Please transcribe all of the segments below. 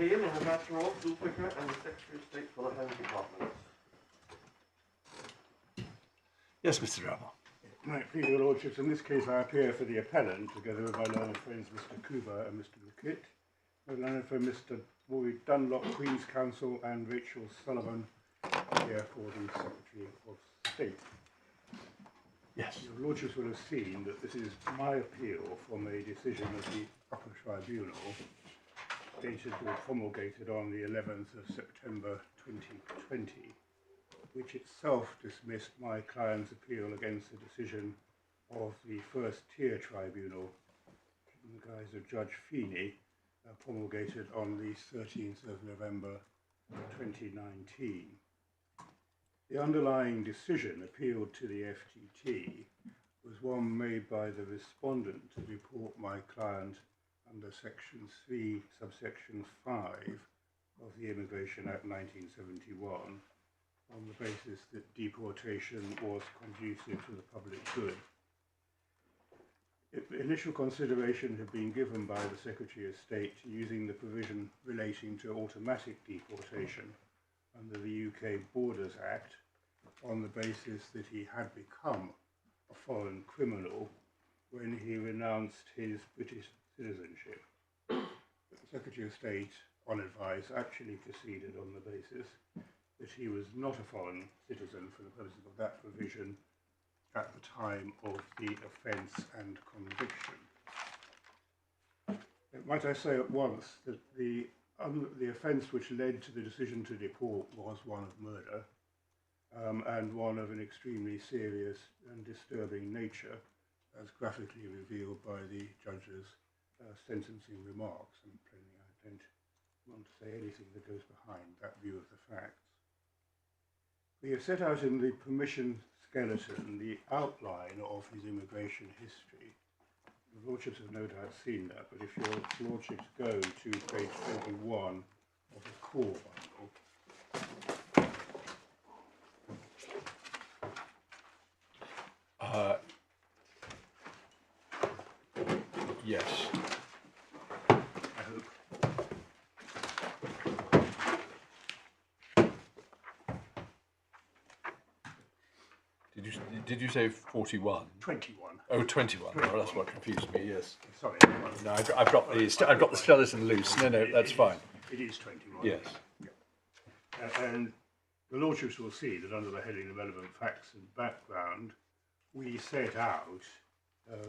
appeal in the matter of Zulfiqar and the Secretary of State for the Home Department. Yes, Mr. Dravel. Right, please, Your Lordships, in this case I appear for the appellant, together with my learned friends Mr. Coover and Mr. McKitt. My learned friend Mr. Rory Dunlop, Queen's Counsel, and Rachel Sullivan here for the Secretary of State. Yes. Your Lordships will have seen that this is my appeal from a decision of the Upper Tribunal, dated or promulgated on the 11th of September 2020, which itself dismissed my client's appeal against the decision of the First Tier Tribunal, in the guise of Judge Feeney, promulgated on the 13th of November 2019. The underlying decision appealed to the FTT was one made by the respondent to deport my client under Section 3, Subsection 5 of the Immigration Act 1971, on the basis that deportation was conducive to the public good. Initial consideration had been given by the Secretary of State to using the provision relating to automatic deportation under the UK Borders Act on the basis that he had become a foreign criminal when he renounced his British citizenship. The Secretary of State, on advice, actually proceeded on the basis that he was not a foreign citizen for the purposes of that provision at the time of the offence and conviction. Might I say at once that the offence which led to the decision to deport was one of murder, and one of an extremely serious and disturbing nature, as graphically revealed by the judge's sentencing remarks, and plainly I don't want to say anything that goes behind that view of the facts. We have set out in the permission skeleton the outline of his immigration history. The Lordships have no doubt seen that, but if your Lordships go to page 21 of the core bundle, yes. I hope. Did you say 41? 21. Oh, 21. Oh, that's what confused me. Yes. Sorry. No, I've got the skeleton loose. No, that's fine. It is 21. Yes. Yeah. And the Lordships will see that under the heading of relevant facts and background, we set out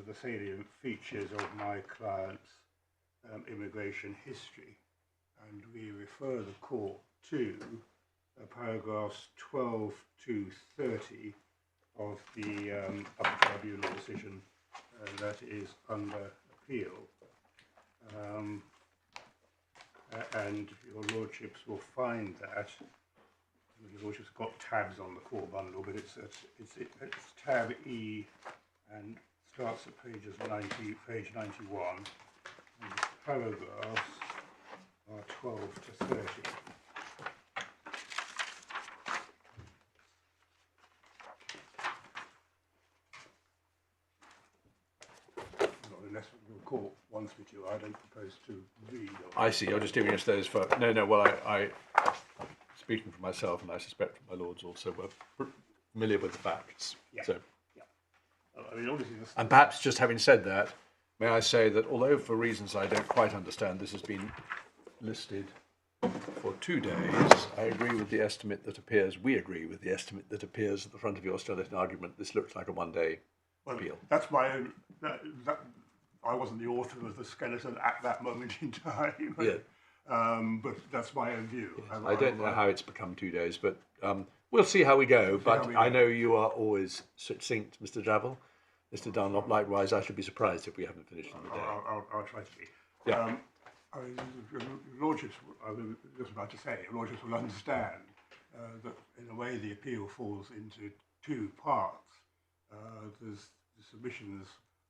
the salient features of my client's immigration history, and we refer the court to paragraphs 12 to 30 of the Upper Tribunal decision that is under appeal. And your Lordships will find that, your Lordships got tabs on the core bundle, but it's tab E and starts at page 91, and the paragraphs are 12 to 30. Unless the court wants me to, I don't propose to read. I see. You're just giving us those for... No. Well, I speaking for myself, and I suspect my lords also were familiar with the facts. Yeah. So. Yeah. I mean, obviously. And perhaps just having said that, may I say that although for reasons I don't quite understand, this has been listed for 2 days, I agree with the estimate that appears. We agree with the estimate that appears at the front of your skeleton argument. This looks like a one-day appeal. That's my own. I wasn't the author of the skeleton at that moment in time. Yeah. But that's my own view. Yes. I don't know how it's become 2 days, but we'll see how we go. But I know you are always succinct, Mr. Dravel. Mr. Dunlop, likewise, I should be surprised if we haven't finished in the day. I'll try to be. Yeah. Your Lordships, I was just about to say, your Lordships will understand that in a way the appeal falls into two parts. There's the submissions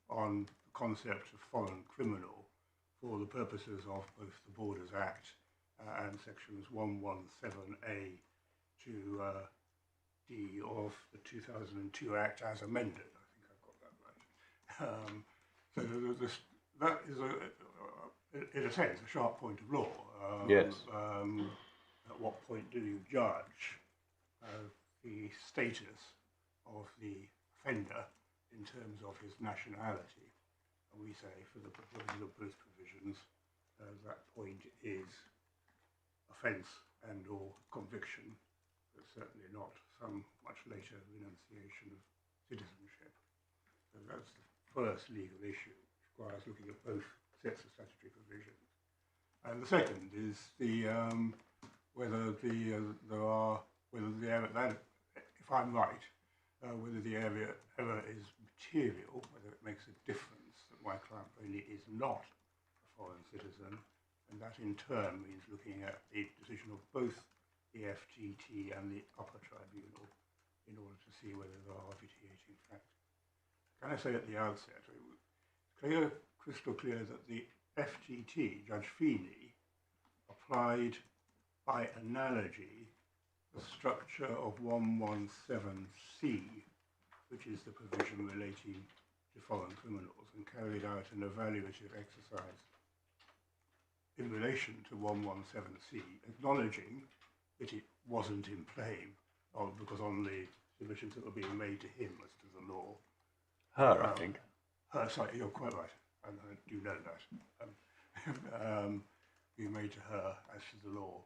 on the concept of foreign criminal for the purposes of both the Borders Act and sections 117A to D of the 2002 Act as amended. I think I've got that right. So that is in a sense, a sharp point of law. Yes. At what point do you judge the status of the offender in terms of his nationality? And we say, for the purposes of both provisions, that point is offence and or conviction, but certainly not some much later renunciation of citizenship. So that's the first legal issue, which requires looking at both sets of statutory provisions. And the second is the whether the error, if I'm right, whether the error is material, whether it makes a difference that my client only is not a foreign citizen, and that in turn means looking at the decision of both the FGT and the upper tribunal in order to see whether there are vitiating facts. Can I say at the outset, it's crystal clear that the FGT, Judge Feeney, applied by analogy the structure of 117C, which is the provision relating to foreign criminals, and carried out an evaluative exercise in relation to 117C, acknowledging that it wasn't in play, because on the submissions that were being made to him as to the law. Her, I think. Sorry, you're quite right. I do know that. Being made to her as to the law.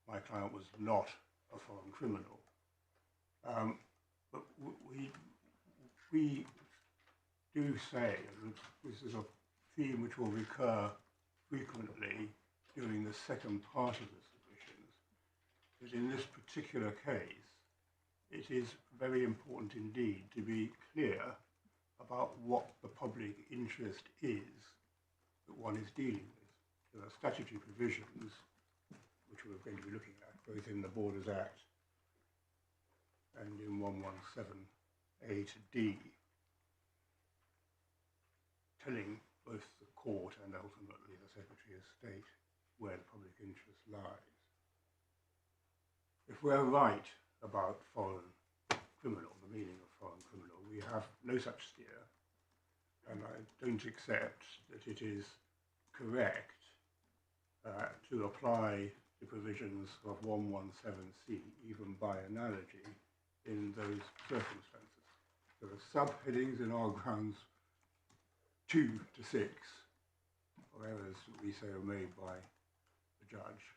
My client was not a foreign criminal. But we do say, and this is a theme which will recur frequently during the second part of the submissions, that in this particular case, it is very important indeed to be clear about what the public interest is that one is dealing with. There are statutory provisions, which we're going to be looking at, both in the Borders Act and in 117A to D, telling both the court and ultimately the Secretary of State where the public interest lies. If we're right about foreign criminal, the meaning of foreign criminal, we have no such steer, and I don't accept that it is correct to apply the provisions of 117C, even by analogy, in those circumstances. There are subheadings in our grounds 2 to 6, or errors that we say are made by the judge.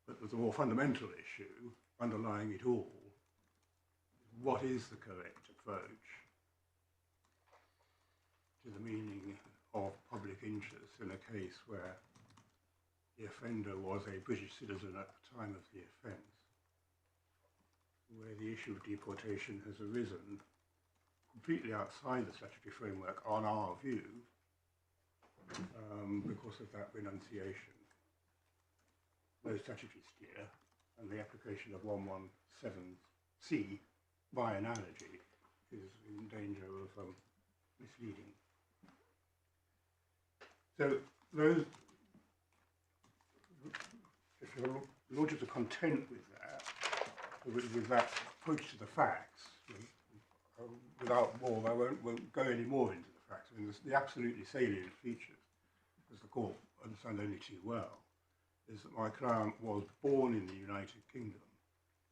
But there's a more fundamental issue underlying it all. What is the correct approach to the meaning of public interest in a case where the offender was a British citizen at the time of the offence, where the issue of deportation has arisen completely outside the statutory framework, on our view, because of that renunciation. No statutory steer, and the application of 117C by analogy is in danger of misleading. So those, if your Lordship are content with that approach to the facts, without more, I won't go any more into the facts. I mean, the absolutely salient features, as the court understands only too well, is that my client was born in the United Kingdom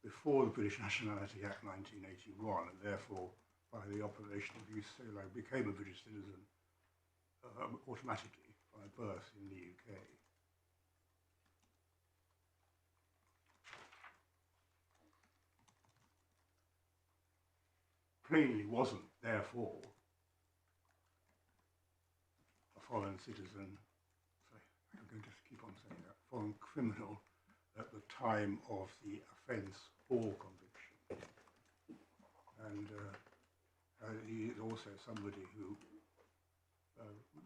before the British Nationality Act 1981, and therefore, by the operation of use solo, became a British citizen automatically by birth in the UK. Plainly wasn't, therefore, a foreign citizen. Sorry, I'm going to keep on saying that. Foreign criminal at the time of the offence or conviction. And he is also somebody who,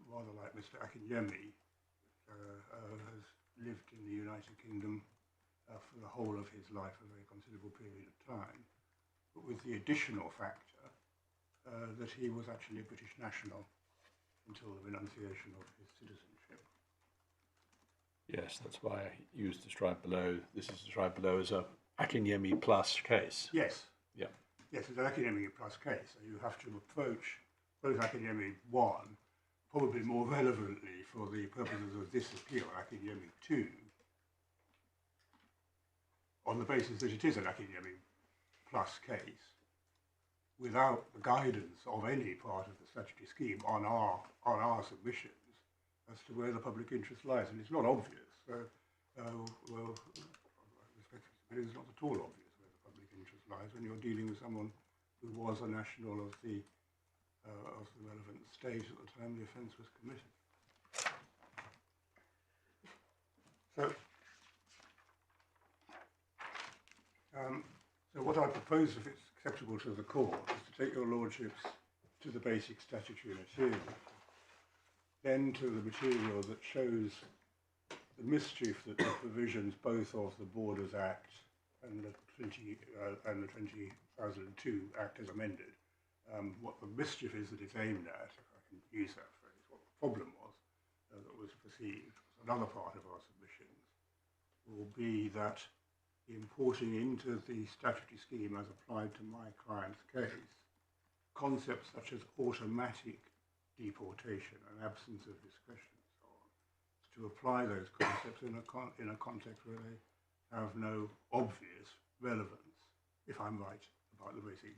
rather like Mr. Akinyemi, has lived in the United Kingdom for the whole of his life, a very considerable period of time, but with the additional factor that he was actually a British national until the renunciation of his citizenship. Yes, that's why I used described below. This is described below as a Akinyemi plus case. Yes. Yeah. Yes, it's an Akinyemi plus case. So you have to approach both Akinyemi 1, probably more relevantly for the purposes of this appeal, Akinyemi 2, on the basis that it is an Akinyemi plus case, without the guidance of any part of the statutory scheme on our submissions as to where the public interest lies. And it's not obvious. Well, respectively, it's not at all obvious where the public interest lies when you're dealing with someone who was a national of the relevant state at the time the offence was committed. So what I propose, if it's acceptable to the court, is to take your lordships to the basic statutory material, then to the material that shows the mischief that the provisions both of the Borders Act and the 2002 Act as amended, what the mischief is that it's aimed at, if I can use that phrase, what the problem was that was perceived, another part of our submissions, will be that importing into the statutory scheme as applied to my client's case, concepts such as automatic deportation and absence of discretion and so on, to apply those concepts in a context where they have no obvious relevance, if I'm right about the basic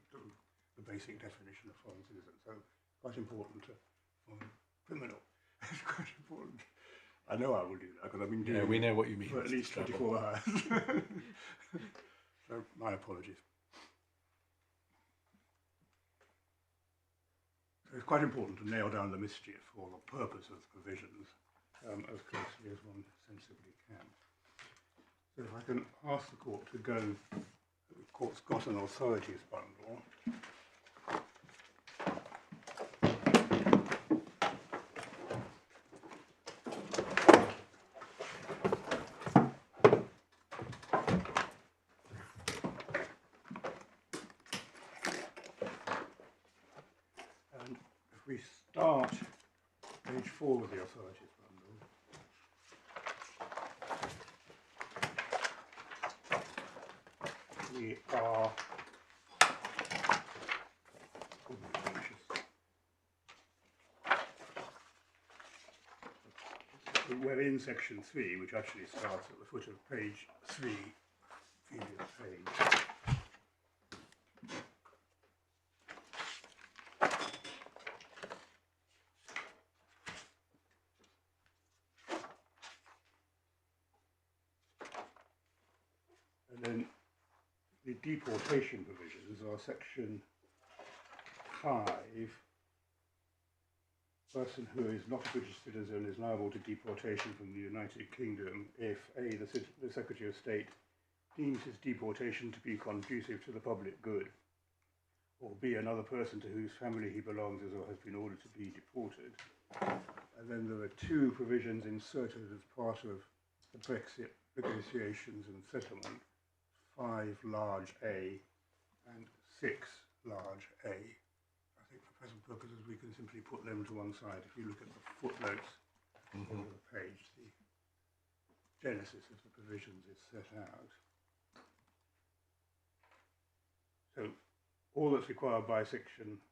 definition of foreign citizen. So quite important to foreign criminal. It's quite important. I know I will do that because I've been doing we know what you mean. For at least 24 hours. So my apologies. So it's quite important to nail down the mischief for the purpose of the provisions as closely as one sensibly can. So if I can ask the court to go, the court's got an authorities bundle. We start page 4 of the authorities bundle. We are we're in section 3, which actually starts at the foot of page 3, previous page. And then the deportation provisions are section 5. Person who is not a British citizen is liable to deportation from the United Kingdom if A, the Secretary of State deems his deportation to be conducive to the public good, or B, another person to whose family he belongs is or has been ordered to be deported. And then there are 2 provisions inserted as part of the Brexit negotiations and settlement, 5 large A and 6 large A. I think for present purposes we can simply put them to one side. If you look at the footnotes of the page, the genesis of the provisions is set out. So all that's required by section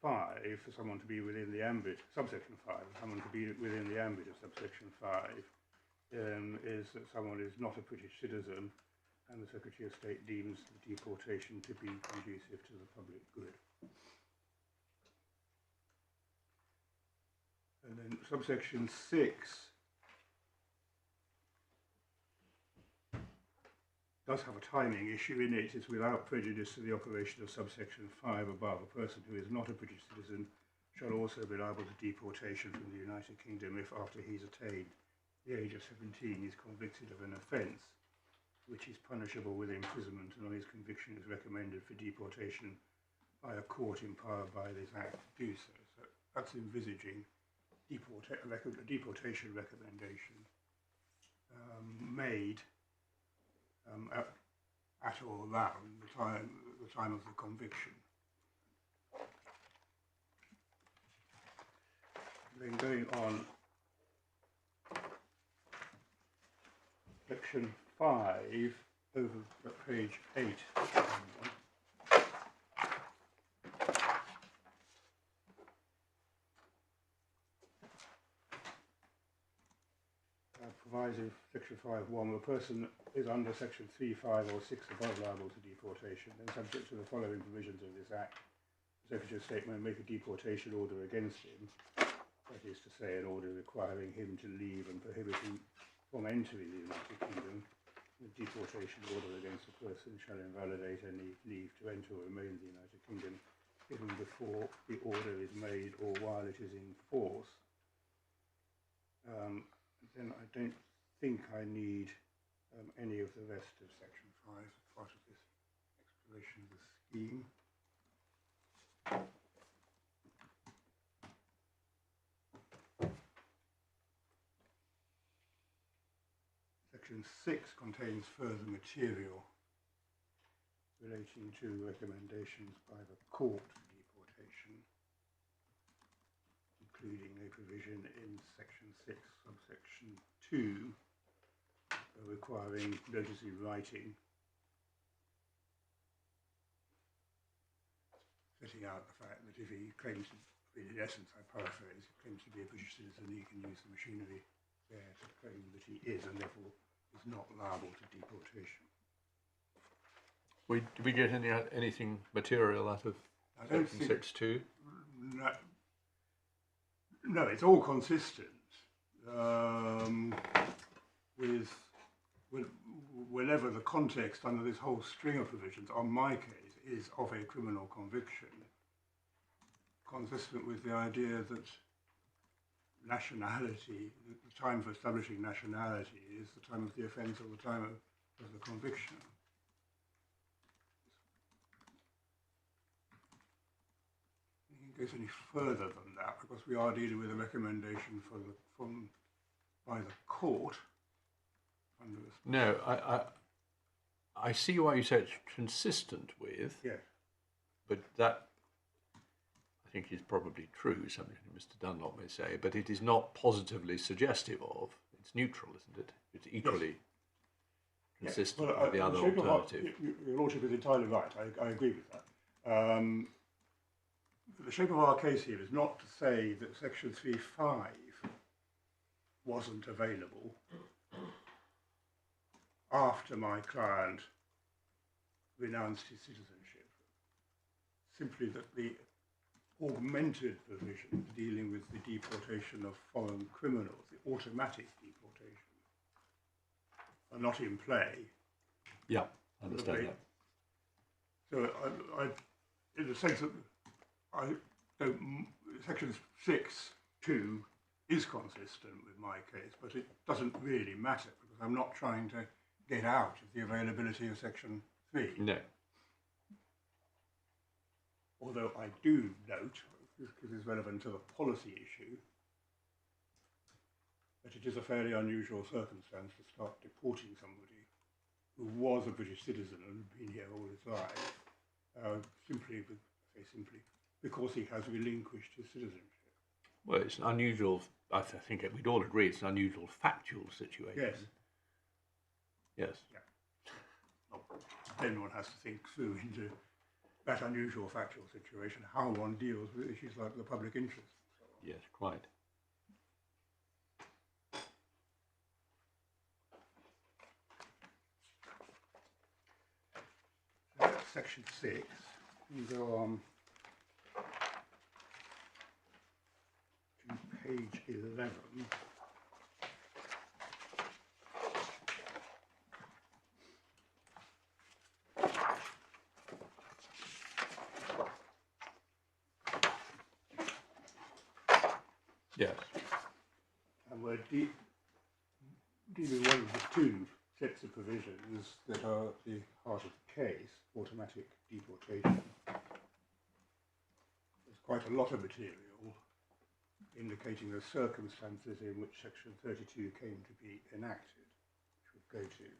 5 for someone to be within the ambit, subsection 5, for someone to be within the ambit of subsection 5 is that someone is not a British citizen and the Secretary of State deems the deportation to be conducive to the public good. And then subsection 6 does have a timing issue in it. It's without prejudice to the operation of subsection 5 above. A person who is not a British citizen shall also be liable to deportation from the United Kingdom if after he's attained the age of 17 he's convicted of an offence which is punishable with imprisonment and on his conviction is recommended for deportation by a court empowered by this Act to do so. So that's envisaging a deportation recommendation made at or around the time of the conviction. Then going on, section 5 over at page 8. Provides in section 5.1, a person is under section 3, 5 or 6 above liable to deportation, then subject to the following provisions of this Act, the Secretary of State may make a deportation order against him, that is to say, an order requiring him to leave and prohibiting from entering the United Kingdom. The deportation order against a person shall invalidate any leave to enter or remain in the United Kingdom given before the order is made or while it is in force. Then I don't think I need any of the rest of section 5 as part of this exploration of the scheme. Section 6 contains further material relating to recommendations by the court for deportation, including a provision in section 6, subsection 2, requiring notice in writing, setting out the fact that if he claims, in essence I paraphrase, claims to be a British citizen, he can use the machinery there to claim that he is and therefore is not liable to deportation. Did we get anything material out of section 6.2? No, it's all consistent with whenever the context under this whole string of provisions, on my case, is of a criminal conviction, consistent with the idea that nationality, the time for establishing nationality is the time of the offence or the time of the conviction. It goes any further than that because we are dealing with a recommendation by the court. No, I see why you say it's consistent with. Yes. But that, I think, is probably true, something Mr. Dunlop may say, but it is not positively suggestive of. It's neutral, isn't it? It's equally consistent with the other alternative. Your Lordship is entirely right. I agree with that. The shape of our case here is not to say that section 3.5 wasn't available after my client renounced his citizenship. Simply that the augmented provisions dealing with the deportation of foreign criminals, the automatic deportation, are not in play. Yeah, I understand that. So I in the sense that section 6.2 is consistent with my case, but it doesn't really matter because I'm not trying to get out of the availability of section 3. No. Although I do note, because it's relevant to the policy issue, that it is a fairly unusual circumstance to start deporting somebody who was a British citizen and had been here all his life, simply because he has relinquished his citizenship. Well, it's an unusual, I think we'd all agree, it's an unusual factual situation. Yes. Yes. Yeah. Well, then one has to think through into that unusual factual situation, how one deals with issues like the public interest. Yes, quite. That's section 6. You go on to page 11. Yes. And we're dealing with one of the two sets of provisions that are at the heart of the case, automatic deportation. There's quite a lot of material indicating the circumstances in which section 32 came to be enacted, which we'll go to.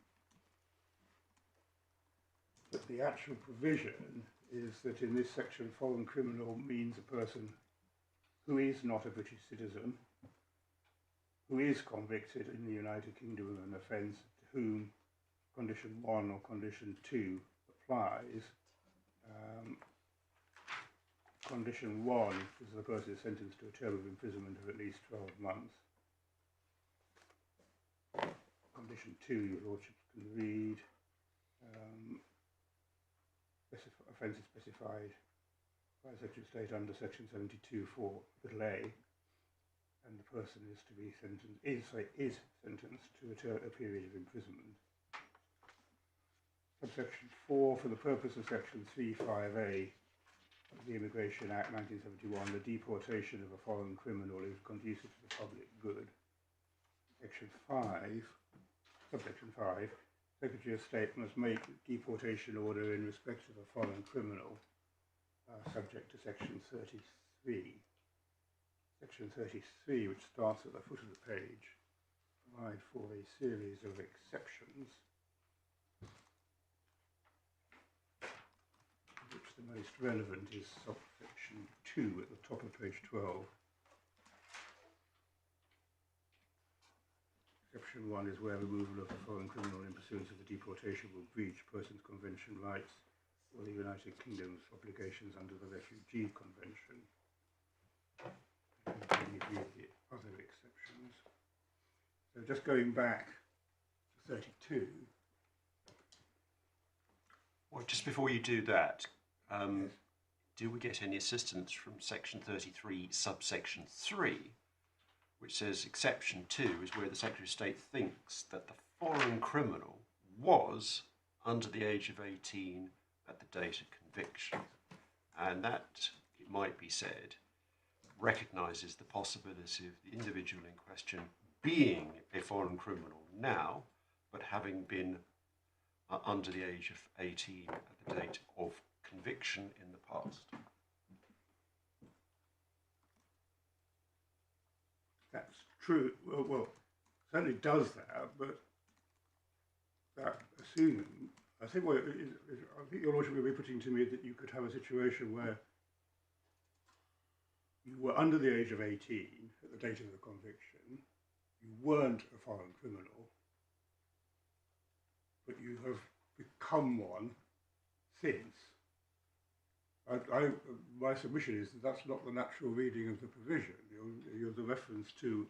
But the actual provision is that in this section, foreign criminal means a person who is not a British citizen, who is convicted in the United Kingdom of an offence, to whom condition 1 or condition 2 applies, condition 1 is the person is sentenced to a term of imprisonment of at least 12 months. Condition 2, your lordship can read, offences specified by the Secretary of State under section 72(4)(a), and the person is to be sentenced, is sentenced to a period of imprisonment. Subsection 4, for the purpose of section 3(5)(a) of the Immigration Act 1971, the deportation of a foreign criminal is conducive to the public good. Section 5, subsection 5, Secretary of State must make deportation order in respect of a foreign criminal subject to section 33. Section 33, which starts at the foot of the page, provide for a series of exceptions, of which the most relevant is subsection 2 at the top of page 12. Exception 1 is where removal of the foreign criminal in pursuance of the deportation will breach persons' convention rights or the United Kingdom's obligations under the Refugee Convention. And you read the other exceptions. So just going back to 32. Well, just before you do that, Yes. do we get any assistance from section 33, subsection 3, which says exception 2 is where the Secretary of State thinks that the foreign criminal was under the age of 18 at the date of conviction, and that, it might be said, recognises the possibility of the individual in question being a foreign criminal now, but having been under the age of 18 at the date of conviction in the past. That's true. Well, certainly does that, but that assuming, I think what it is, I think your lordship will be putting to me that you could have a situation where you were under the age of 18 at the date of the conviction, you weren't a foreign criminal, but you have become one since. My submission is that that's not the natural reading of the provision. The reference to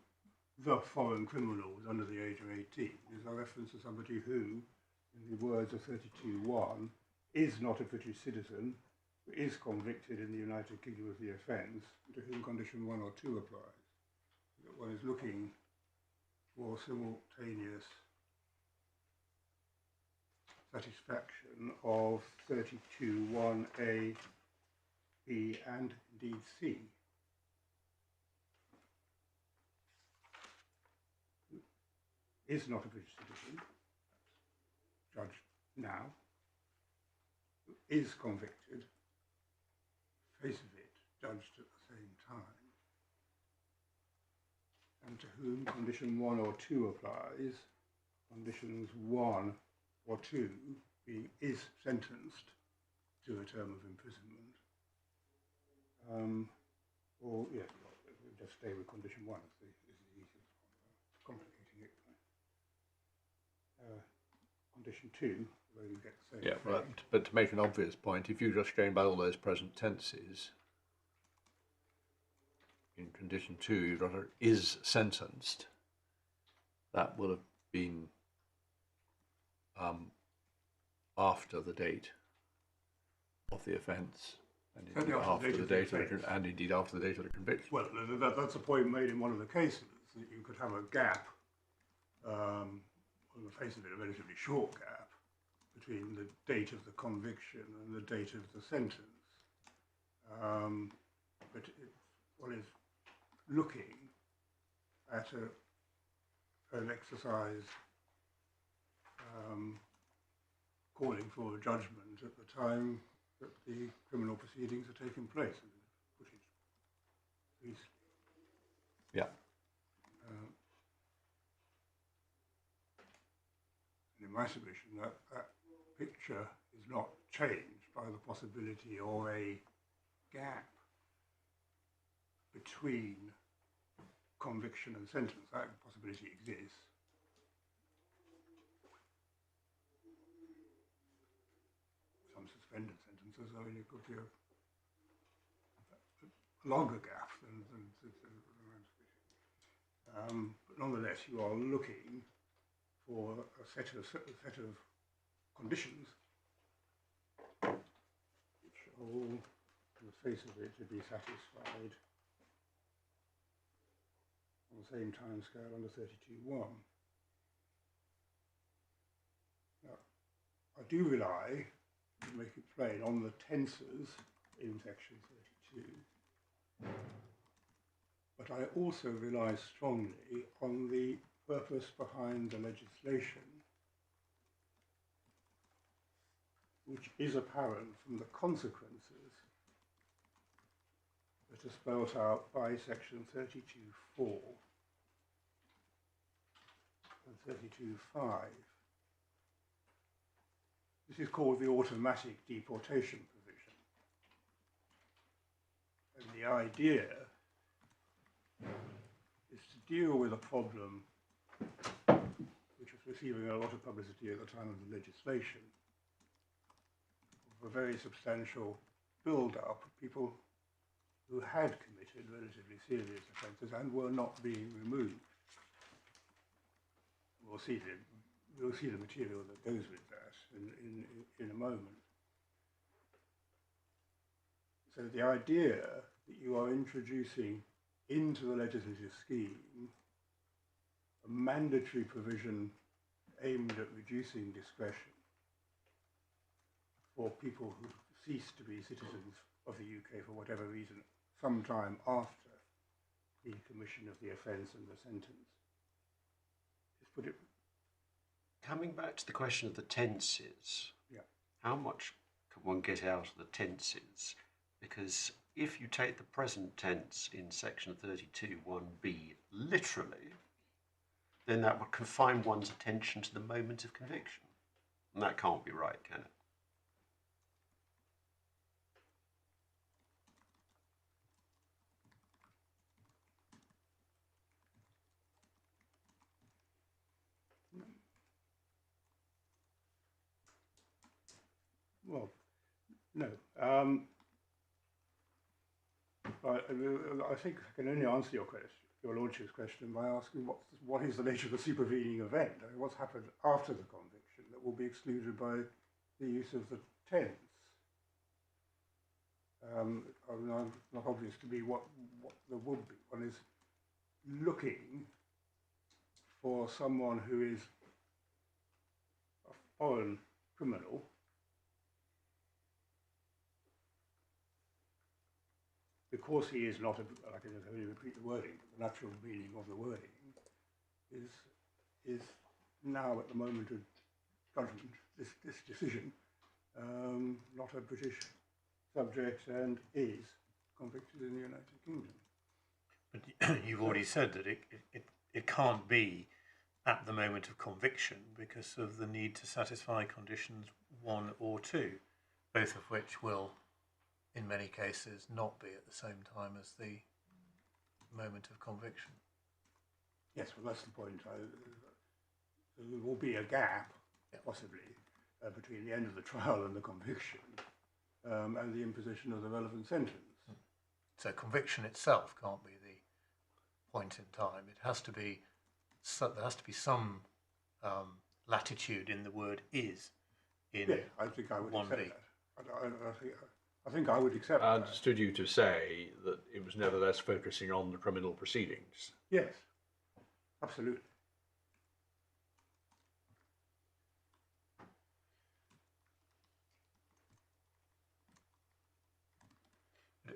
the foreign criminal was under the age of 18 is a reference to somebody who, in the words of 32(1), is not a British citizen, is convicted in the United Kingdom of the offence, to whom condition 1 or 2 applies. That one is looking for simultaneous satisfaction of 32(1)(a), B, and indeed C. Is not a British citizen, judged now, is convicted, face of it, judged at the same time, and to whom condition 1 or 2 applies, conditions 1 or 2 being is sentenced to a term of imprisonment. Or, yeah, we'll just stay with condition 1 is the easiest one, complicating it. Condition 2, where you get the same effect. But to make an obvious point, if you're just going by all those present tenses, in condition 2 you've got a is sentenced, that will have been after the date of the offence, and indeed after the date of the conviction. Well, that's a point made in one of the cases, that you could have a gap, on the face of it, a relatively short gap, between the date of the conviction and the date of the sentence. But one is looking at an exercise calling for a judgment at the time that the criminal proceedings are taking place, which is recently. Yeah. And in my submission, that picture is not changed by the possibility of a gap between conviction and sentence. That possibility exists. suspended sentences. I mean, it could be a longer gap than but nonetheless, you are looking for a set of conditions which are all, on the face of it, to be satisfied on the same time scale under 32.1. Now, I do rely, to make it plain, on the tenses in section 32. But I also rely strongly on the purpose behind the legislation, which is apparent from the consequences that are spelt out by section 32.4 and 32.5. This is called the automatic deportation provision. And the idea is to deal with a problem which was receiving a lot of publicity at the time of the legislation, of a very substantial build-up of people who had committed relatively serious offences and were not being removed. We'll see the material that goes with that in a moment. So the idea that you are introducing into the legislative scheme a mandatory provision aimed at reducing discretion for people who cease to be citizens of the UK for whatever reason, sometime after the commission of the offence and the sentence. Just put it. Coming back to the question of the tenses, Yeah. how much can one get out of the tenses? Because if you take the present tense in section 32.1b literally, then that would confine one's attention to the moment of conviction. And that can't be right, can it? Well, no. I think I can only answer your question, your Lordship's question, by asking what is the nature of the supervening event? I mean, what's happened after the conviction that will be excluded by the use of the tense? Not obvious to me what there would be. One is looking for someone who is a foreign criminal because he is not, I can only repeat the wording, but the natural meaning of the wording is now at the moment of judgment, this decision, not a British subject and is convicted in the United Kingdom. But you've already said that it can't be at the moment of conviction because of the need to satisfy conditions 1 or 2, both of which will, in many cases, not be at the same time as the moment of conviction. Yes, well, that's the point. There will be a gap, possibly, between the end of the trial and the conviction, and the imposition of the relevant sentence. So conviction itself can't be the point in time. It has to be. There has to be some latitude in the word "is" in 1B. Yeah, I think I would accept that. I think I would accept I that. understood you to say that it was nevertheless focusing on the criminal proceedings. Yes, absolutely.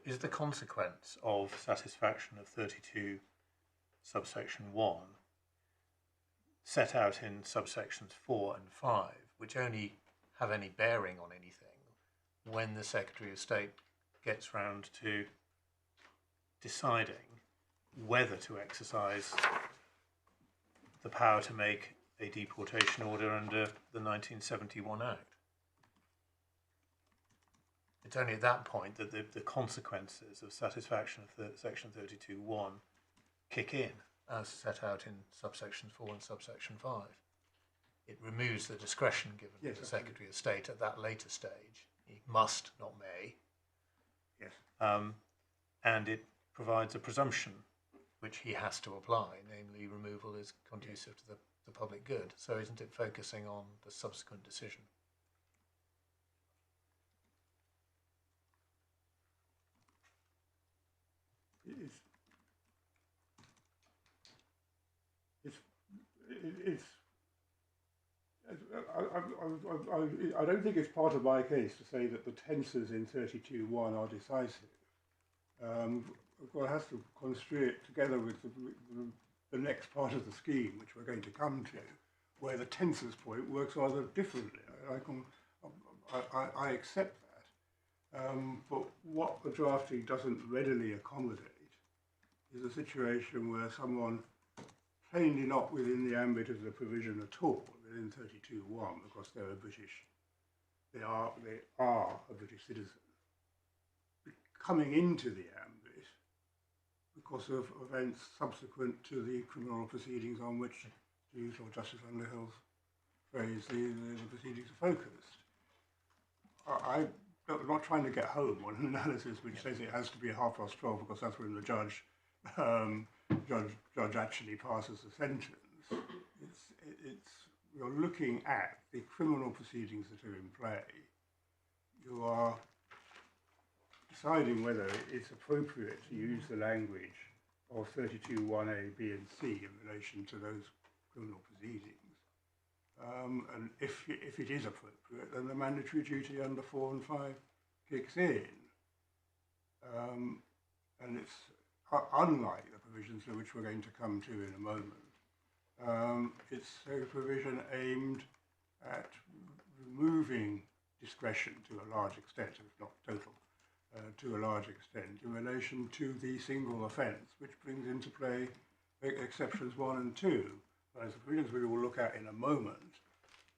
Is the consequence of satisfaction of 32 subsection 1 set out in subsections 4 and 5, which only have any bearing on anything when the Secretary of State gets round to deciding whether to exercise the power to make a deportation order under the 1971 Act? It's only at that point that the consequences of satisfaction of section 32.1 kick in, as set out in subsections 4 and subsection 5. It removes the discretion given to the Secretary of State at that later stage He must, not may. Yes. And it provides a presumption which he has to apply, namely removal is conducive to the public good. So isn't it focusing on the subsequent decision? I don't think it's part of my case to say that the tenses in 32.1 are decisive. One has to construe it together with the next part of the scheme, which we're going to come to, where the tenses point works rather differently. I accept that. But what the drafting doesn't readily accommodate is a situation where someone plainly not within the ambit of the provision at all, within 32.1, because they are a British citizen, coming into the ambit because of events subsequent to the criminal proceedings on which, to use Lord Justice Underhill's phrase, the proceedings are focused. I'm not trying to get home on an analysis which says it has to be 12:30 because that's when the judge actually passes the sentence. You're looking at the criminal proceedings that are in play. You are deciding whether it's appropriate to use the language of 32.1a, b and c in relation to those criminal proceedings. And if it is appropriate, then the mandatory duty under 4 and 5 kicks in. And it's unlike the provisions to which we're going to come to in a moment. It's a provision aimed at removing discretion to a large extent, if not total, to a large extent, in relation to the single offence, which brings into play exceptions 1 and 2. Whereas the provisions we will look at in a moment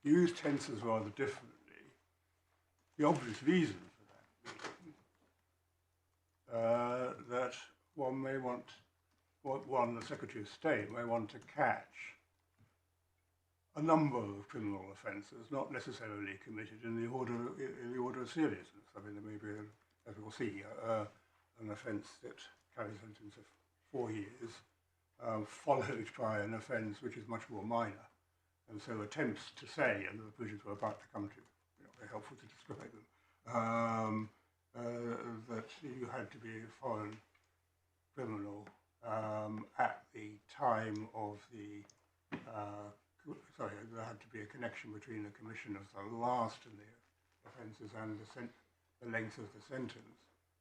use tenses rather differently. The obvious reason for that being that one may want, the Secretary of State may want to catch a number of criminal offences, not necessarily committed in the order of seriousness. I mean, there may be, as we'll see, an offence that carries a sentence of 4 years, followed by an offence which is much more minor. And so attempts to say, and the provisions we're about to come to, very helpful to describe them, that you had to be a foreign criminal at the time of the, there had to be a connection between the commission of the last of the offences and the length of the sentence.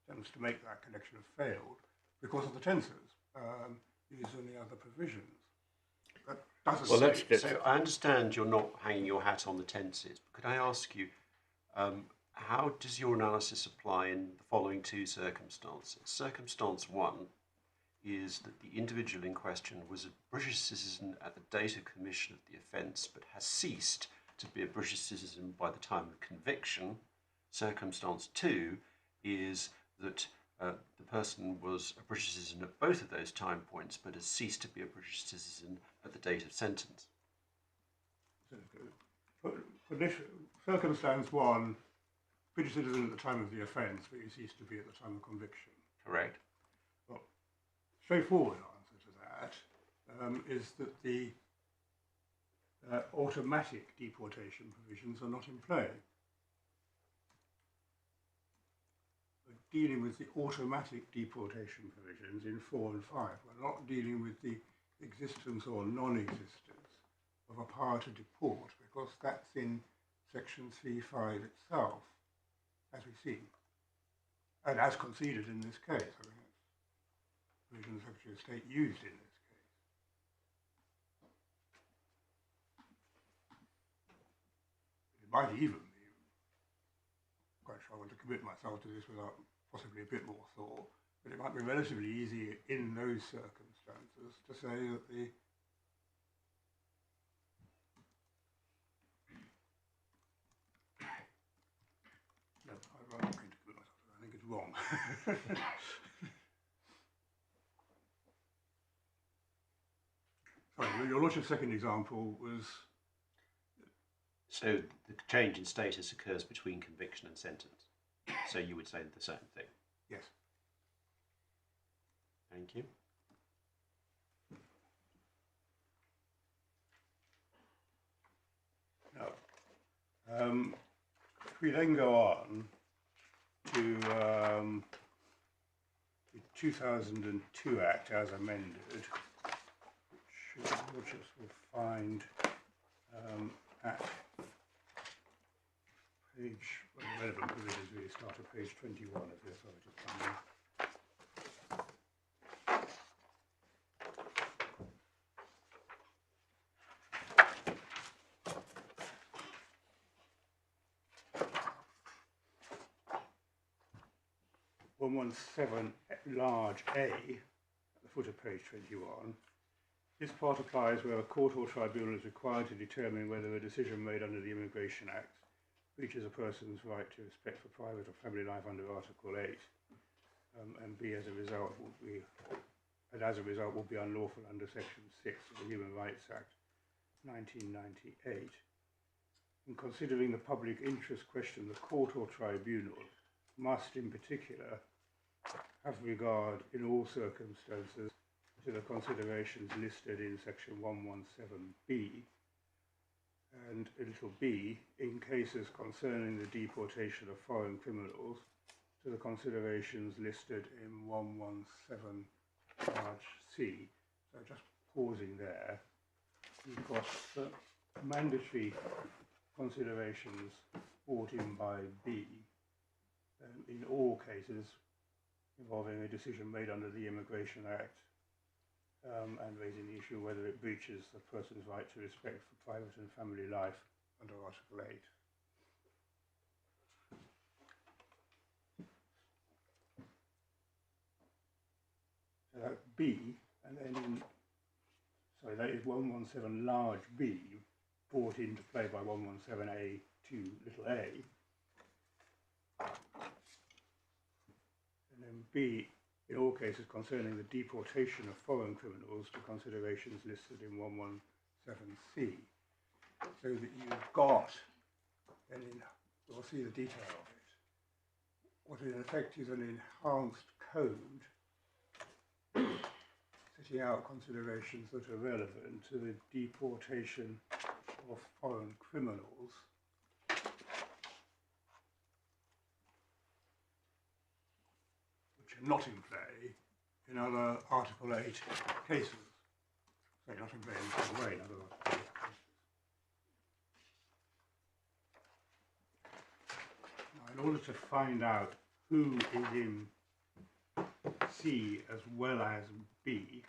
Attempts to make that connection have failed because of the tenses used in the other provisions. That doesn't Well, let's get so I understand you're not hanging your hat on the tenses, but could I ask you, how does your analysis apply in the following 2 circumstances? Circumstance 1 is that the individual in question was a British citizen at the date of commission of the offence, but has ceased to be a British citizen by the time of conviction. Circumstance 2 is that the person was a British citizen at both of those time points, but has ceased to be a British citizen at the date of sentence. Circumstance 1, British citizen at the time of the offence, but he ceased to be at the time of conviction. Correct. Well, straightforward answer to that is that the automatic deportation provisions are not in play. We're dealing with the automatic deportation provisions in 4 and 5. We're not dealing with the existence or non-existence of a power to deport, because that's in section 3.5 itself, as we see, and as conceded in this case. I mean, that's the provision the Secretary of State used in this case. It might even be, quite sure I want to commit myself to this without possibly a bit more thought, but it might be relatively easy in those circumstances to say that the I'm not going to commit myself to that. I think it's wrong. Sorry, your Lordship's second example was... So the change in status occurs between conviction and sentence. So you would say the same thing. Yes. Thank you. Now, if we then go on to the 2002 Act as amended, which we'll find at page, well, the relevant provisions really start at page 21 of the authority summary. 117 large A, at the foot of page 21. This part applies where a court or tribunal is required to determine whether a decision made under the Immigration Act breaches a person's right to respect for private or family life under Article 8, and B, as a result, will be unlawful under Section 6 of the Human Rights Act 1998. In considering the public interest question, the court or tribunal must, in particular, have regard in all circumstances to the considerations listed in Section 117B and a little b, in cases concerning the deportation of foreign criminals, to the considerations listed in 117 large C. So just pausing there, we've got the mandatory considerations brought in by B in all cases involving a decision made under the Immigration Act, and raising the issue whether it breaches the person's right to respect for private and family life under Article 8. So that's B, and then that is 117 large B brought into play by 117A to little a. And then B, in all cases concerning the deportation of foreign criminals to considerations listed in 117C. So that you've got, and we'll see the detail of it, what in effect is an enhanced code setting out considerations that are relevant to the deportation of foreign criminals not in play in other Article 8 cases. Sorry, not in play in the same way in other Article 8 cases. Now, in order to find out who is in C as well as B,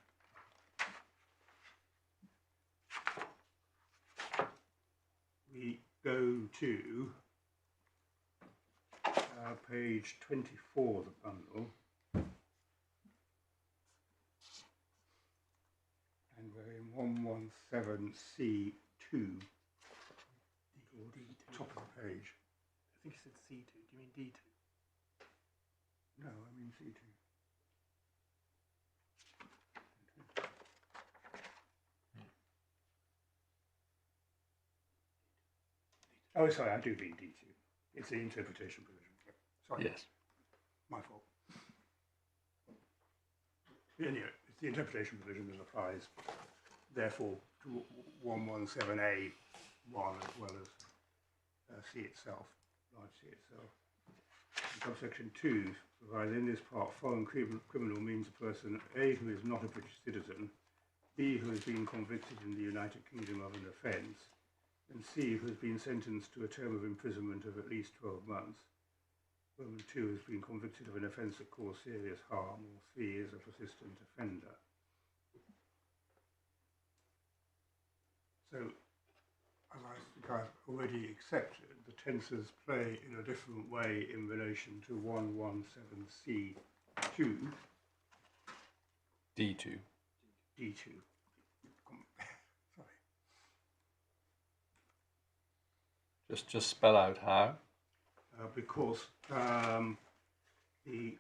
we go to page 24 of the bundle. And we're in 117C2, top of the page. I think you said C2. Do you mean D2? No, I mean C2. Oh, sorry, I do mean D2. It's the interpretation provision. Sorry. Yes. My fault. Anyway, it's the interpretation provision that applies, therefore, to 117A1 as well as C itself, large C itself. Subsection 2 provides in this part, foreign criminal means a person A, who is not a British citizen, B, who has been convicted in the United Kingdom of an offence, and C, who has been sentenced to a term of imprisonment of at least 12 months. Roman 2 has been convicted of an offence that caused serious harm, or 3 is a persistent offender. So, as I think I've already accepted, the tenses play in a different way in relation to 117C2. D2. D2. Sorry. Just spell out how. Because the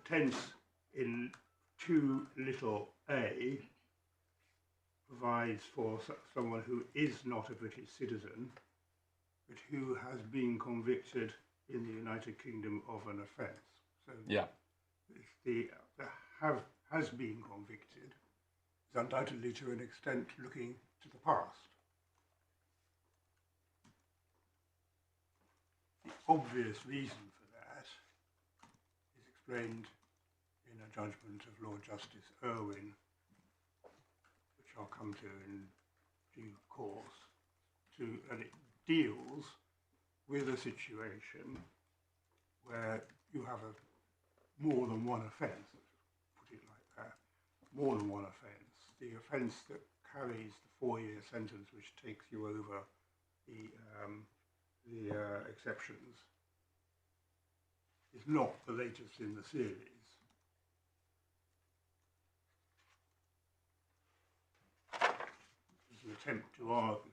tense in 2 little a provides for someone who is not a British citizen, but who has been convicted in the United Kingdom of an offence. So Yeah. if the has been convicted is undoubtedly to an extent looking to the past. The obvious reason for that is explained in a judgment of Lord Justice Irwin, which I'll come to in due course, and it deals with a situation where you have more than one offence, put it like that, more than one offence. The offence that carries the 4-year sentence, which takes you over the exceptions, is not the latest in the series. It's an attempt to argue.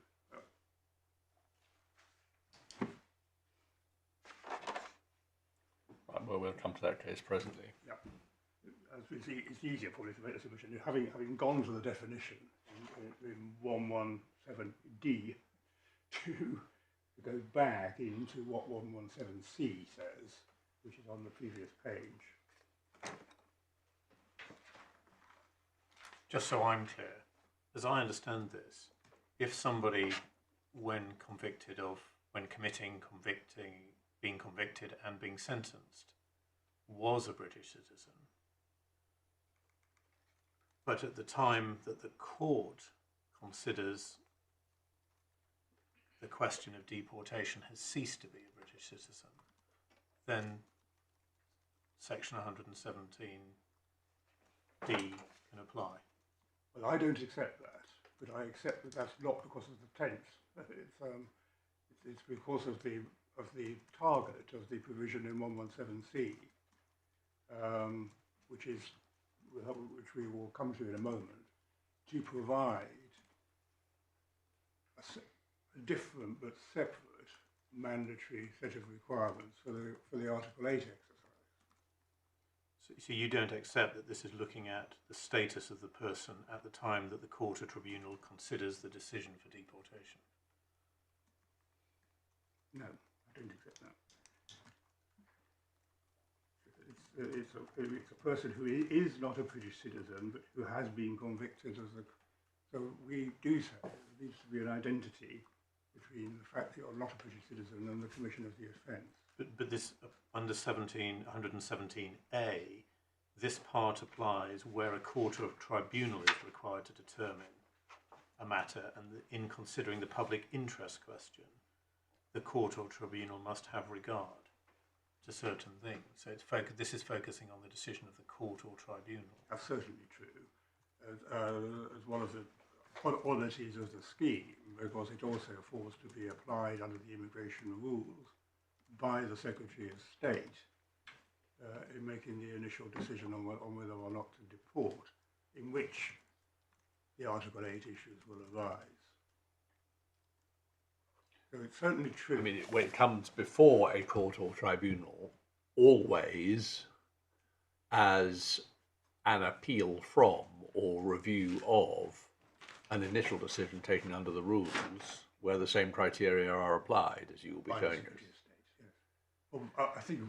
Right, well, we'll come to that case presently. Yeah. It's easier probably to make the submission. Having gone to the definition in 117D to go back into what 117C says, which is on the previous page. Just so I'm clear, as I understand this, if somebody, when committing, being convicted and being sentenced, was a British citizen, but at the time that the court considers the question of deportation has ceased to be a British citizen, then Section 117D can apply. Well, I don't accept that, but I accept that that's not because of the tense. It's because of the target of the provision in 117C, which we will come to in a moment, to provide a different but separate mandatory set of requirements for the Article 8 exercise. So you don't accept that this is looking at the status of the person at the time that the court or tribunal considers the decision for deportation? No, I don't accept that. It's a person who is not a British citizen, but who has been convicted so we do say there needs to be an identity between the fact that you're not a British citizen and the commission of the offence. But this, under 117A, this part applies where a court or tribunal is required to determine a matter, and in considering the public interest question, the court or tribunal must have regard to certain things. So this is focusing on the decision of the court or tribunal. That's certainly true, as one of the qualities of the scheme, because it also affords to be applied under the immigration rules by the Secretary of State in making the initial decision on whether or not to deport, in which the Article 8 issues will arise. So it's certainly true. I mean, when it comes before a court or tribunal, always as an appeal from or review of an initial decision taken under the rules where the same criteria are applied, as you will be showing us. Yes. Well, I think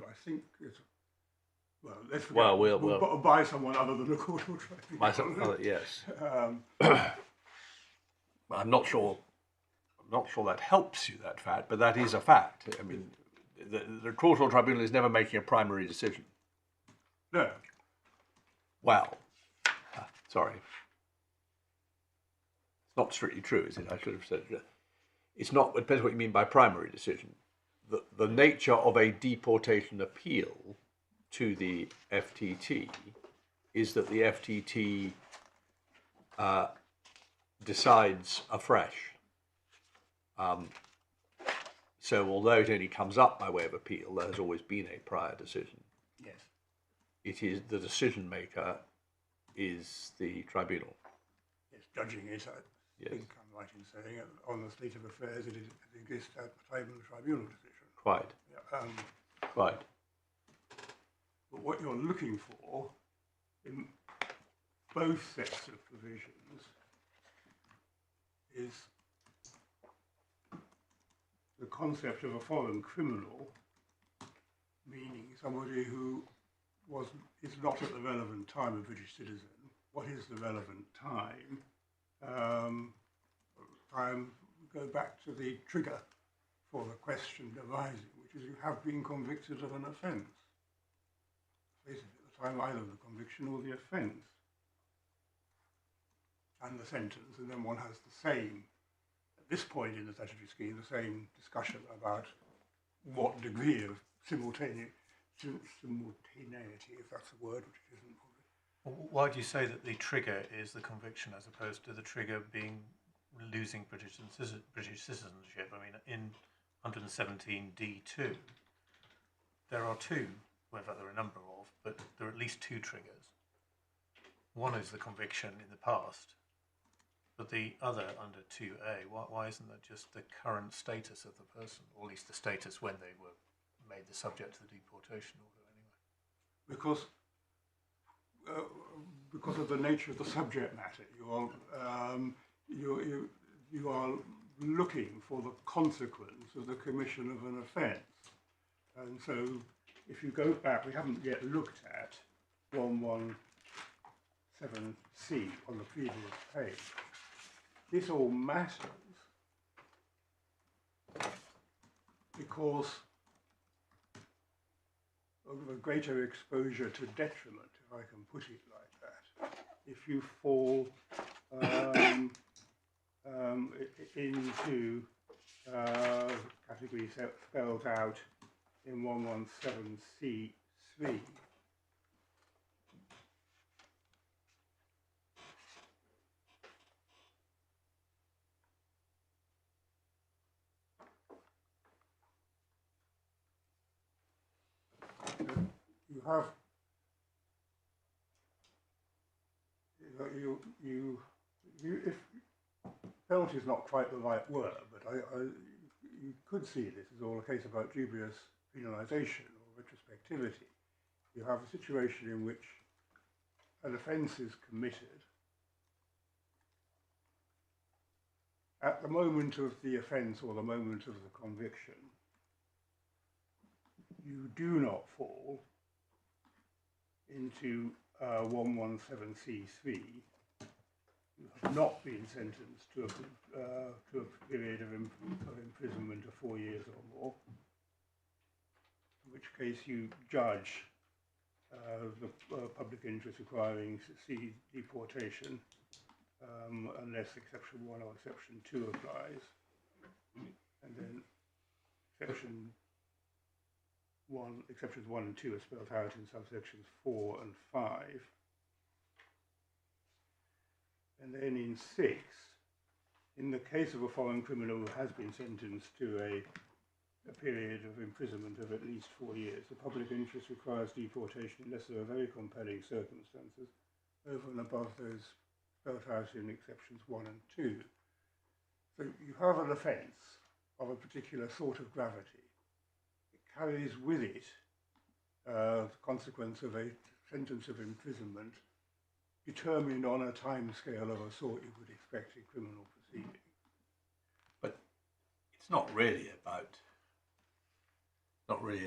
it's, well, let's forget, Well, we'll by someone other than the court or tribunal. by some other, yes. I'm not sure that helps you, that fact, but that is a fact. I mean, the court or tribunal is never making a primary decision. No. Well, sorry. It's not strictly true, is it? I should have said it. It's not, it depends what you mean by primary decision. The nature of a deportation appeal to the FTT is that the FTT decides afresh. So although it only comes up by way of appeal, there has always been a prior decision. Yes. It is the decision maker is the tribunal. Yes, judging it, I think I'm right in saying, on the state of affairs, it exists at the time of the tribunal decision. Quite. Yeah, Quite. but what you're looking for in both sets of provisions is the concept of a foreign criminal meaning somebody who is not at the relevant time a British citizen. What is the relevant time? Go back to the trigger for the question arising, which is you have been convicted of an offence. Basically, at the time either of the conviction or the offence, and the sentence, and then one has the same, at this point in the statutory scheme, the same discussion about what degree of simultaneity, if that's a word, which isn't probably. Why do you say that the trigger is the conviction as opposed to the trigger being losing British citizenship? I mean, in 117(d)(2), there are two, well, there are a number of, but there are at least two triggers. One is the conviction in the past, but the other under 2A, why isn't that just the current status of the person, or at least the status when they were made the subject of the deportation order anyway? Because of the nature of the subject matter, you are looking for the consequence of the commission of an offence. And so if you go back, we haven't yet looked at 117C on the previous page. This all matters because of a greater exposure to detriment, if I can put it like that. If you fall into category spelled out in 117C3, you have if penalty is not quite the right word, but you could see this as all a case about dubious penalisation or retrospectivity. You have a situation in which an offence is committed. At the moment of the offence or the moment of the conviction, you do not fall into 117C3. You have not been sentenced to a period of imprisonment of 4 years or more, in which case you judge the public interest requiring deportation unless exception 1 or exception 2 applies, and then exceptions 1 and 2 are spelled out in subsections 4 and 5. And then in 6, in the case of a foreign criminal who has been sentenced to a period of imprisonment of at least 4 years, the public interest requires deportation unless there are very compelling circumstances over and above those spelled out in exceptions 1 and 2. So you have an offence of a particular sort of gravity. It carries with it the consequence of a sentence of imprisonment determined on a time scale of a sort you would expect in criminal proceedings. But it's not really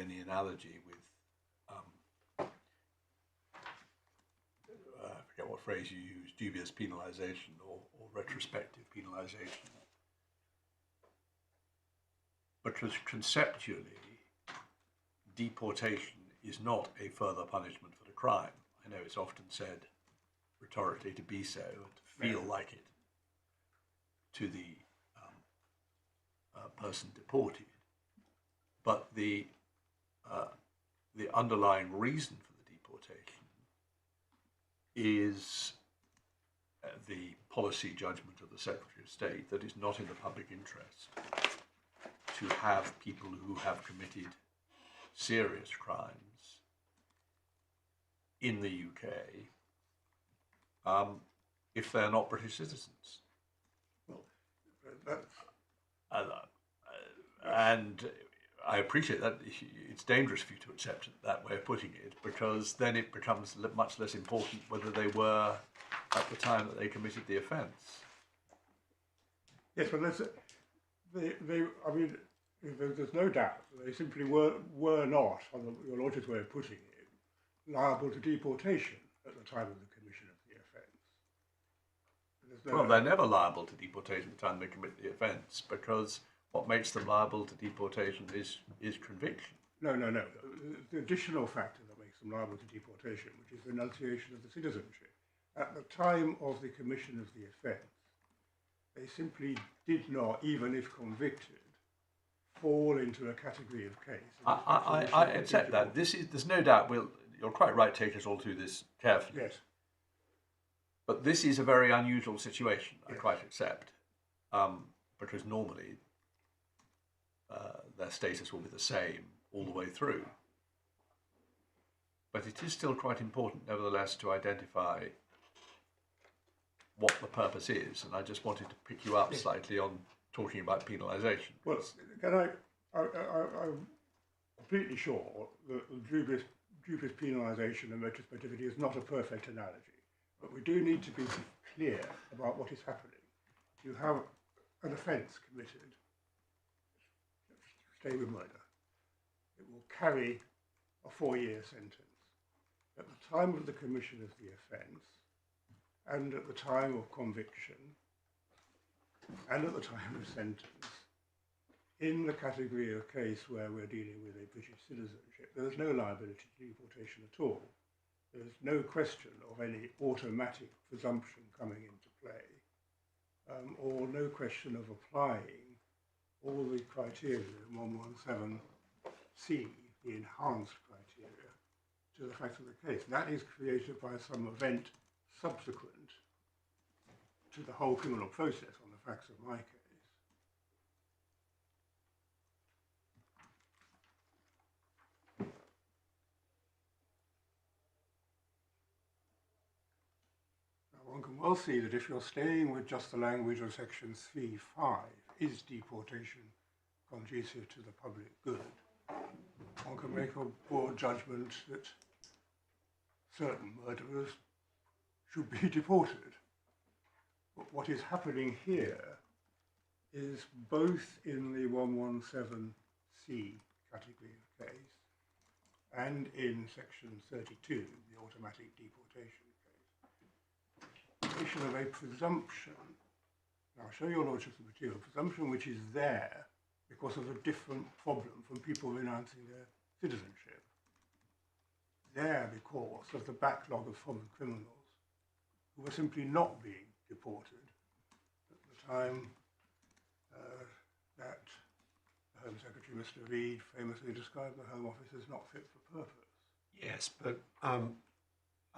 any analogy with, I forget what phrase you use, dubious penalisation or retrospective penalisation. Because conceptually, deportation is not a further punishment for the crime. I know it's often said rhetorically to be so, to feel like it to the person deported, but the underlying reason for the deportation is the policy judgment of the Secretary of State that it's not in the public interest to have people who have committed serious crimes in the UK if they're not British citizens. Well, that's... And I appreciate that it's dangerous for you to accept that way of putting it, because then it becomes much less important whether they were at the time that they committed the offence. Yes, but I mean, There's no doubt that they simply were not, on your Lordship's way of putting it, liable to deportation at the time of the commission of the offence. Well, they're never liable to deportation at the time they commit the offence, because what makes them liable to deportation is conviction. No. The additional factor that makes them liable to deportation, which is renunciation of the citizenship. At the time of the commission of the offence, they simply did not, even if convicted, fall into a category of case. I accept that. There's no doubt. You're quite right. Take us all through this carefully. Yes. But this is a very unusual situation. Yes. I quite accept, because normally their status will be the same all the way through. But it is still quite important, nevertheless, to identify what the purpose is. And I just wanted to pick you up slightly on talking about penalisation. Well, I'm completely sure that dubious penalisation and retrospectivity is not a perfect analogy, but we do need to be clear about what is happening. You have an offence committed, stay with murder. It will carry a 4-year sentence. At the time of the commission of the offence, and at the time of conviction, and at the time of sentence, in the category of case where we're dealing with a British citizenship, there's no liability to deportation at all. There's no question of any automatic presumption coming into play, or no question of applying all the criteria in 117C, the enhanced criteria, to the facts of the case. That is created by some event subsequent to the whole criminal process on the facts of my case. Now one can well see that if you're staying with just the language of section 3.5, is deportation conducive to the public good, one can make a broad judgment that certain murderers should be deported. But what is happening here is both in the 117C category of case and in section 32, the automatic deportation case, creation of a presumption. Now I'll show your Lordship the material. Presumption which is there because of a different problem from people renouncing their citizenship. There because of the backlog of foreign criminals who were simply not being deported at the time that the Home Secretary, Mr. Reid, famously described the Home Office as not fit for purpose. Yes, but I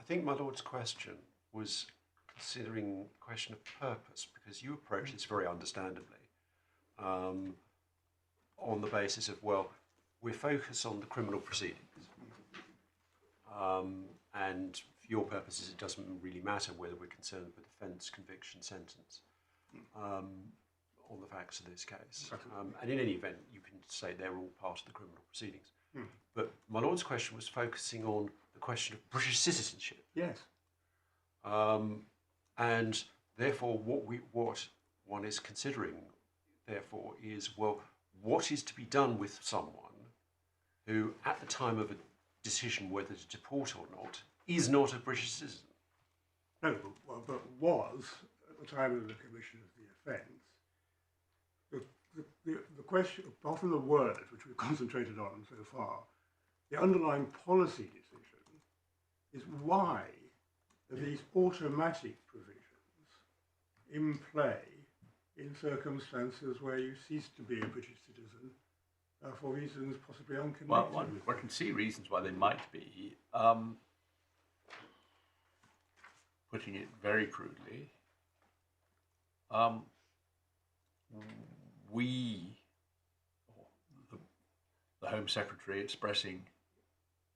think my Lord's question was considering the question of purpose, because you approach this very understandably on the basis of, well, we're focused on the criminal proceedings. And for your purposes, it doesn't really matter whether we're concerned with offence, conviction, sentence, on the facts of this case. And in any event, you can say they're all part of the criminal proceedings. But my Lord's question was focusing on the question of British citizenship. Yes. And therefore, what one is considering, therefore, is, well, what is to be done with someone who, at the time of a decision whether to deport or not, is not a British citizen? No, but was, at the time of the commission of the offence, the question, apart from the words which we've concentrated on so far, the underlying policy decision is why are these automatic provisions in play in circumstances where you cease to be a British citizen for reasons possibly unconnected. Well, one can see reasons why they might be. Putting it very crudely, the Home Secretary expressing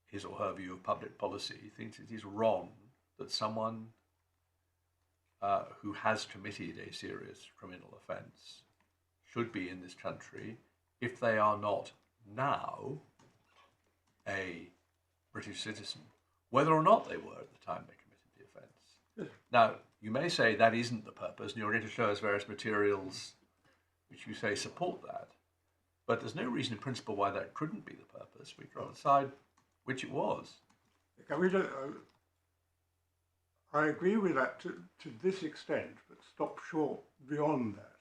his or her view of public policy, thinks it is wrong that someone who has committed a serious criminal offence should be in this country if they are not now a British citizen, whether or not they were at the time they committed the offence. Yes. Now, you may say that isn't the purpose, and you're going to show us various materials which you say support that. But there's no reason in principle why that couldn't be the purpose. We can decide which it was. Can we just, I agree with that to this extent, but stop short beyond that.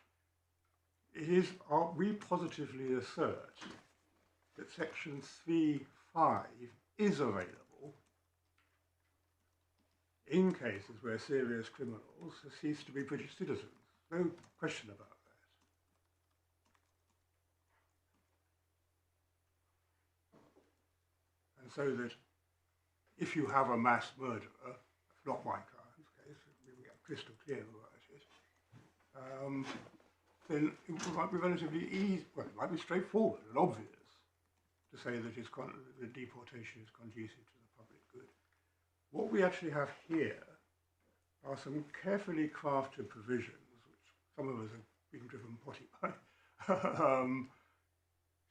It is, we positively assert that Section 3(5) is available in cases where serious criminals have ceased to be British citizens. No question about that. And so that if you have a mass murderer, not my client's case, we get crystal clear about it, then it might be relatively easy, well, it might be straightforward and obvious to say that the deportation is conducive to the public good. What we actually have here are some carefully crafted provisions, which some of us have been driven potty by,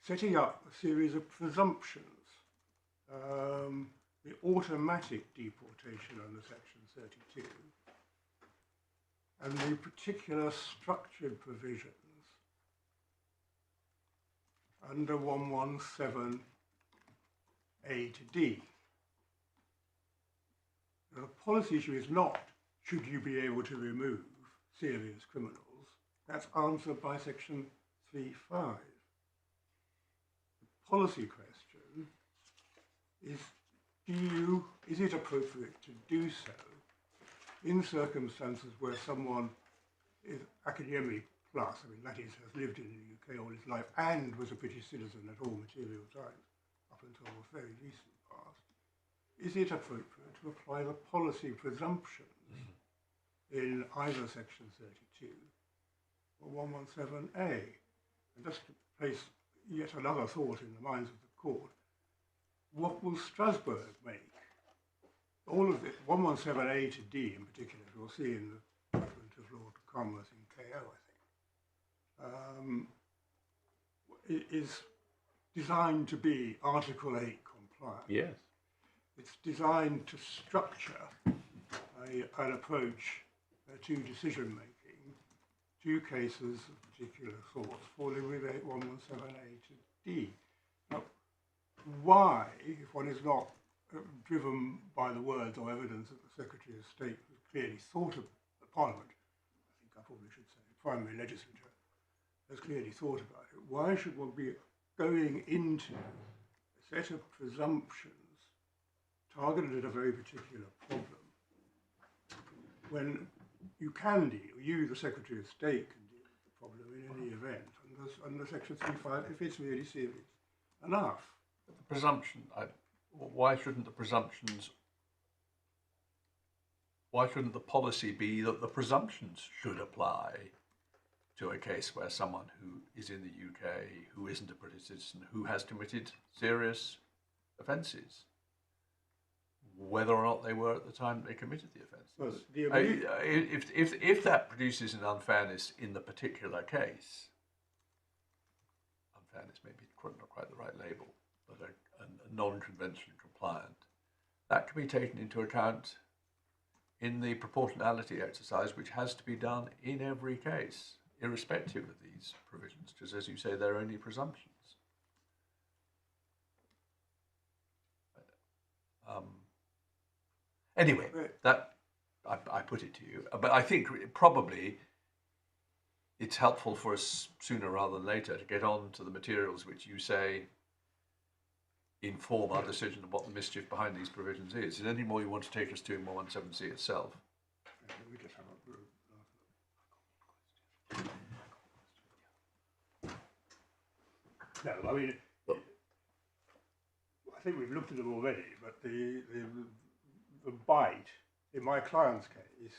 setting up a series of presumptions. The automatic deportation under Section 32 and the particular structured provisions under 117A to D. Now, the policy issue is not should you be able to remove serious criminals. That's answered by Section 3(5). The policy question is it appropriate to do so in circumstances where someone is academic plus, I mean, that is, has lived in the UK all his life and was a British citizen at all material times up until a very recent past? Is it appropriate to apply the policy presumptions in either Section 32 or 117A? And just to place yet another thought in the minds of the court, what will Strasbourg make? All of it, 117A to D in particular, as we'll see in the judgment of Lord Commerce in KO, I think, is designed to be Article 8 compliant. Yes. It's designed to structure an approach to decision-making to cases of particular sorts falling with 117A to D. Now, why, if one is not driven by the words or evidence that the Secretary of State has clearly thought of, the Parliament, I think I probably should say, primary legislature, has clearly thought about it, why should one be going into a set of presumptions targeted at a very particular problem when you can deal, you, the Secretary of State, can deal with the problem in any event under Section 3(5) if it's really serious enough? The presumption, why shouldn't the presumptions, why shouldn't the policy be that the presumptions should apply to a case where someone who is in the UK, who isn't a British citizen, who has committed serious offences, whether or not they were at the time they committed the offences? Well, if that produces an unfairness in the particular case, unfairness may be not quite the right label, but a non-convention compliant, that can be taken into account in the proportionality exercise, which has to be done in every case, irrespective of these provisions, because, as you say, they're only presumptions. Anyway, that I put it to you, but I think probably it's helpful for us sooner rather than later to get on to the materials which you say inform our decision of what the mischief behind these provisions is. Is there any more you want to take us to in 117C itself? No, I mean, I think we've looked at them already, but the bite, in my client's case,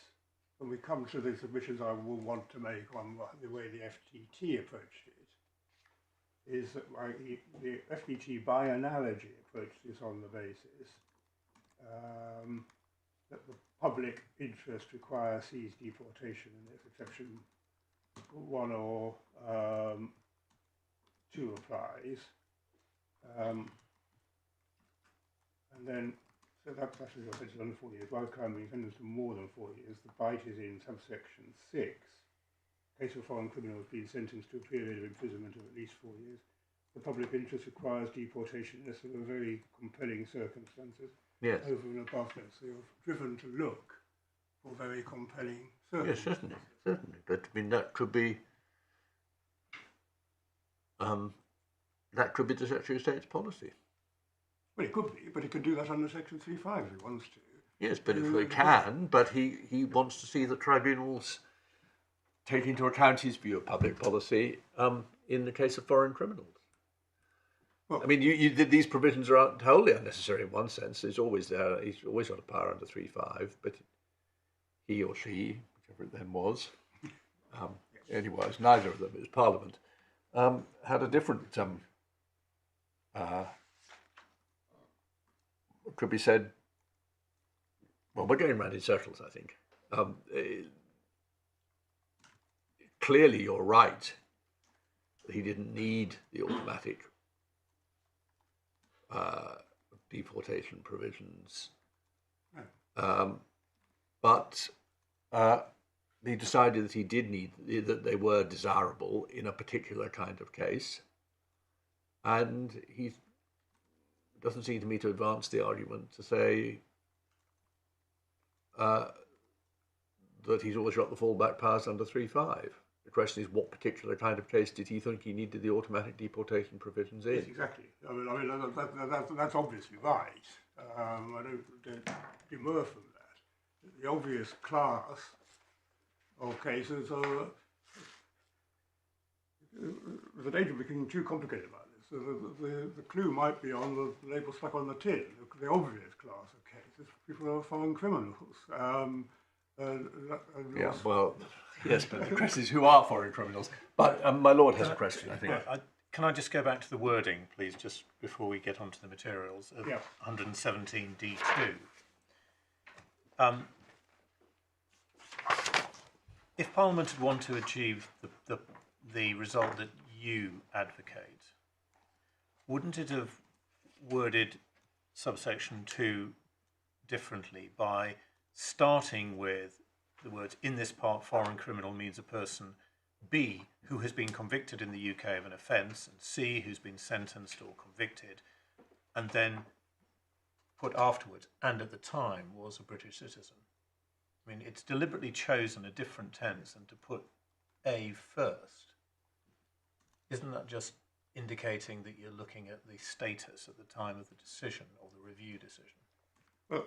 when we come to the submissions I will want to make on the way the FTT approached it, is that the FTT, by analogy, approached this on the basis that the public interest requires cease deportation, and if exception 1 or 2 applies, and then so that's actually your sentence under 4 years. While crime being sentenced to more than 4 years, the bite is in subsection 6. Case of foreign criminals being sentenced to a period of imprisonment of at least 4 years the public interest requires deportation unless there are very compelling circumstances Yes. over and above that. So you're driven to look for very compelling Yes, circumstances. certainly. But I mean, that could be the Secretary of State's policy. Well, it could be, but it could do that under Section 3.5 if it wants to. Yes, but if they can, but he wants to see the tribunals take into account his view of public policy in the case of foreign criminals. Well, I mean, these provisions are wholly unnecessary in one sense. It's always there. He's always got a power under 3.5, but he or she, whichever it then was, anyway, it's neither of them. It was Parliament, had a different. Could be said. Well, we're going round in circles, I think. Clearly, you're right. He didn't need the automatic deportation provisions. But he decided that he did need, that they were desirable in a particular kind of case. And he doesn't seem to me to advance the argument to say that he's always got the fallback powers under 3.5. The question is, what particular kind of case did he think he needed the automatic deportation provisions in? Yes, exactly. I mean that's obviously right. I don't demur from that. The obvious class of cases are the danger of becoming too complicated about this. So the clue might be on the label stuck on the tin. The obvious class of cases, people who are foreign criminals. Yeah, well, yes, but the question is, who are foreign criminals? But my lord has a question, I think. Can I just go back to the wording, please, just before we get onto the materials of 117D2? If Parliament had wanted to achieve the result that you advocate, wouldn't it have worded subsection 2 differently by starting with the words, in this part, foreign criminal means a person, B, who has been convicted in the UK of an offence, and C, who's been sentenced or convicted, and then put afterwards, and at the time was a British citizen? I mean, it's deliberately chosen a different tense and to put A first. Isn't that just indicating that you're looking at the status at the time of the decision or the review decision? Well,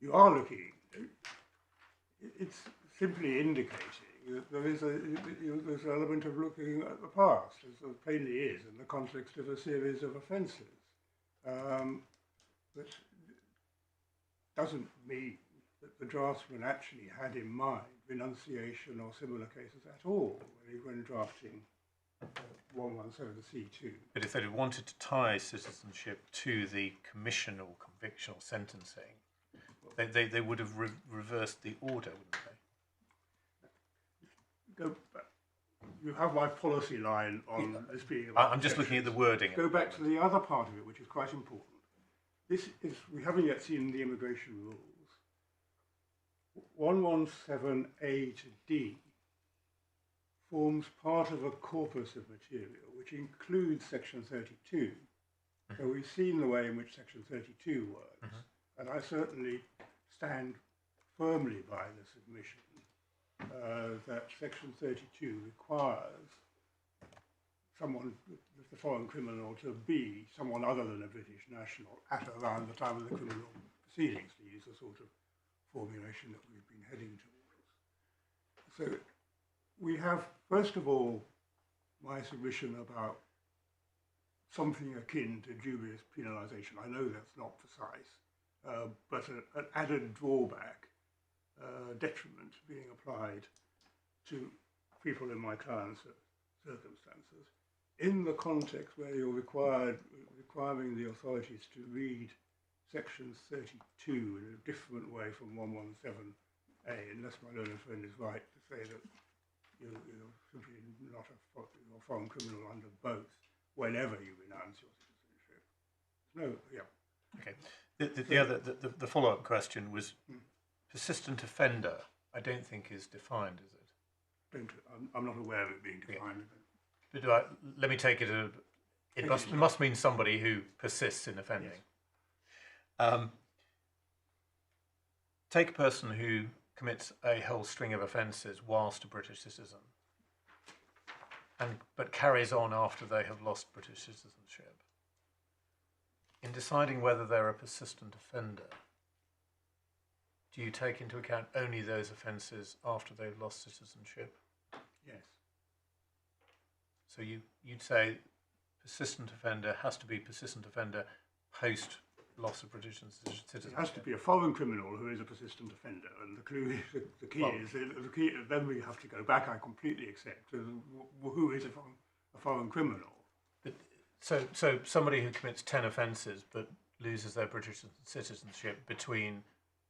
you are looking. It's simply indicating that there's an element of looking at the past, as there plainly is in the context of a series of offences. That doesn't mean that the draftsman actually had in mind renunciation or similar cases at all when drafting 117C2. But if they had wanted to tie citizenship to the commission or conviction or sentencing, they would have reversed the order, wouldn't they? Go back. You have my policy line on this being. I'm just looking at the wording. Go back to the other part of it, which is quite important. This is, we haven't yet seen the immigration rules. 117A to D forms part of a corpus of material which includes Section 32. So we've seen the way in which Section 32 works, and I certainly stand firmly by the submission that Section 32 requires someone, the foreign criminal, to be someone other than a British national at around the time of the criminal proceedings, to use the sort of formulation that we've been heading towards. So we have, first of all, my submission about something akin to dubious penalisation. I know that's not precise, but an added drawback, detriment being applied to people in my client's circumstances, in the context where you're requiring the authorities to read Section 32 in a different way from 117A, unless my learned friend is right to say that you're simply not a foreign criminal under both whenever you renounce your citizenship. No, Okay. The follow-up question was persistent offender. I don't think is defined, is it? I'm not aware of it being defined. But let me take it It must mean somebody who persists in offending. Take a person who commits a whole string of offences whilst a British citizen, but carries on after they have lost British citizenship. In deciding whether they're a persistent offender, do you take into account only those offences after they've lost citizenship? Yes. So you'd say persistent offender has to be persistent offender post loss of British citizenship. It has to be a foreign criminal who is a persistent offender, and the clue, the key is the key. Then we have to go back. I completely accept who is a foreign criminal. But, so somebody who commits 10 offences but loses their British citizenship between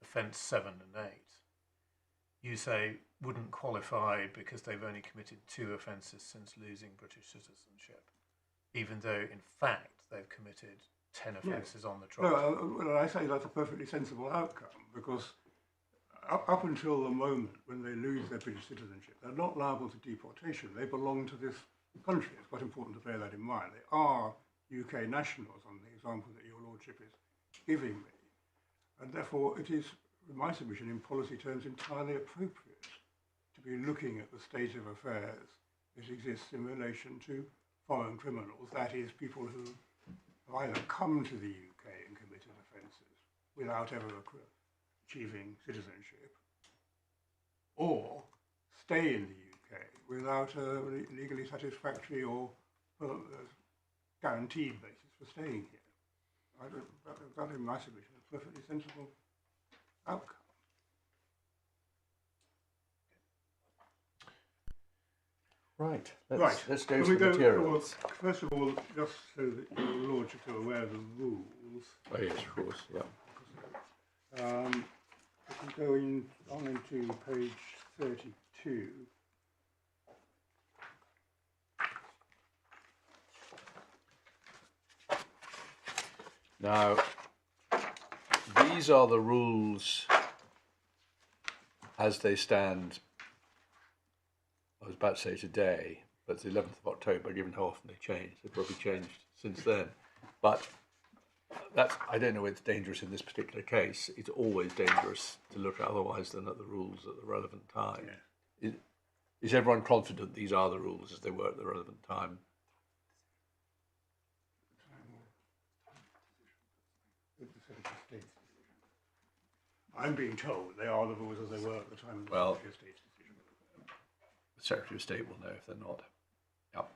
offence 7 and 8, you say wouldn't qualify because they've only committed 2 offences since losing British citizenship, even though in fact they've committed 10 offences on the trot. No, I say that's a perfectly sensible outcome, because up until the moment when they lose their British citizenship, they're not liable to deportation. They belong to this country. It's quite important to bear that in mind. They are UK nationals on the example that your Lordship is giving me. And therefore it is, in my submission, in policy terms, entirely appropriate to be looking at the state of affairs that exists in relation to foreign criminals, that is, people who have either come to the UK and committed offences without ever achieving citizenship, or stay in the UK without a legally satisfactory or guaranteed basis for staying here. That, in my submission, is a perfectly sensible outcome. Right. Let's go Can to we the materials. Well, first of all, just so that your Lordship are aware of the rules. Oh yes, of course. Yeah. We can go on into page 32. Now, these are the rules as they stand. I was about to say today, but it's the 11th of October, given how often they change. They've probably changed since then. But I don't know if it's dangerous in this particular case. It's always dangerous to look otherwise than at the rules at the relevant time. Yeah. Is everyone confident these are the rules as they were at the relevant time? I'm being told they are the rules as they were at the time of the Secretary of State's decision. The Secretary of State will know if they're not. Yep.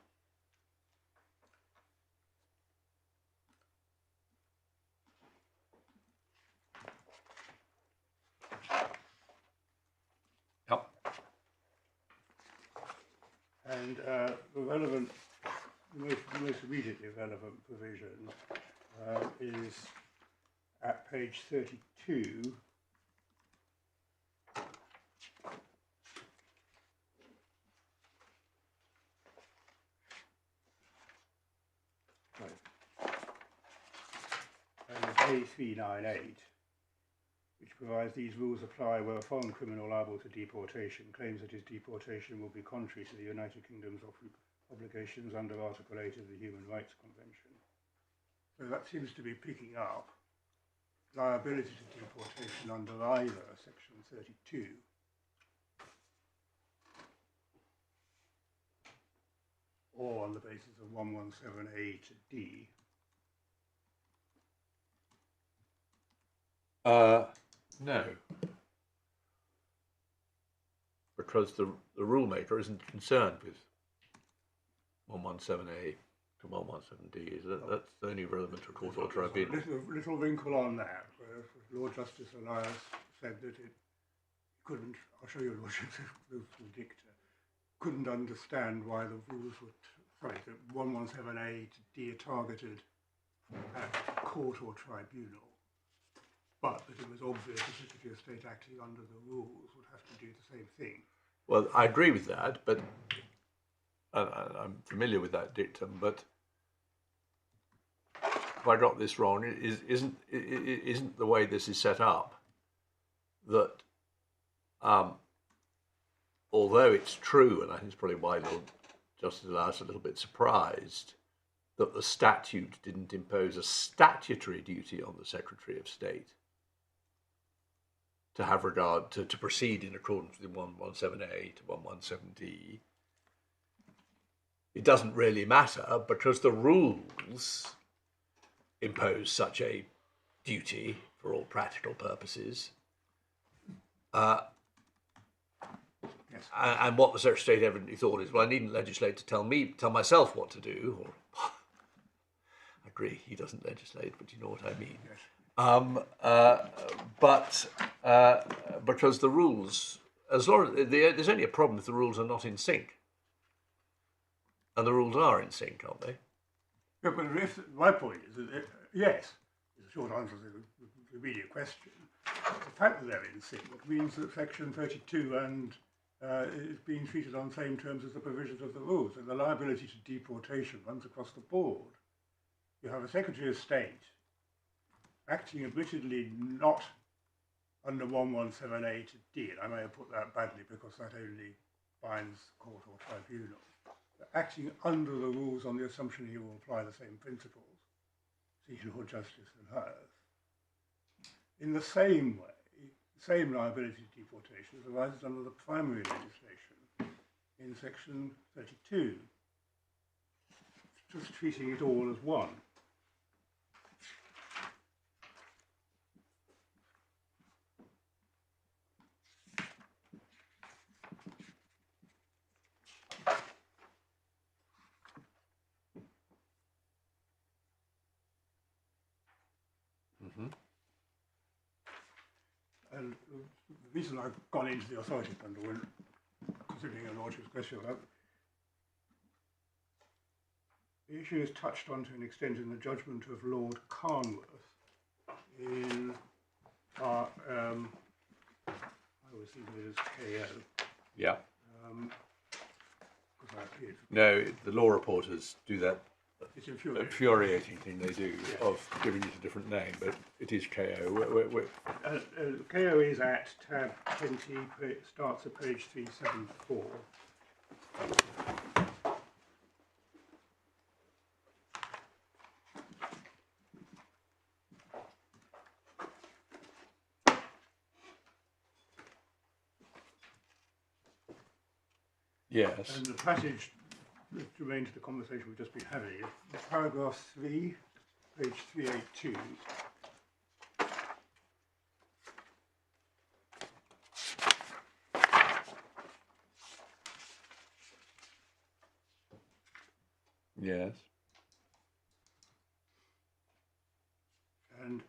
Yep. And the most immediately relevant provision is at page 32. And A398, which provides these rules apply where a foreign criminal liable to deportation claims that his deportation will be contrary to the United Kingdom's obligations under Article 8 of the Human Rights Convention. So that seems to be picking up liability to deportation under either Section 32 or on the basis of 117A to D. No, because the rule maker isn't concerned with 117A to 117D, is it? That's only relevant to court or tribunal. Little wrinkle on that, where Lord Justice Elias said that it couldn't, I'll show you the dicta, couldn't understand why the rules were, that 117A to D are targeted at court or tribunal. But that it was obvious the Secretary of State acting under the rules would have to do the same thing. Well, I agree with that, but I'm familiar with that dictum. But if I got this wrong, isn't the way this is set up that although it's true, and I think it's probably why Lord Justice Elias is a little bit surprised, that the statute didn't impose a statutory duty on the Secretary of State to have regard to proceed in accordance with 117A to 117D, it doesn't really matter because the rules impose such a duty for all practical purposes. Yes. And what the Secretary of State evidently thought is, well, I needn't legislate to tell myself what to do. Or, I agree, he doesn't legislate, but you know what I mean. Yes. Because the rules, as long as there's only a problem if the rules are not in sync, and the rules are in sync, aren't they? Yeah, but my point is that, yes, is a short answer to the immediate question. The fact that they're in sync means that Section 32 and is being treated on the same terms as the provisions of the rules, and the liability to deportation runs across the board. You have a Secretary of State acting admittedly not under 117A to D, and I may have put that badly because that only binds court or tribunal, but acting under the rules on the assumption he will apply the same principles, seeking for justice and hers. In the same way, the same liability to deportation arises under the primary legislation in Section 32, just treating it all as one. And the reason I've gone into the authority bundle when considering your Lordship's question about the issue is touched on to an extent in the judgment of Lord Carnworth in I always think of it as KO. Yeah. Because I appeared for No, the law reporters do that it's infuriating. infuriating thing they do of giving it a different name, but it is KO. KO is at tab 20, starts at page 374. Yes. And the passage germane to the conversation we've just been having is paragraph 3, page 382. Yes. And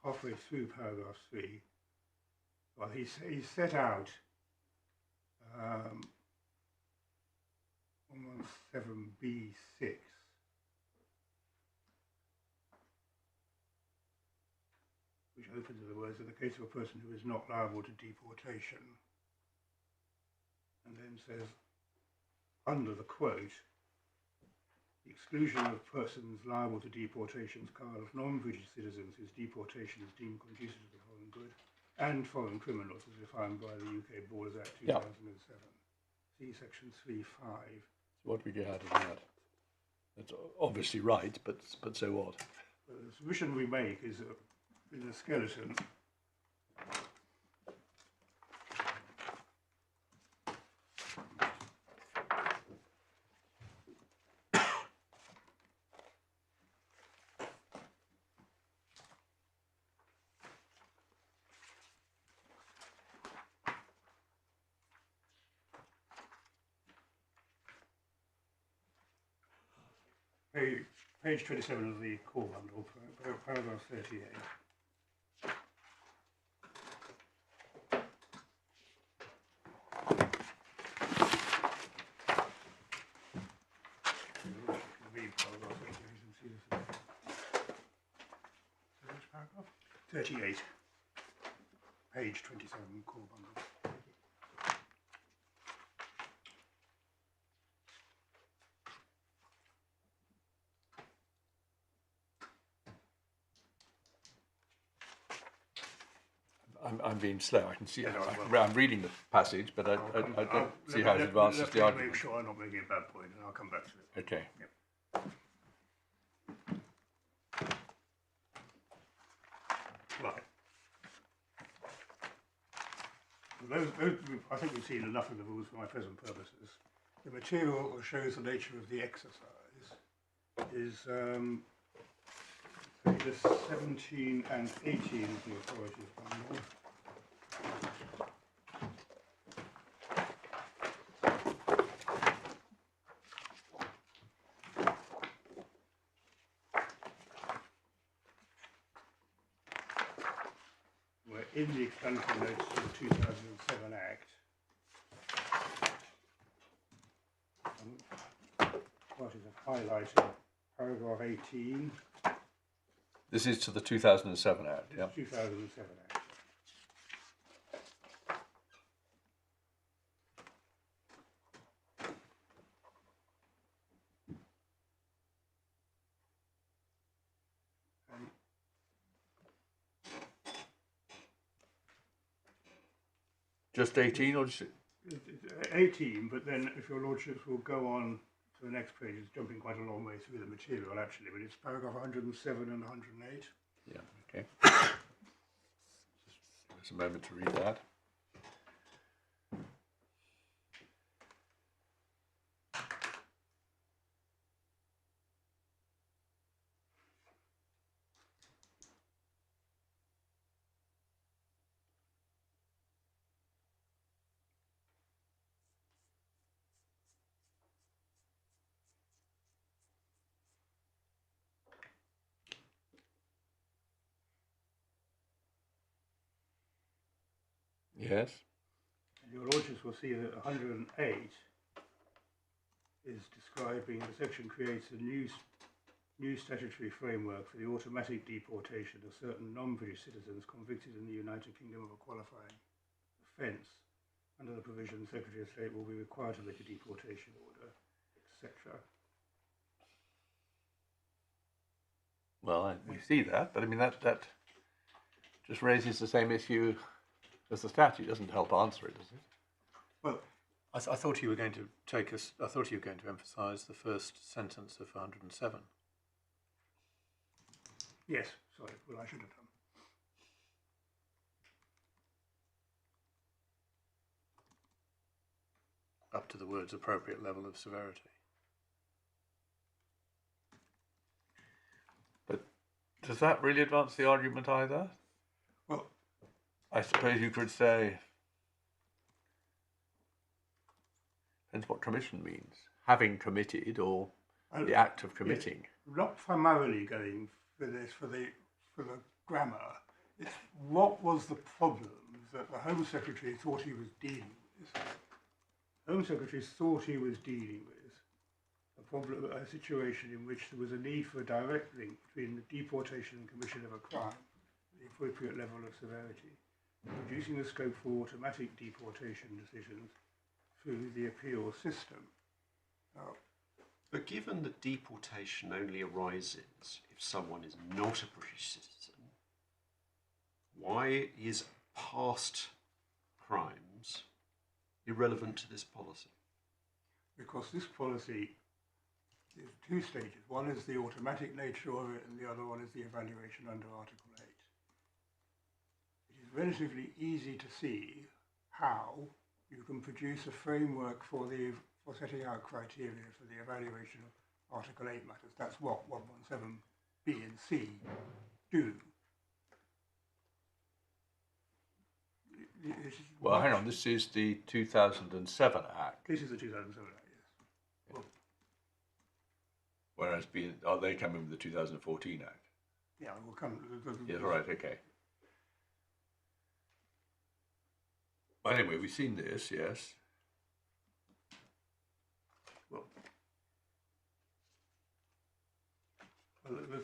halfway through paragraph 3, well, he set out 117B6, which opens with the words, in the case of a person who is not liable to deportation, and then says, under the quote, the exclusion of persons liable to deportation's card of non-British citizens whose deportation is deemed conducive to the foreign good and foreign criminals as defined by the UK Borders Act 2007. See section 3.5. What we get out of that? That's obviously right, but so what? The submission we make is in a skeleton. Page 27 of the core bundle, paragraph 38. Read paragraph 38 and see this. Which paragraph? 38. Page 27 core bundle. I'm being slow. I can see. Yeah, no, I'm reading the passage, but I don't see how it advances the Let me argument. make sure I'm not making a bad point, and I'll come back to it. Okay. Yep. I think we've seen enough of the rules for my present purposes. The material that shows the nature of the exercise is pages 17 and 18 of the authorities manual. We're in the explanatory notes to the 2007 Act. Parties have highlighted paragraph 18. This is to the 2007 Act, yeah. 2007 Act. And Just 18 or just... it's 18, but then if your lordships will go on to the next page, it's jumping quite a long way through the material actually, but it's paragraph 107 and 108. Yeah, okay. Just a moment to read that. Yes. And your lordships will see that 108 is describing, the section creates a new statutory framework for the automatic deportation of certain non-British citizens convicted in the United Kingdom of a qualifying offence. Under the provision, the Secretary of State will be required to make a deportation order, etc. Well, we see that, but I mean, that just raises the same issue as the statute. Doesn't help answer it, does it? Well, I thought you were going to take us. I thought you were going to emphasise the first sentence of 107. yes, sorry, well I should have done. Up to the words appropriate level of severity. But does that really advance the argument either? Well, I suppose you could say, depends what commission means. Having committed or the act of committing. yes, not primarily going for this for the grammar. It's what was the problem that the Home Secretary thought he was dealing with. Home Secretary thought he was dealing with a situation in which there was a need for a direct link between the deportation and commission of a crime, the appropriate level of severity, reducing the scope for automatic deportation decisions through the appeal system. Now, But given that deportation only arises if someone is not a British citizen, why is past crimes irrelevant to this policy? because this policy is two stages. One is the automatic nature of it, and the other one is the evaluation under Article 8. It is relatively easy to see how you can produce a framework for setting out criteria for the evaluation of Article 8 matters. That's what 117B and C do. Well, hang on, this is the 2007 Act, This is the 2007 Act, yes. whereas they come in with the 2014 Act. Yeah, we'll come. Yes, all right, okay. Well, anyway, we've seen this, yes. Well,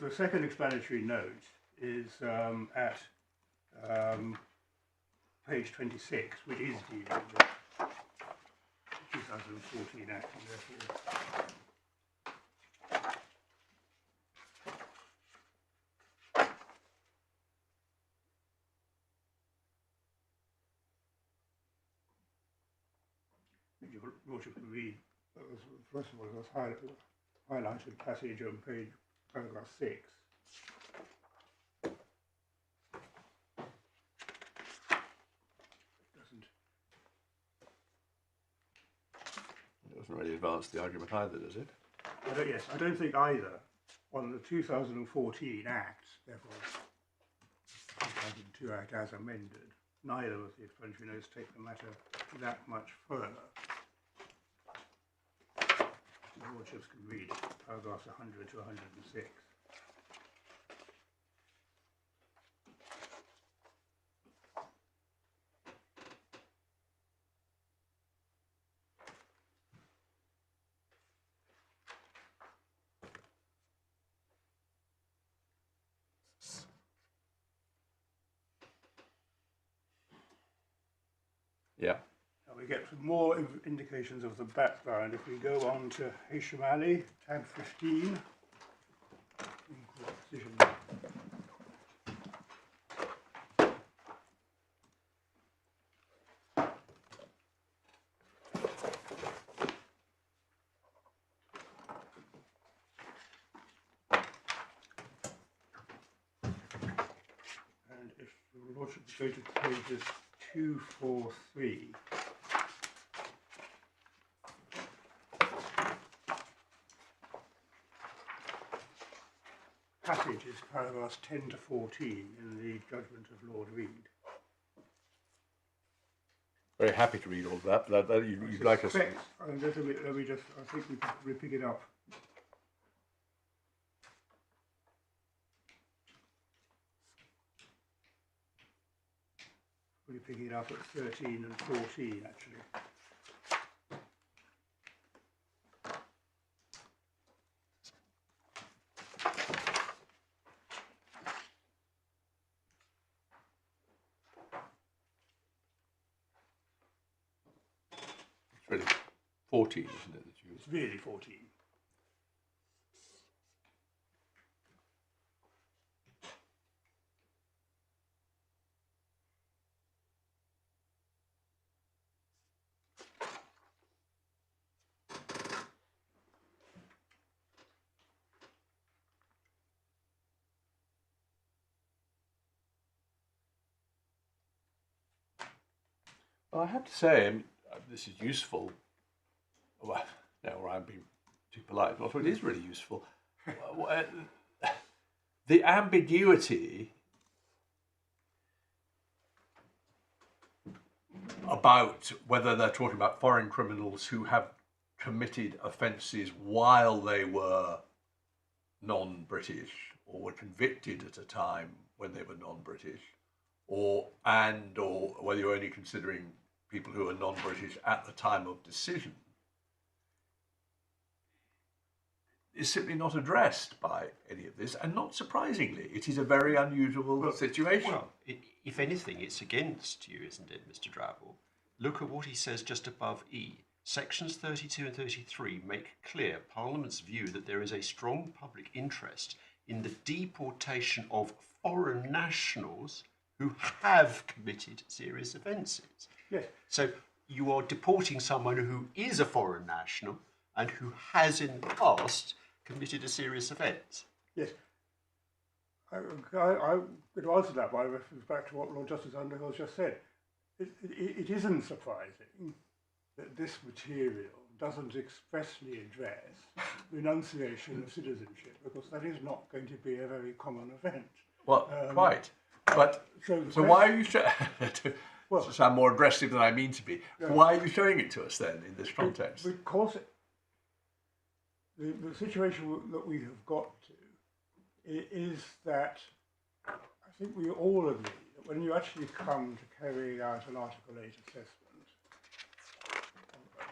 the second explanatory note is at page 26, which is dealing with the 2014 Act, and therefore your lordship can read. First of all, it was highlighted passage on paragraph 6. doesn't really advance the argument either, does it? I don't think either on the 2014 Act, therefore 2002 Act as amended, neither of the explanatory notes take the matter that much further. The lordships can read paragraphs 100 to 106. Yeah. Now we get some more indications of the background. If we go on to HMALI, tab 15, decision. And if the Lordship go to pages 243. Passage is paragraphs 10 to 14 in the judgment of Lord Reed. Very happy to read all of that. You'd like us to... Let me just, I think we could pick it up. We'll pick it up at 13 and 14 actually. It's really 14, isn't it? That you... It's really 14. Well, I have to say, this is useful. Well, now I'm being too polite, but it is really useful. The ambiguity about whether they're talking about foreign criminals who have committed offences while they were non-British or were convicted at a time when they were non-British, or whether you're only considering people who are non-British at the time of decision, is simply not addressed by any of this, and not surprisingly, it is a very unusual situation. Well, if anything, it's against you, isn't it, Mr. Drabble? Look at what he says just above E. Sections 32 and 33 make clear Parliament's view that there is a strong public interest in the deportation of foreign nationals who have committed serious offences. Yes. So you are deporting someone who is a foreign national and who has in the past committed a serious offence. Yes. I'm going to answer that by reference back to what Lord Justice Underhill just said. It isn't surprising that this material doesn't expressly address renunciation of citizenship, because that is not going to be a very common event. Well, quite. But so why are you to sound more aggressive than I mean to be? Why are you showing it to us then in this context? Because the situation that we have got to is that I think we all agree that when you actually come to carry out an Article 8 assessment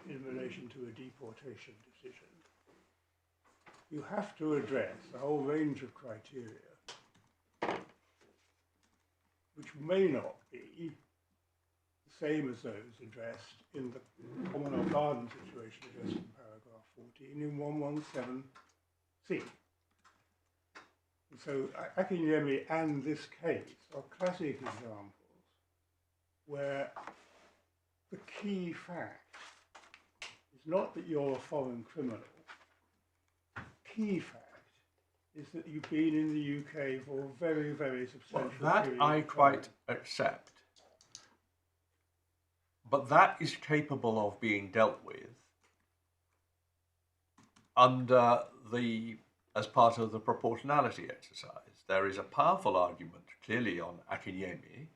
in relation to a deportation decision, you have to address a whole range of criteria which may not be the same as those addressed in the Commonwealth Garden situation addressed in paragraph 14 in 117C. And so Akinyemi and this case are classic examples where the key fact is not that you're a foreign criminal. Key fact is that you've been in the UK for a very, very substantial that period. I quite accept. But that is capable of being dealt with under as part of the proportionality exercise. There is a powerful argument, clearly, on Akinyemi.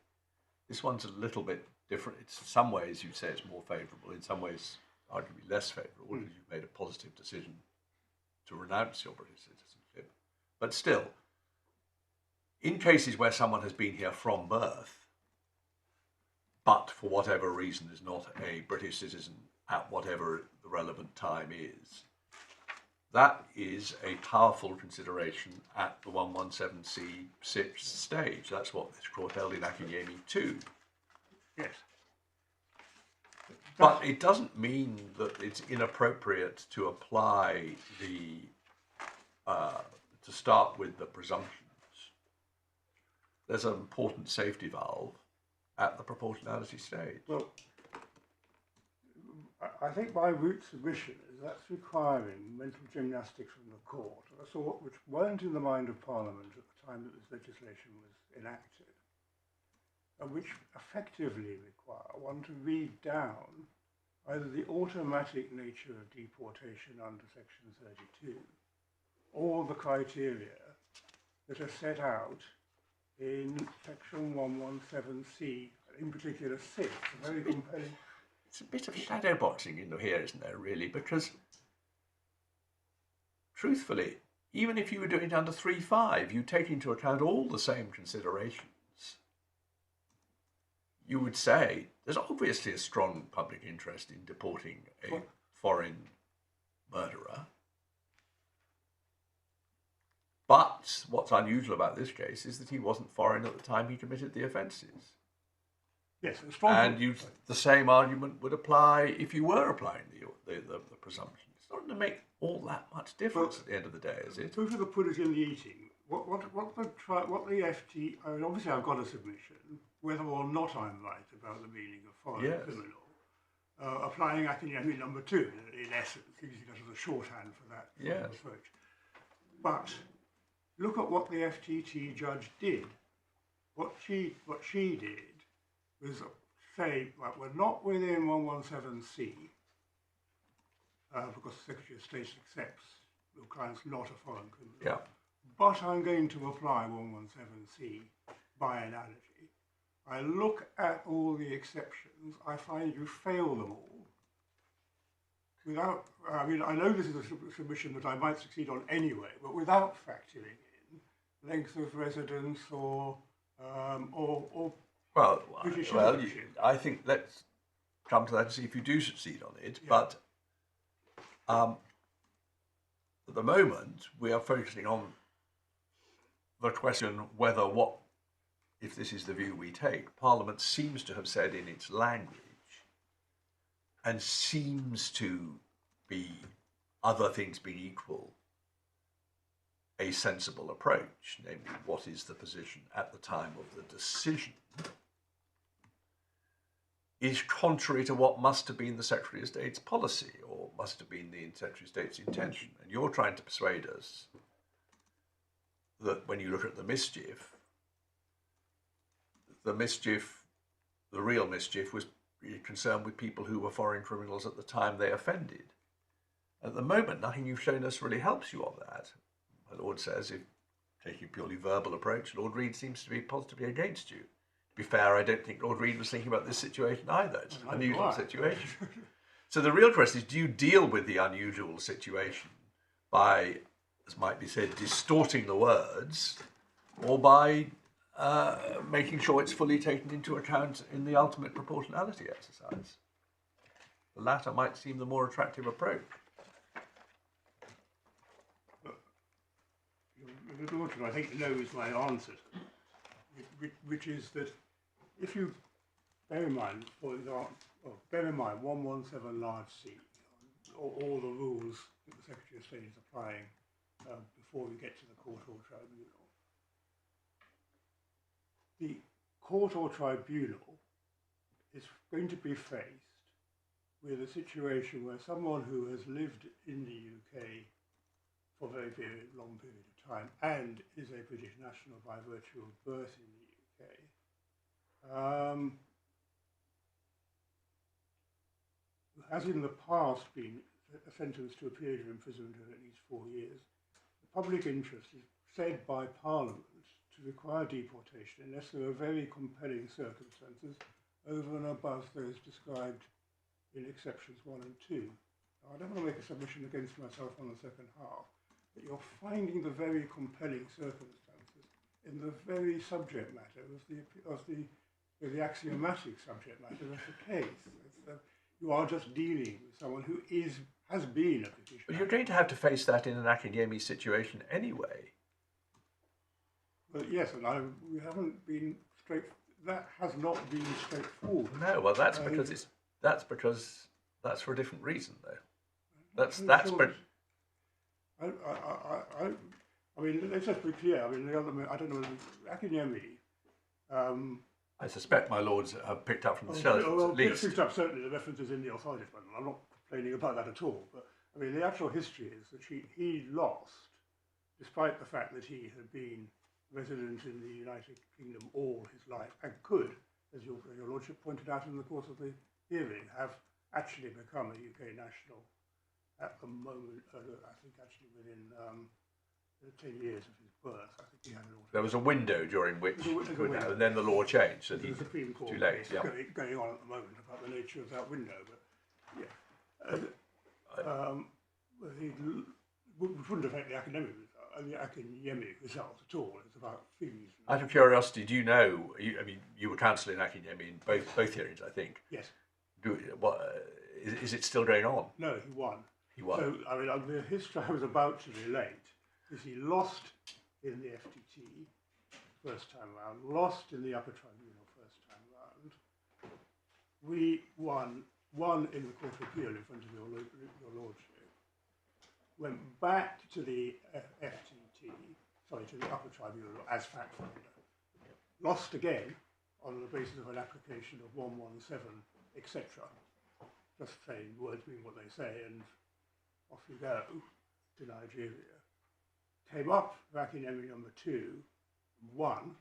This one's a little bit different. It's, in some ways, you'd say it's more favourable. In some ways, arguably less favourable, because you've made a positive decision to renounce your British citizenship. But still, in cases where someone has been here from birth, but for whatever reason is not a British citizen at whatever the relevant time is, that is a powerful consideration at the 117C6 stage. That's what this court held in Akinyemi too. Yes. But it doesn't mean that it's inappropriate to apply to start with the presumptions. There's an important safety valve at the proportionality stage. Well, I think my root submission is that's requiring mental gymnastics from the court, a sort which weren't in the mind of Parliament at the time that this legislation was enacted, and which effectively require one to read down either the automatic nature of deportation under Section 32 or the criteria that are set out in Section 117C, in particular 6, a very compelling. It's a bit of shadow boxing in here, isn't there, really? Because, truthfully, even if you were doing it under 3.5, you take into account all the same considerations. You would say there's obviously a strong public interest in deporting a foreign murderer. But what's unusual about this case is that he wasn't foreign at the time he committed the offences. Yes, and the same argument would apply if you were applying the presumption. It's not going to make all that much difference at the end of the day, is it? Who's going to put it in the eating? What the FT? I mean, obviously, I've got a submission. Whether or not I'm right about the meaning of foreign criminal, applying Akinyemi number 2 in essence, using it as a shorthand for that approach. But look at what the FTT judge did. What she did was say, right, we're not within 117C because the Secretary of State accepts your client's not a foreign criminal. Yeah. But I'm going to apply 117C by analogy. I look at all the exceptions, I find you fail them all. Without, I mean, I know this is a submission that I might succeed on anyway, but without factoring in length of residence or British citizenship. I think let's come to that and see if you do succeed on it. Yeah. But at the moment, we are focusing on the question whether if this is the view we take, Parliament seems to have said in its language and seems to be, other things being equal, a sensible approach, namely what is the position at the time of the decision, is contrary to what must have been the Secretary of State's policy or must have been the Secretary of State's intention. And you're trying to persuade us that when you look at the real mischief was concerned with people who were foreign criminals at the time they offended. At the moment, nothing you've shown us really helps you on that. My Lord says, if taking a purely verbal approach, Lord Reid seems to be positively against you. To be fair, I don't think Lord Reid was thinking about this situation either. It's an unusual situation. So the real question is, do you deal with the unusual situation by, as might be said, distorting the words, or by making sure it's fully taken into account in the ultimate proportionality exercise? The latter might seem the more attractive approach. The Lordship, I think, knows my answer, which is that if you bear in mind, for example, 117 large C, all the rules that the Secretary of State is applying before we get to the court or tribunal. The court or tribunal is going to be faced with a situation where someone who has lived in the UK for a very, very long period of time and is a British national by virtue of birth in the UK, has in the past been a sentence to a period of imprisonment of at least 4 years, the public interest is said by Parliament to require deportation unless there are very compelling circumstances over and above those described in exceptions 1 and 2. Now, I don't want to make a submission against myself on the second half, but you're finding the very compelling circumstances in the very subject matter of the axiomatic subject matter of the case. You are just dealing with someone who has been a British. But you're going to have to face that in an academic situation anyway. But yes, and we haven't been straight. That has not been straightforward. No, well, that's because that's for a different reason, though. That's I mean, let's just be clear. I mean, I don't know, academic. I suspect my lords have picked up from the skeletons, at least. Picked up certainly the references in the authorities manual. I'm not complaining about that at all. But I mean, the actual history is that he lost, despite the fact that he had been resident in the United Kingdom all his life and could, as your lordship pointed out in the course of the hearing, have actually become a UK national at the moment. I think actually within 10 years of his birth. I think he had an auto. There was a window during which he could have, and then the law changed, and There's a Supreme Court too late. case Yeah. going on at the moment about the nature of that window, but yeah, we wouldn't affect the academic results at all. It's about fees. Out of curiosity, do you know? I mean, you were counsel in academia in both hearings, I think. Yes. Is it still going on? No, he won. He won. So I mean, the history I was about to relate is he lost in the FTT first time round, lost in the upper tribunal first time round. We won in the Court of Appeal in front of your lordship. Went back to the FTT, to the upper tribunal as fact finder. Lost again on the basis of an application of 117, etc. Just saying words mean what they say, and off you go to Nigeria. Came up back in Emmy number 2, won,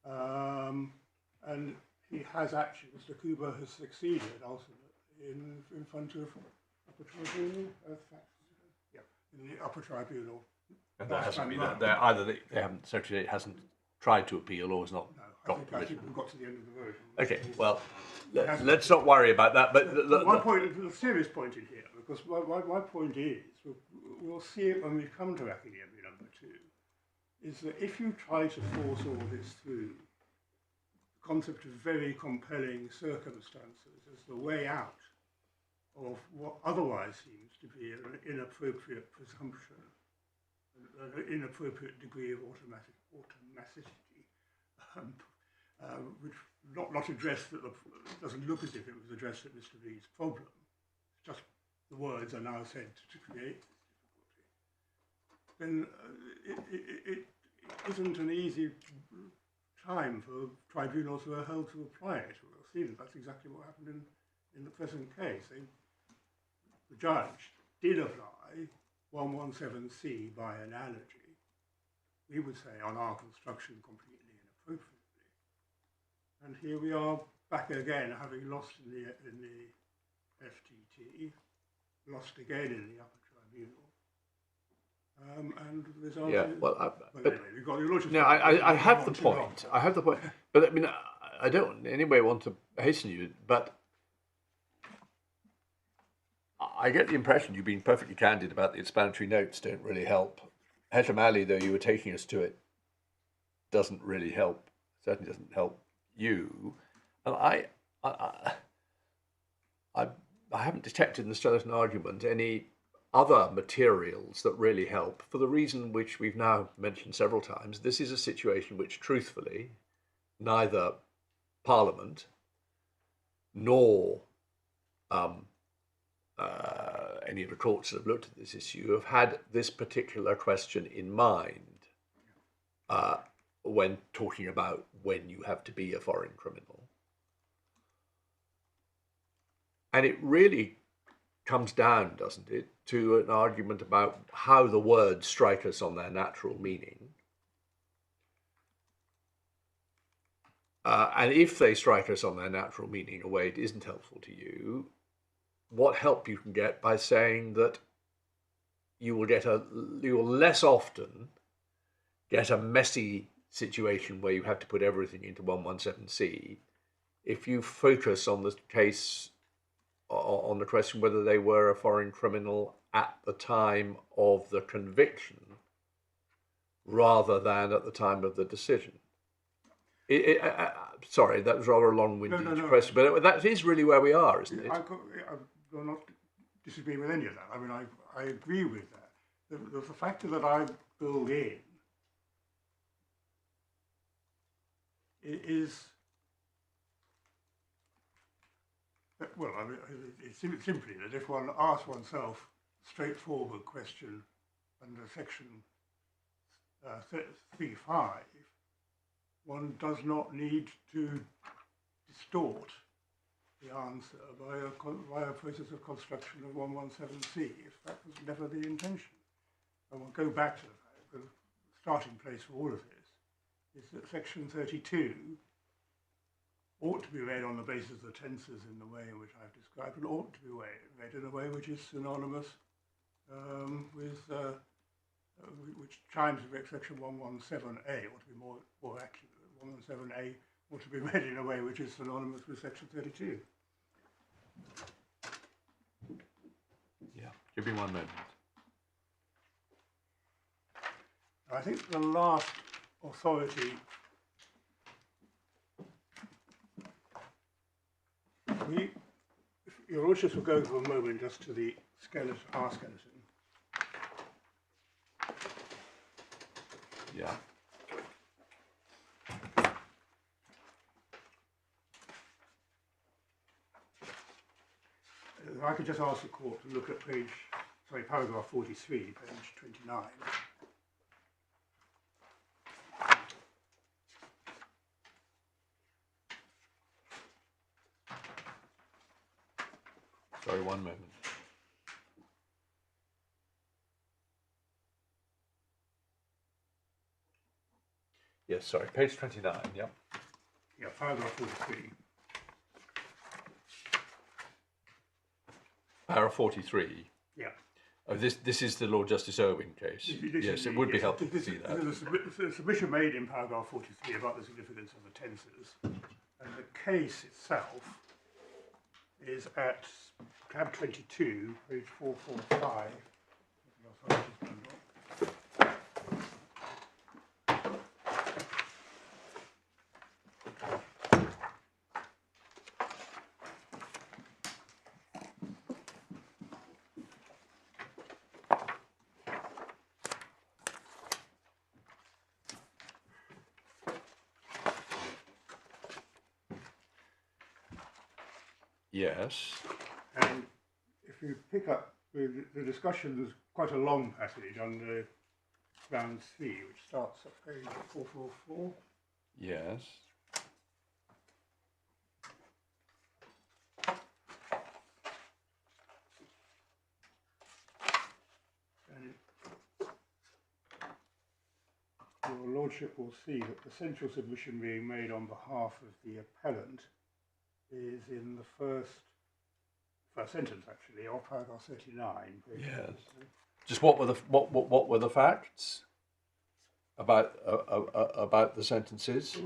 and he has actually, Mr. Kuba has succeeded ultimately in front of upper tribunal, in the upper tribunal. And that hasn't been either they haven't Secretary hasn't tried to appeal or has not got I permission. think we've got to the end of the road. Okay, well, let's not worry about that. But my point, the serious point in here, because my point is, we'll see it when we come to academia number 2, is that if you try to force all this through, the concept of very compelling circumstances as the way out of what otherwise seems to be an inappropriate presumption, an inappropriate degree of automaticity, which not addressed that doesn't look as if it was addressed at Mr. Reed's problem. It's just the words are now said to create this difficulty. Then it isn't an easy time for tribunals who are held to apply it. We'll see that that's exactly what happened in the present case. The judge did apply 117C by analogy. We would say on our construction completely inappropriately. And here we are back again, having lost in the FTT, lost again in the upper tribunal. And the result yeah, is, well, anyway, we've got your lordship. no, I have the point. I have the point. But I mean, I don't in any way want to hasten you, but I get the impression you've been perfectly candid about the explanatory notes don't really help. Hedlam Ali, though you were taking us to it, doesn't really help. Certainly doesn't help you. And I haven't detected in the Snowden argument any other materials that really help, for the reason which we've now mentioned several times. This is a situation which, truthfully, neither Parliament nor any of the courts that have looked at this issue have had this particular question in mind when talking about when you have to be a foreign criminal. And it really comes down, doesn't it, to an argument about how the words strike us on their natural meaning. And if they strike us on their natural meaning in a way it isn't helpful to you, what help you can get by saying that you will less often get a messy situation where you have to put everything into 117C if you focus on the case, on the question whether they were a foreign criminal at the time of the conviction rather than at the time of the decision. Sorry, that was rather a long-winded question, but that is really where we are, isn't it? I'm not disagreeing with any of that. I mean, I agree with that. The factor that I build in is, well, I mean, it's simply that if one asks oneself a straightforward question under section 3.5, one does not need to distort the answer by a process of construction of 117C, if that was never the intention. And we'll go back to the fact that the starting place for all of this is that section 32 ought to be read on the basis of the tenses in the way in which I've described, and ought to be read in a way which is synonymous with which chimes with section 117A, ought to be more accurate. 117A ought to be read in a way which is synonymous with section 32. Yeah, give me 1 moment. I think the last authority if your lordships will go for a moment just to the skeleton, our skeleton. Yeah. If I could just ask the court to look at paragraph 43, page 29. Sorry, 1 moment. Yes, sorry, page 29, yeah. Yeah, paragraph 43. Paragraph 43. Yeah. Oh, this is the Lord Justice Irwin case. Yes, it would be helpful to see that. There's a submission made in paragraph 43 about the significance of the tenses, and the case itself is at tab 22, page 445. Yes. And if you pick up the discussion, there's quite a long passage under round 3, which starts at page 444. Yes. And your lordship will see that the central submission being made on behalf of the appellant is in the first sentence, actually, of paragraph 39. Yes. Just what were the facts about the sentences?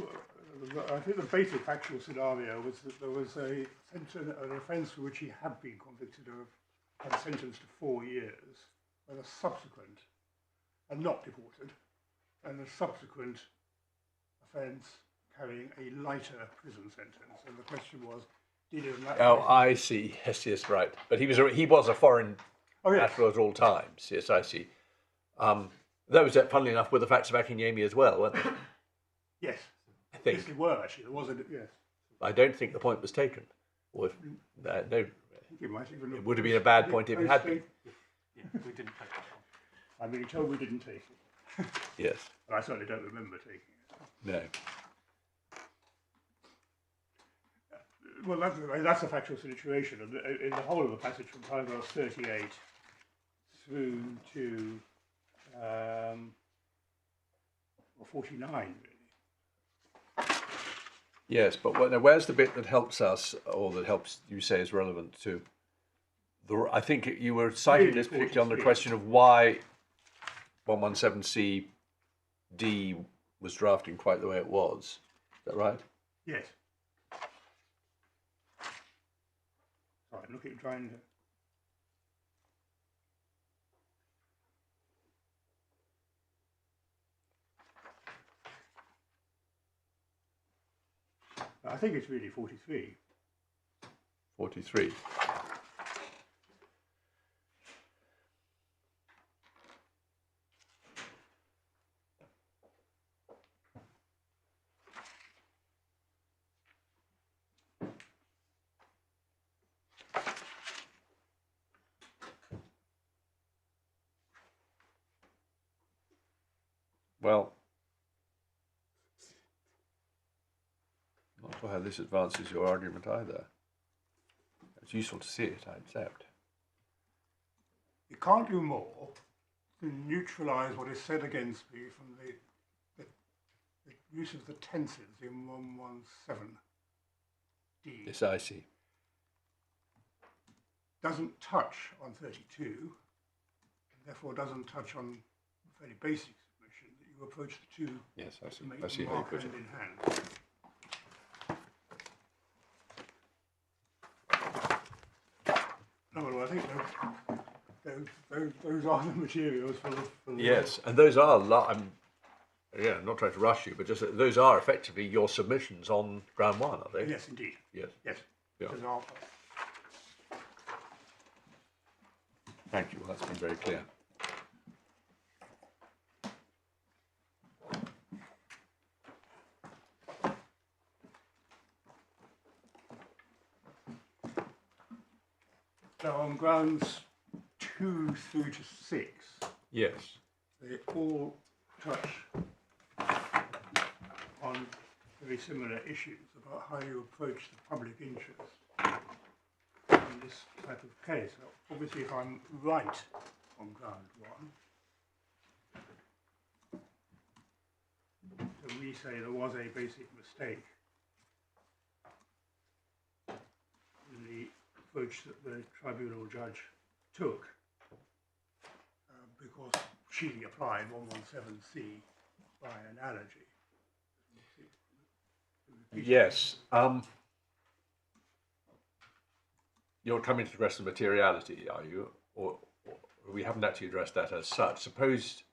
I think the basic factual scenario was that there was an offence for which he had been convicted of and sentenced to 4 years, and a subsequent, and not deported, and a subsequent offence carrying a lighter prison sentence. And the question was, did it? Oh, I see. Yes, right. But he was a foreign national at all times. Yes, I see. Those, funnily enough, were the facts of Akinyemi as well, weren't they? Yes. I think. Yes, they were, actually. There was a, yes. I don't think the point was taken. Or no, I think it would have been a bad point if it had been. Yeah, we didn't take that one. I'm being told we didn't take it. Yes. But I certainly don't remember taking it. No. Well, that's a factual situation, and in the whole of the passage from paragraph 38 through to 49, really. Yes, but where's the bit that helps us, or that helps you say is relevant to I think you were citing Really this particularly on the 43. question of why 117C D was drafting quite the way it was. Is that right? Yes. Sorry, look at trying to. I think it's really 43. 43. Well, I'm not sure how this advances your argument either. It's useful to see it, I accept. You can't do more than neutralise what is said against me from the use of the tenses in 117D. Yes, I see. Doesn't touch on 32, and therefore doesn't touch on a fairly basic submission that you approach the two Yes, I see. to make I see them how you mark put hand it. in hand. No, well, I think those are the materials for the Yes, and those are, I'm not trying to rush you, but just those are effectively your submissions on ground one, are they? Yes, indeed. Yes. Yes. Yeah. Those are- Thank you. Well, that's been very clear. Now, on grounds 2 through to 6, Yes. they all touch on very similar issues about how you approach the public interest in this type of case. Now, obviously, if I'm right on ground 1, then we say there was a basic mistake in the approach that the tribunal judge took because she applied 117C by analogy. Yes. You're coming to address the materiality, are you? Or we haven't actually addressed that as such. Suppose,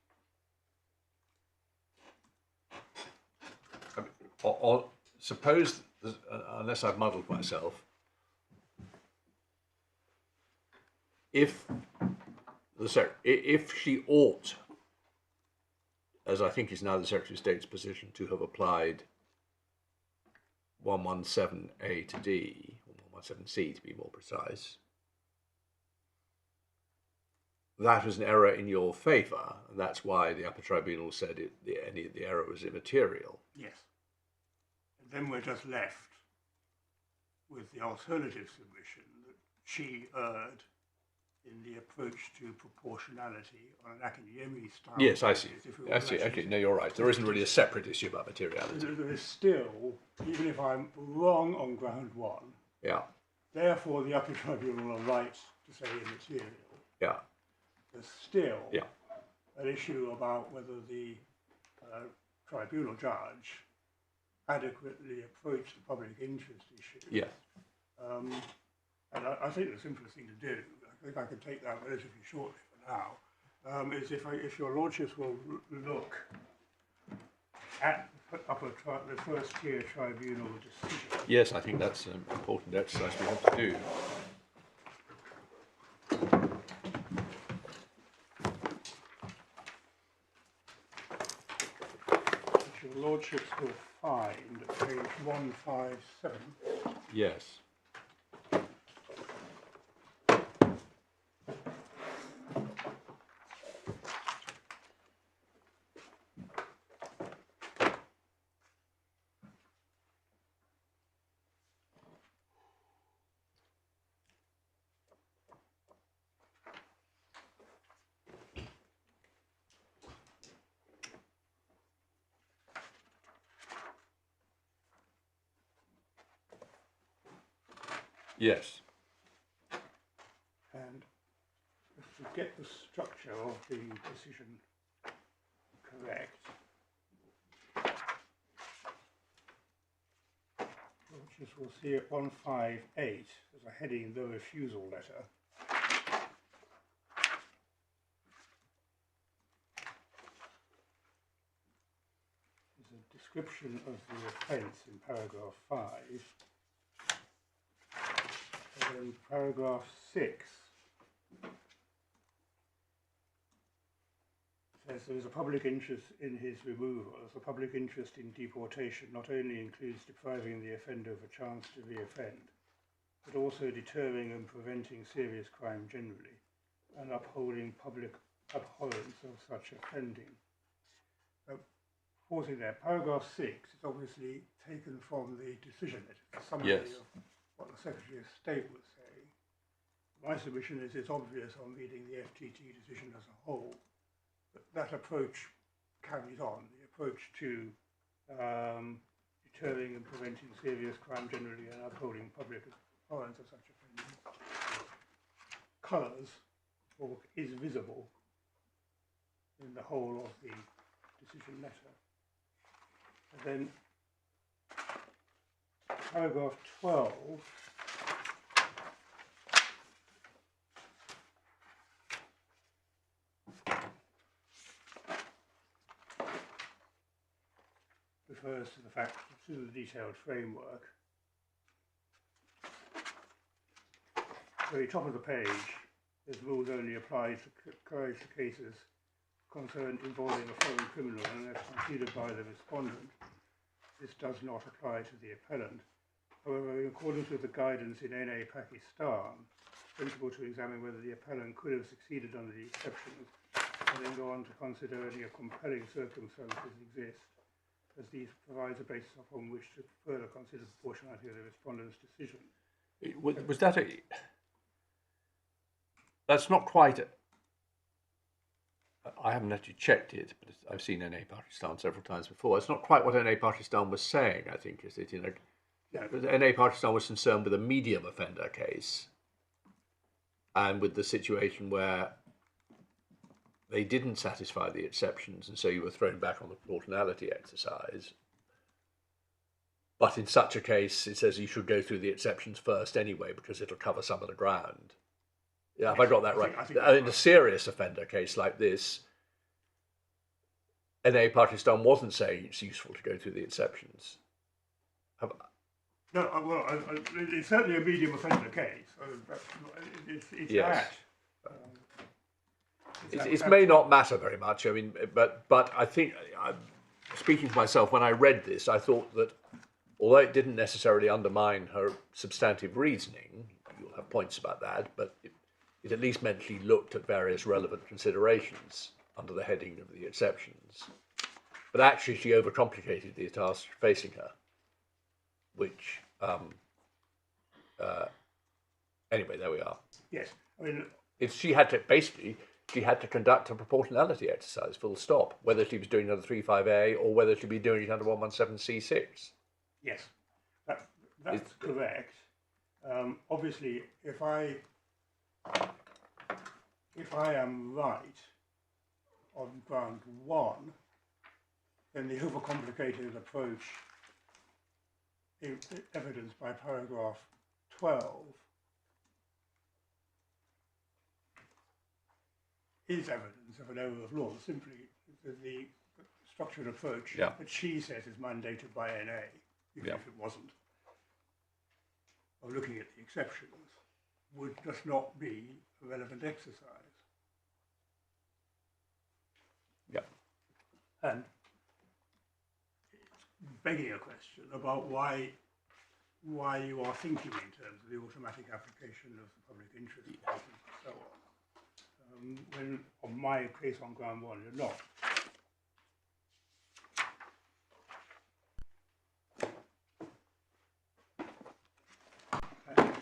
suppose, unless I've muddled myself, if she ought, as I think is now the Secretary of State's position, to have applied 117A to D, or 117C to be more precise, that was an error in your favour, and that's why the upper tribunal said the error was immaterial. Yes. And then we're just left with the alternative submission that she erred in the approach to proportionality on an academic style. Yes, I see. basis, if we were I see. actually Okay, no, you're right. There isn't really a separate issue about materiality. There is still, even if I'm wrong on ground 1, Yeah, therefore the upper tribunal are right to say immaterial. yeah, There's still yeah. an issue about whether the tribunal judge adequately approached the public interest issue. Yeah. And I think the simplest thing to do, I think I can take that relatively shortly for now, is if your lordships will look at the first tier tribunal decision. Yes, I think that's an important exercise we have to do. Which your lordships will find at page 157. Yes. Yes. And get the structure of the decision correct, which is, we'll see at 158 as a heading, the refusal letter. There's a description of the offence in paragraph 5. And then paragraph 6 says there is a public interest in his removal, as the public interest in deportation not only includes depriving the offender of a chance to reoffend, but also deterring and preventing serious crime generally, and upholding public abhorrence of such offending. Pausing there, paragraph 6 is obviously taken from the decision. It's a summary Yes. of what the Secretary of State was saying. My submission is it's obvious on reading the FTT decision as a whole that that approach carries on, the approach to deterring and preventing serious crime generally and upholding public abhorrence of such offending colours or is visible in the whole of the decision letter. And then paragraph 12 refers to the fact, to the detailed framework. At the very top of the page, there's rules only apply to cases concerned involving a foreign criminal unless conceded by the respondent. This does not apply to the appellant. However, in accordance with the guidance in NA Pakistan, it's principle to examine whether the appellant could have succeeded under the exceptions, and then go on to consider any compelling circumstances exist, as these provides a basis upon which to further consider the proportionality of the respondent's decision. Was that a... That's not quite... I haven't actually checked it, but I've seen NA Pakistan several times before. It's not quite what NA Pakistan was saying, I think, is it? NA Pakistan was concerned with a medium offender case and with the situation where they didn't satisfy the exceptions, and so you were thrown back on the proportionality exercise. But in such a case, it says you should go through the exceptions first anyway, because it'll cover some of the ground. Yeah, have I got that right? In a serious offender case like this, NA Pakistan wasn't saying it's useful to go through the exceptions. No, well, it's certainly a medium offender case. It's Yes. that. It may not matter very much. I mean, but I think, speaking for myself, when I read this, I thought that although it didn't necessarily undermine her substantive reasoning, you'll have points about that, but it at least meant she looked at various relevant considerations under the heading of the exceptions. But actually, she overcomplicated the task facing her, which, anyway, there we are. Yes, I mean, She had to conduct a proportionality exercise, full stop, whether she was doing it under 35A or whether she'd be doing it under 117C6. yes, that's correct. Obviously, if I am right on ground 1, then the overcomplicated approach evidenced by paragraph 12 is evidence of an error of law. Simply the structured approach that she says is mandated by NA, even if it wasn't, of looking at the exceptions, would just not be a relevant exercise. Yeah. And it's begging a question about why you are thinking in terms of the automatic application of the public interest and so on. When on my case on ground 1, you're not.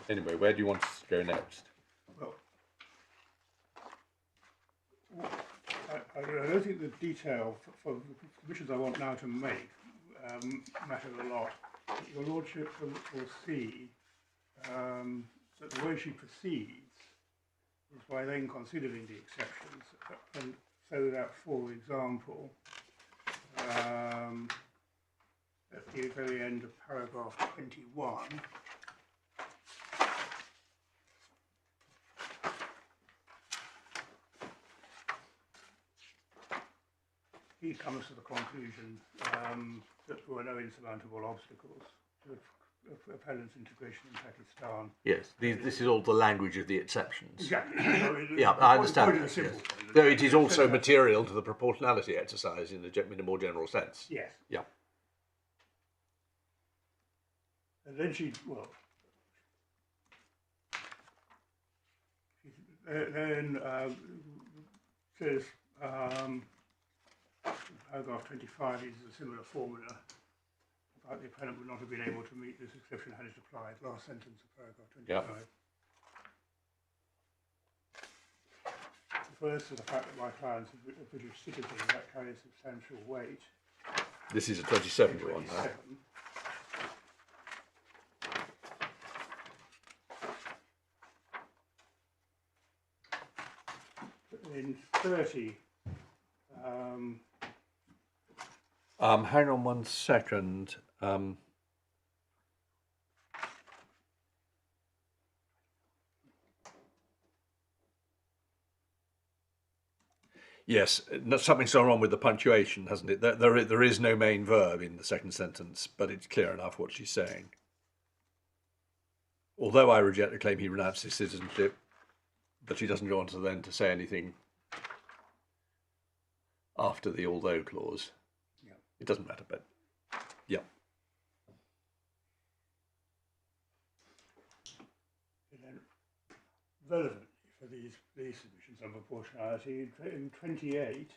Anyway, where do you want us to go next? Well, I don't think the detail for the submissions I want now to make matter a lot. Your Lordship will see that the way she proceeds is by then considering the exceptions, and so that, for example, at the very end of paragraph 21, he comes to the conclusion that there were no insurmountable obstacles to appellant's integration in Pakistan. Yes, this is all the language of the exceptions. Exactly. Yeah, I understand Point that, is simple. yes. Though it is also material to the proportionality exercise in a more general sense. Yes. Yeah. And then she then says, paragraph 25 uses a similar formula about the appellant would not have been able to meet this exception had it applied. Last sentence of paragraph 25. Refers to the fact that my client's a British citizen, that carries substantial weight. This is a 27 you want, huh? 27. In 30, hang on one second. Yes, something's gone wrong with the punctuation, hasn't it? There is no main verb in the second sentence, but it's clear enough what she's saying. Although I reject the claim he renounced his citizenship, but she doesn't go on to then to say anything after the although clause. Yeah. It doesn't matter, but yeah. And then relevantly for these submissions on proportionality, in 28,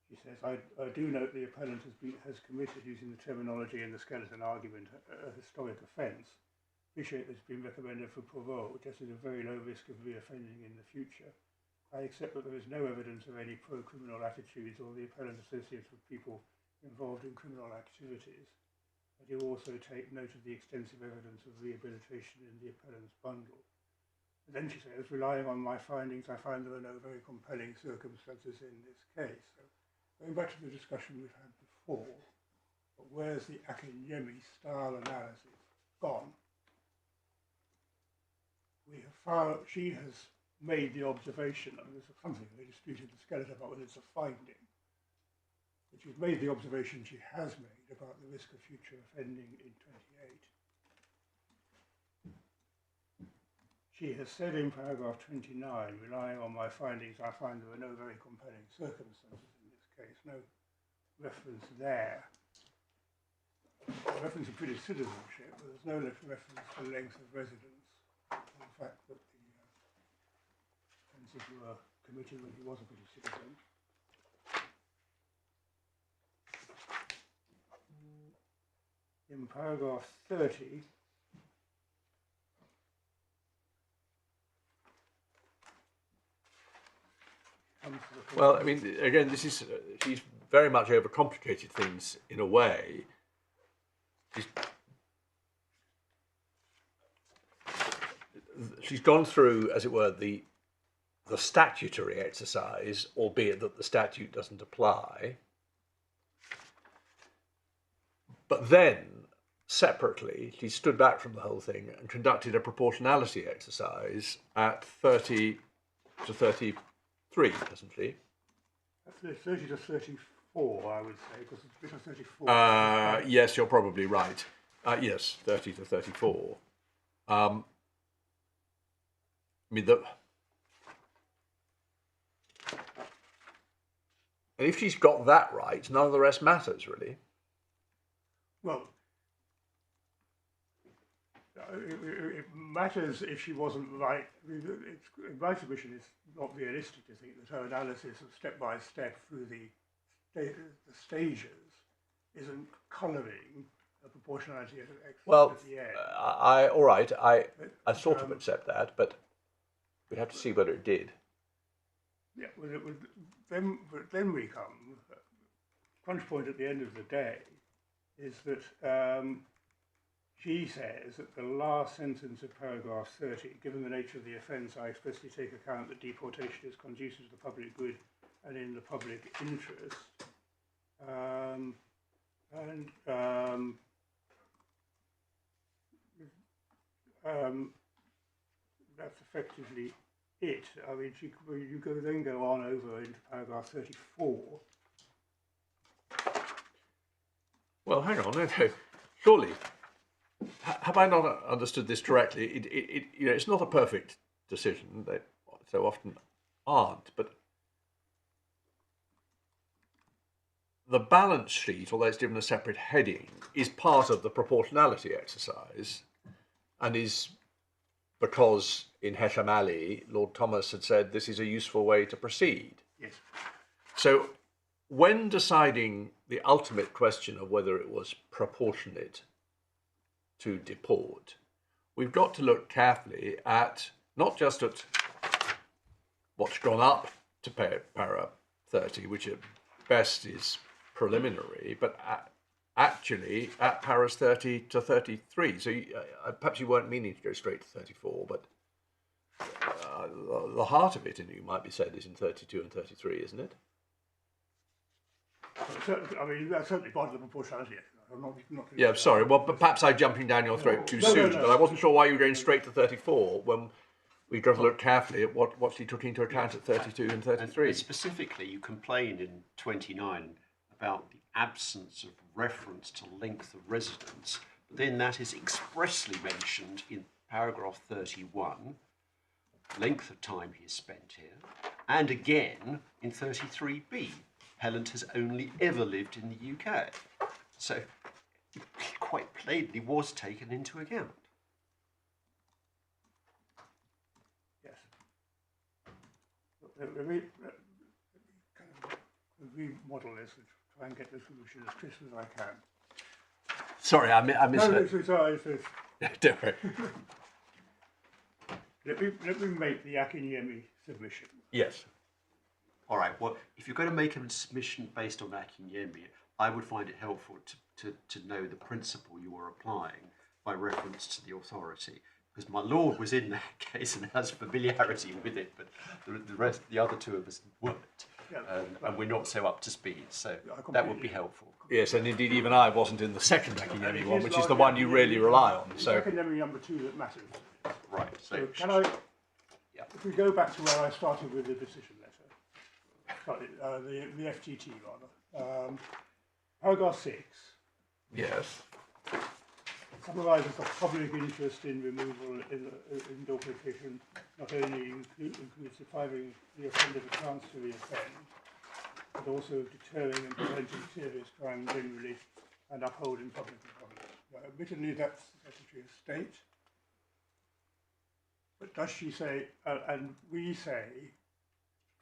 she says, I do note the appellant has committed, using the terminology in the skeleton argument, a historic offence. Appreciate that it's been recommended for parole, just as a very low risk of reoffending in the future. I accept that there is no evidence of any pro-criminal attitudes or the appellant associates with people involved in criminal activities. I do also take note of the extensive evidence of rehabilitation in the appellant's bundle. And then she says, relying on my findings, I find there are no very compelling circumstances in this case. So, going back to the discussion we've had before, but where's the Akinyemi style analysis gone? We have found, she has made the observation, I mean, there's something they disputed the skeleton about whether it's a finding, but she's made the observation she has made about the risk of future offending in 28. She has said in paragraph 29, relying on my findings, I find there are no very compelling circumstances in this case. No reference there. Reference to British citizenship, but there's no reference to length of residence. The fact that the offences were committed when he was a British citizen. In paragraph 30, Well, I mean, again, this is she's very much overcomplicated things in a way. She's gone through, as it were, the statutory exercise, albeit that the statute doesn't apply. But then, separately, she stood back from the whole thing and conducted a proportionality exercise at 30 to 33, hasn't she? 30 to 34, I would say, because it's a bit of 34. Yes, you're probably right. Yes, 30 to 34. I mean, and if she's got that right, none of the rest matters, really. Well, it matters if she wasn't right. My submission is not realistic to think that her analysis of step by step through the stages isn't colouring a proportionality at the end. All right, I sort of accept that, but we have to see whether it did. Yeah, but then we come. Crunch point at the end of the day is that She says that the last sentence of paragraph 30, given the nature of the offence, I expressly take account that deportation is conducive to the public good and in the public interest. That's effectively it. I mean, you then go on over into paragraph 34. Well, hang on. No. Surely, have I not understood this correctly? It's not a perfect decision. They so often aren't. But the balance sheet, although it's given a separate heading, is part of the proportionality exercise, and is because in Hesham Ali, Lord Thomas had said this is a useful way to proceed. Yes. So when deciding the ultimate question of whether it was proportionate to deport, we've got to look carefully at not just at what's gone up to para 30, which at best is preliminary, but actually at paras 30 to 33. So perhaps you weren't meaning to go straight to 34, but the heart of it, and you might be said, is in 32 and 33, isn't it? I mean, that's certainly part of the proportionality. I'm not Yeah, sorry. Well, but perhaps I'm jumping down your throat too soon, but I wasn't sure why you were going straight to 34 when we've got to look carefully at what she took into account at 32 and 33. And specifically, you complain in 29 about the absence of reference to length of residence, but then that is expressly mentioned in paragraph 31, length of time he has spent here, and again in 33b, appellant has only ever lived in the UK. So it quite plainly was taken into account. Yes. Let me kind of remodel this and try and get the solution as crisp as I can. Sorry, I missed No, it. Don't worry. Let me make the Akinyemi submission. Yes. All right, well, if you're going to make a submission based on Akinyemi, I would find it helpful to know the principle you are applying by reference to the authority. Because my lord was in that case and has familiarity with it, but the other two of us weren't. Yeah, and we're not so up to speed, so that would be helpful. Yes, and indeed even I wasn't in the second Akinyemi one, which is the one you really rely on. It's So Akinyemi number 2 that matters. Right, So can I, Yeah. if we go back to where I started with the decision letter, the FTT rather, paragraph 6 yes, summarises the public interest in removal in deportation, not only includes depriving the offender of a chance to reoffend, but also deterring and preventing serious crime generally and upholding public economy. Now, admittedly, that's the Secretary of State, but does she say, and we say,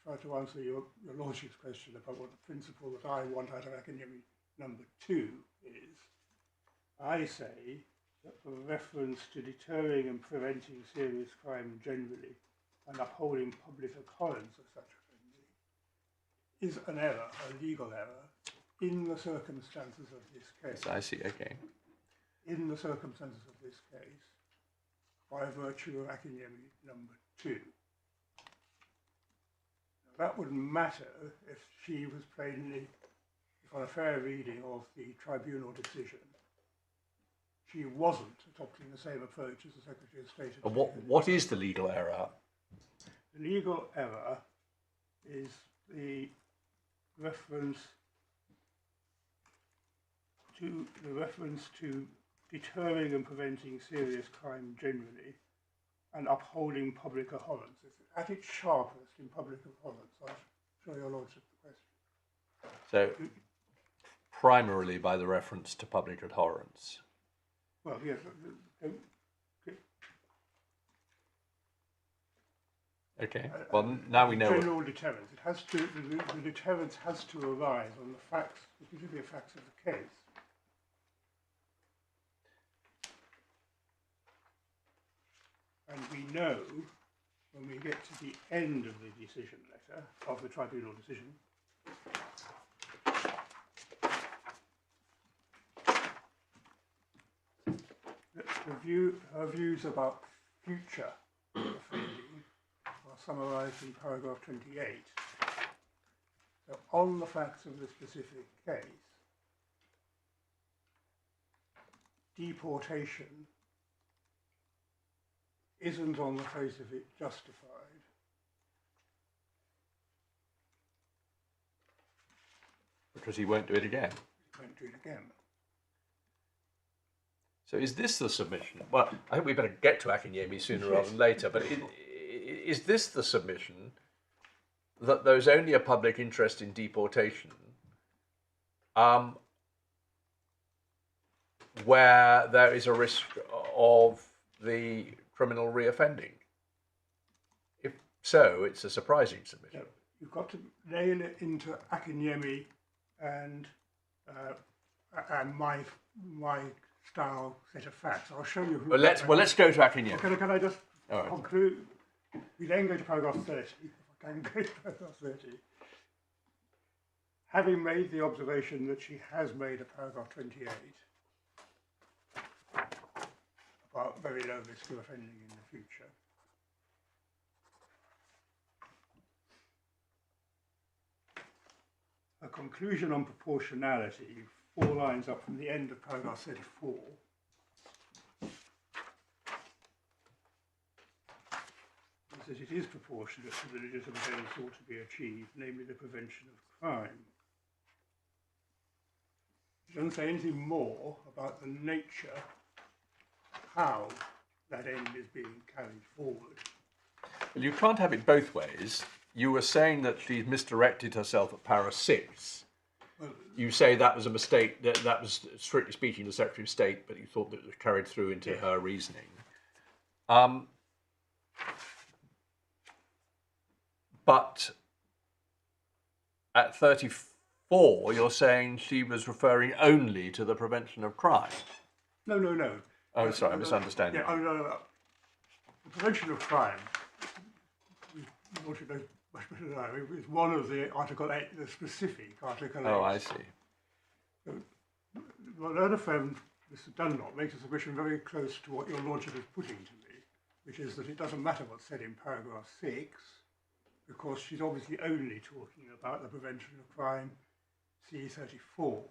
try to answer your Lordship's question about what the principle that I want out of Akinyemi number 2 is, I say that the reference to deterring and preventing serious crime generally and upholding public abhorrence of such offending is an error, a legal error, in the circumstances of this case. I see, okay. In the circumstances of this case, by virtue of Akinyemi number 2. Now, that wouldn't matter if she was plainly, if on a fair reading of the tribunal decision, she wasn't adopting the same approach as the Secretary of State. And what is the legal error? The legal error is the reference to deterring and preventing serious crime generally and upholding public abhorrence. It's at its sharpest in public abhorrence. I'll show your Lordship the question. So, primarily by the reference to public abhorrence. Well, yes. Okay. Well, now we know. General deterrence. It has to. The deterrence has to arise on the facts, the particular facts of the case. And we know when we get to the end of the decision letter of the tribunal decision. her views about future offending are summarised in paragraph 28. So on the facts of the specific case, deportation isn't on the face of it justified. Because he won't do it again. He won't do it again. So is this the submission? Well, I think we better get to Akinyemi sooner rather than later, but is this the submission that there's only a public interest in deportation where there is a risk of the criminal reoffending? If so, it's a surprising submission. No, you've got to nail it into Akinyemi and my style set of facts. I'll show you. Well, let's go to Akinyemi. Can I just All right. conclude? We then go to paragraph 30. If I can go to paragraph 30. Having made the observation that she has made a paragraph 28 about very low risk of offending in the future. A conclusion on proportionality, 4 lines up from the end of paragraph 34. It says it is proportionate to the legitimate end sought to be achieved, namely the prevention of crime. It doesn't say anything more about the nature, how that end is being carried forward. Well, you can't have it both ways. You were saying that she's misdirected herself at para 6. Well, You say that was a mistake, that was, strictly speaking, the Secretary of State, but you thought that it was carried through into Yes. her reasoning. But at 34, you're saying she was referring only to the prevention of crime. no. Oh, sorry, I misunderstand. Yeah, no. The prevention of crime, what you know much better than I, is one of the Article 8, the specific Article 8. Oh, I see. My learned friend, Mr. Dunlop, makes a submission very close to what your Lordship is putting to me, which is that it doesn't matter what's said in paragraph 6, because she's obviously only talking about the prevention of crime, C34.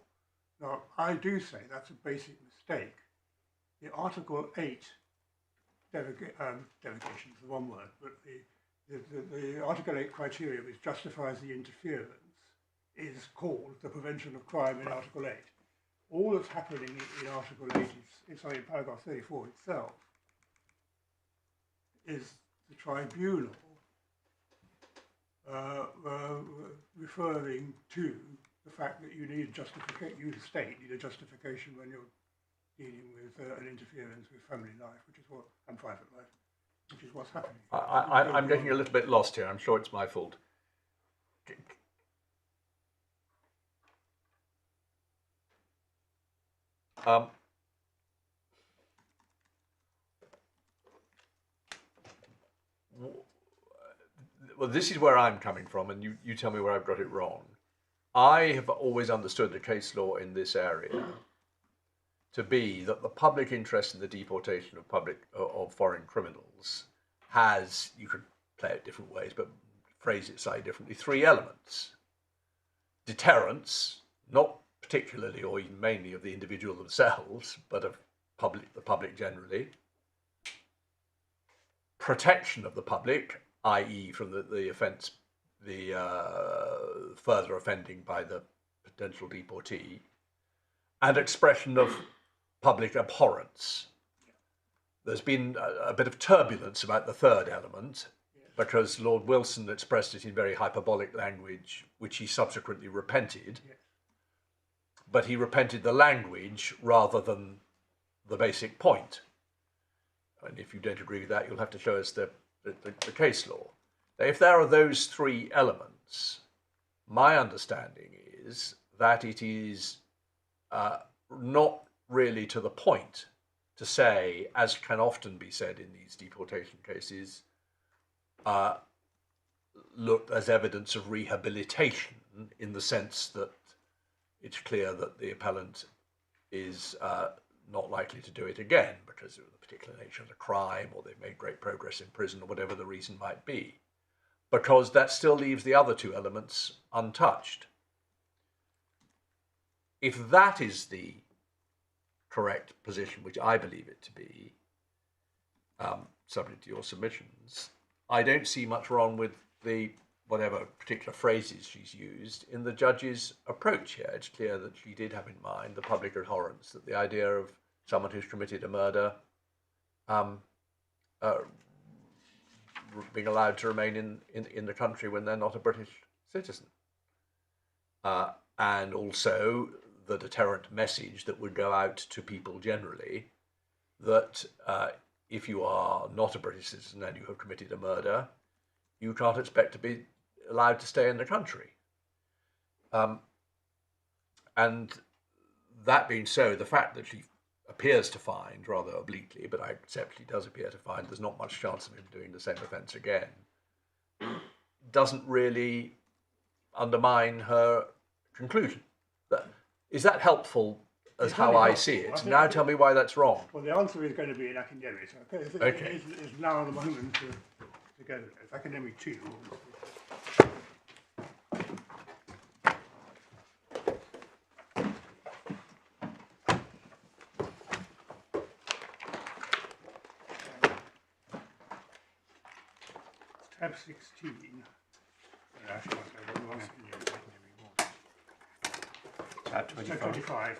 Now, I do say that's a basic mistake. The Article 8 derogation is the one word, but the Article 8 criteria which justifies the interference is called the prevention of crime in Article 8. All that's happening in Article 8 in paragraph 34 itself is the tribunal referring to the fact that you need justification, you the state need a justification when you're dealing with an interference with family life, which is what, and private life, which is what's happening. I'm getting a little bit lost here. I'm sure it's my fault. Well, this is where I'm coming from, and you tell me where I've got it wrong. I have always understood the case law in this area to be that the public interest in the deportation of foreign criminals has, you could play it different ways, but phrase it slightly differently, 3 elements. Deterrence, not particularly or even mainly of the individual themselves, but of the public generally. Protection of the public, i.e. from the offence, the further offending by the potential deportee, and expression of public abhorrence. There's been a bit of turbulence about the third element, because Lord Wilson expressed it in very hyperbolic language, which he subsequently repented. Yes. But he repented the language rather than the basic point. And if you don't agree with that, you'll have to show us the case law. Now, if there are those 3 elements, my understanding is that it is not really to the point to say, as can often be said in these deportation cases, looked as evidence of rehabilitation, in the sense that it's clear that the appellant is not likely to do it again because of the particular nature of the crime, or they've made great progress in prison, or whatever the reason might be. Because that still leaves the other two elements untouched. If that is the correct position, which I believe it to be, subject to your submissions, I don't see much wrong with the whatever particular phrases she's used in the judge's approach here. It's clear that she did have in mind the public abhorrence, that the idea of someone who's committed a murder being allowed to remain in the country when they're not a British citizen. And also the deterrent message that would go out to people generally that if you are not a British citizen and you have committed a murder, you can't expect to be allowed to stay in the country. And that being so, the fact that she appears to find, rather obliquely, but I accept she does appear to find there's not much chance of him doing the same offence again, doesn't really undermine her conclusion. Is that helpful as how I see it? Now tell me why that's wrong. Well, the answer is going to be in academic. Okay. It's now the moment to go with it. It's academic 2. Tab 16. Tab 25. 25.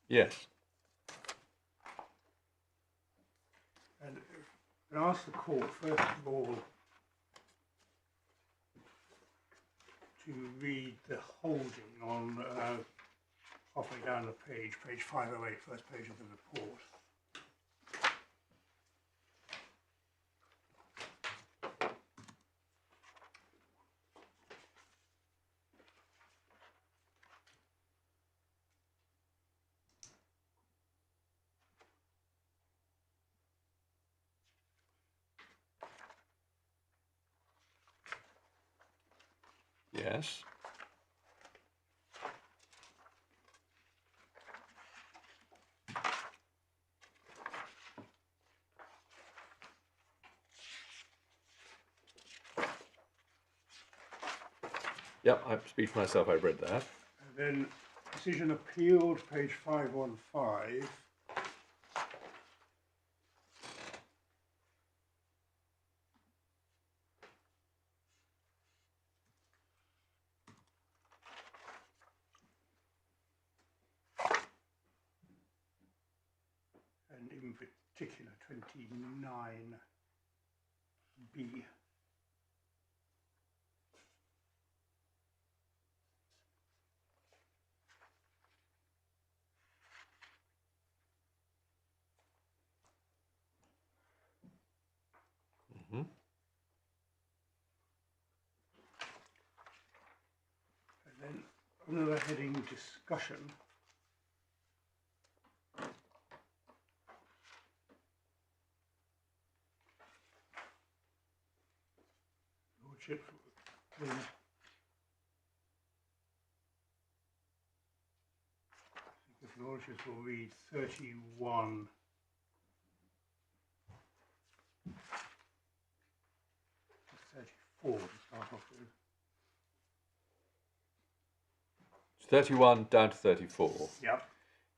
Yes. And I ask the court, first of all, to read the holding on halfway down the page 508, first page of the report. Yes. Yep, I speak for myself, I've read that. And then decision appealed, page 515. And in particular, 29B. Mm-hmm. And then another heading, discussion. Lordship, His Lordship will read 31. To 34 to start off with. 31 down to 34. Yep.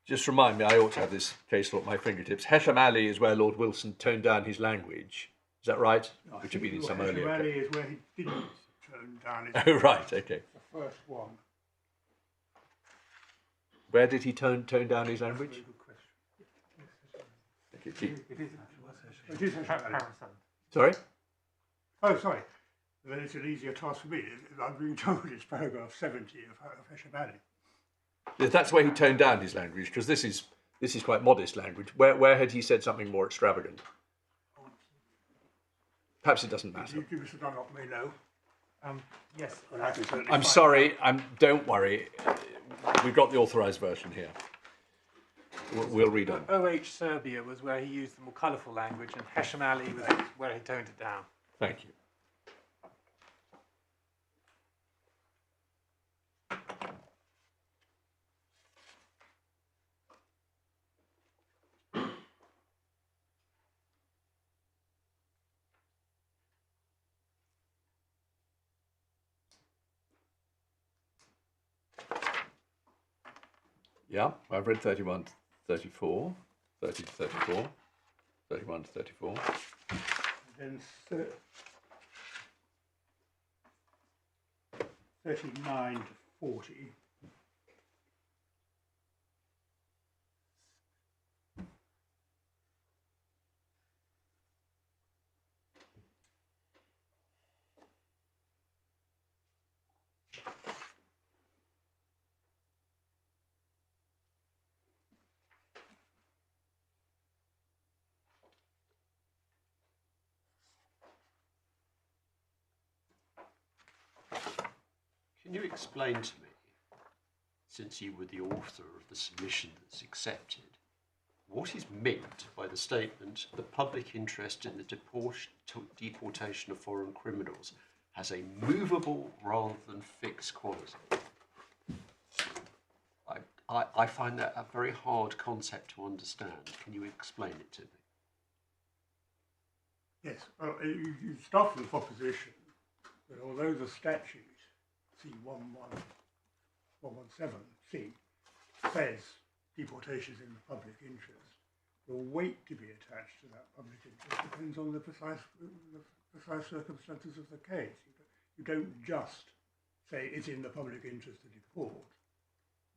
Just remind me, I ought to have this case law at my fingertips. Hesham Ali is where Lord Wilson toned down his language. Is that right? No, Which had been in some earlier Rally case. is where he didn't tone down his. Oh, right, okay. The first one. Where did he tone down his language? Very good question. Okay, keep- It is It is Hesham Ali. Sorry? Oh, sorry. Then it's an easier task for me. I'm being told it's paragraph 70 of Hesham Ali. Yeah, that's where he toned down his language, because this is quite modest language. Where had he said something more extravagant? Perhaps it doesn't matter. You, Mr. Dunlop, may know. Yes. And I can certainly I'm find sorry, don't worry. We've got the authorised version here. We'll read on. OH Serbia was where he used the more colourful language, and Hesham Ali was where he toned it down. Thank you. Yeah, I've read 31 to 34, 30 to 34, 31 to 34. then 39 to 40. Can you explain to me, since you were the author of the submission that's accepted, what is meant by the statement the public interest in the deportation of foreign criminals has a movable rather than fixed quality? I find that a very hard concept to understand. Can you explain it to me? Yes, well, you start from the proposition that although the statute C117C says deportation is in the public interest, the weight to be attached to that public interest depends on the precise circumstances of the case. You don't just say it's in the public interest to deport.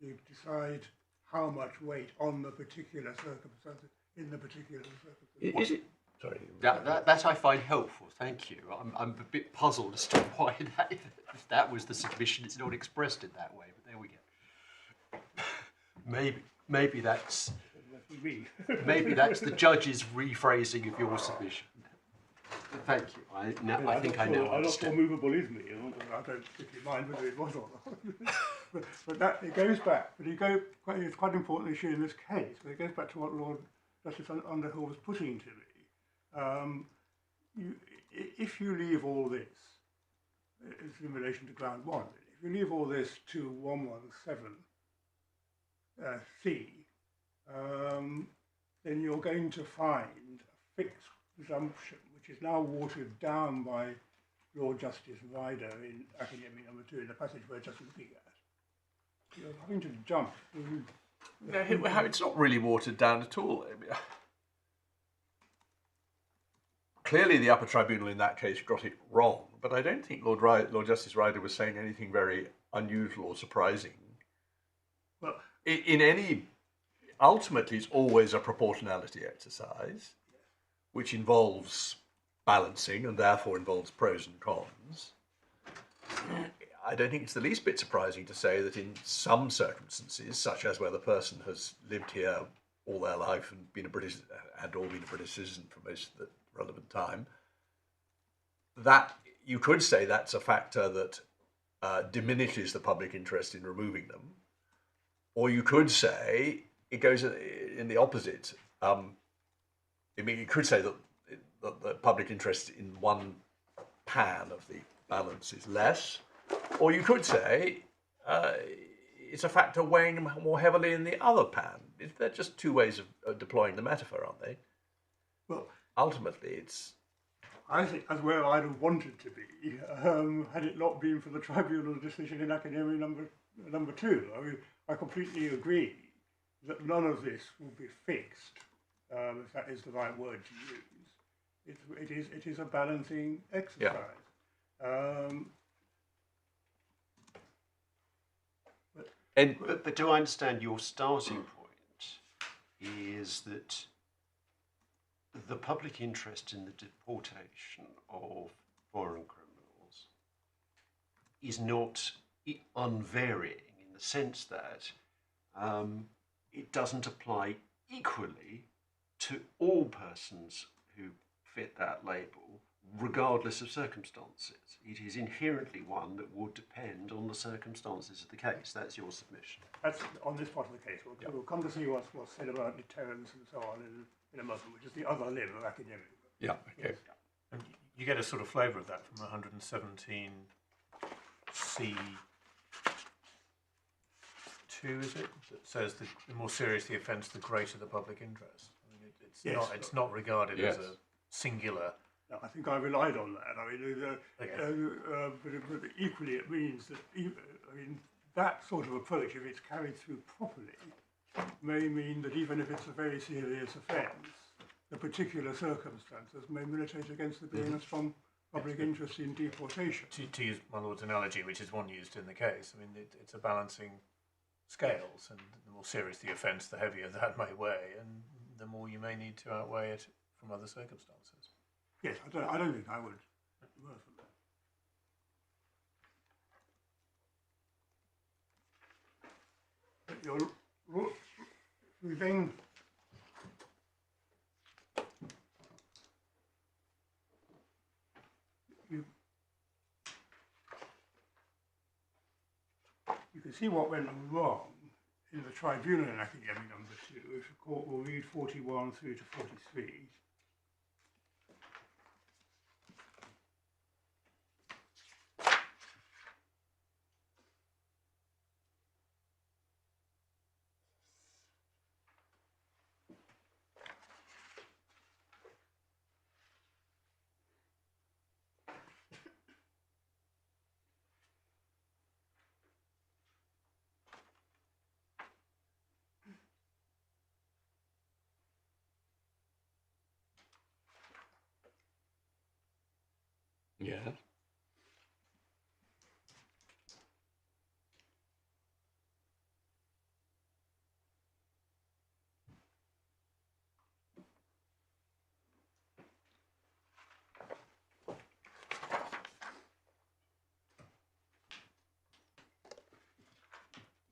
You decide how much weight on the particular circumstances in the particular circumstances. Is it? Sorry. That I find helpful, thank you. I'm a bit puzzled as to why if that was the submission, it's not expressed in that way, but there we go. Maybe that's the judge's rephrasing of your submission. Thank you. I think I know. I'm not sure movable is me. I don't particularly mind whether it was or not. but that it goes back. But it's quite important issue in this case. But it goes back to what Lord Justice Underhill was putting to me. If you leave all this, it's in relation to ground one. If you leave all this to 117C, then you're going to find a fixed presumption, which is now watered down by Lord Justice Ryder in Academic Number 2 in the passage we're just looking at. You're having to jump. No, it's not really watered down at all. Clearly, the upper tribunal in that case got it wrong, but I don't think Lord Justice Ryder was saying anything very unusual or surprising. Well, ultimately, it's always a proportionality exercise, which involves balancing and therefore involves pros and cons. I don't think it's the least bit surprising to say that in some circumstances, such as where the person has lived here all their life and been a British citizen for most of the relevant time, that you could say that's a factor that diminishes the public interest in removing them, or you could say it goes in the opposite. You could say that the public interest in one pan of the balance is less, or you could say it's a factor weighing more heavily in the other pan. They're just two ways of deploying the metaphor, aren't they? well, Ultimately, it's... I think that's where I'd have wanted to be, had it not been for the tribunal decision in Academic number 2. I mean, I completely agree that none of this will be fixed, if that is the right word to use. It is a balancing exercise. Yeah. But do I understand your starting point is that the public interest in the deportation of foreign criminals is not unvarying in the sense that it doesn't apply equally to all persons who fit that label, regardless of circumstances. It is inherently one that would depend on the circumstances of the case. That's your submission. That's on this part of the case. We'll come to see what's said about deterrence and so on in a moment, which is the other limb of academic. Yeah, okay. Yes. And you get a sort of flavour of that from 117C2, is it? That says the more serious the offence, the greater the public interest. I mean, it's not regarded as a singular. No, I think I relied on that. I mean, but equally it means that that sort of approach, if it's carried through properly, may mean that even if it's a very serious offence, the particular circumstances may militate against there being a strong public interest in deportation. To use my Lord's analogy, which is one used in the case, I mean, it's a balancing scales, and the more serious the offence, the heavier that may weigh, and the more you may need to outweigh it from other circumstances. Yes, I don't think I would worse than that. But we then you can see what went wrong in the tribunal in academic number 2, if the court will read 41 through to 43. Yeah.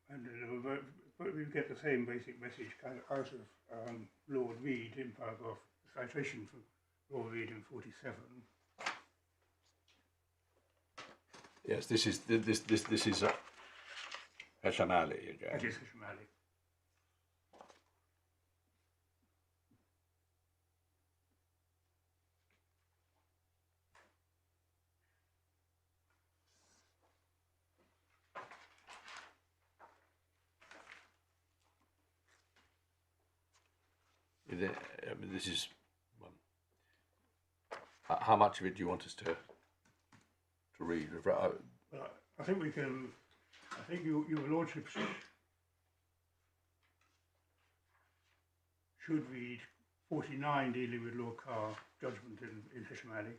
And but we get the same basic message kind of out of Lord Reed in paragraph citation from Lord Reed in 47. Yes, this is Heshamali again. That is Hishmali. This is how much of it do you want us to read? Well, I think we can. I think your lordship should read 49 dealing with Lord Carr's judgment in Hishmali.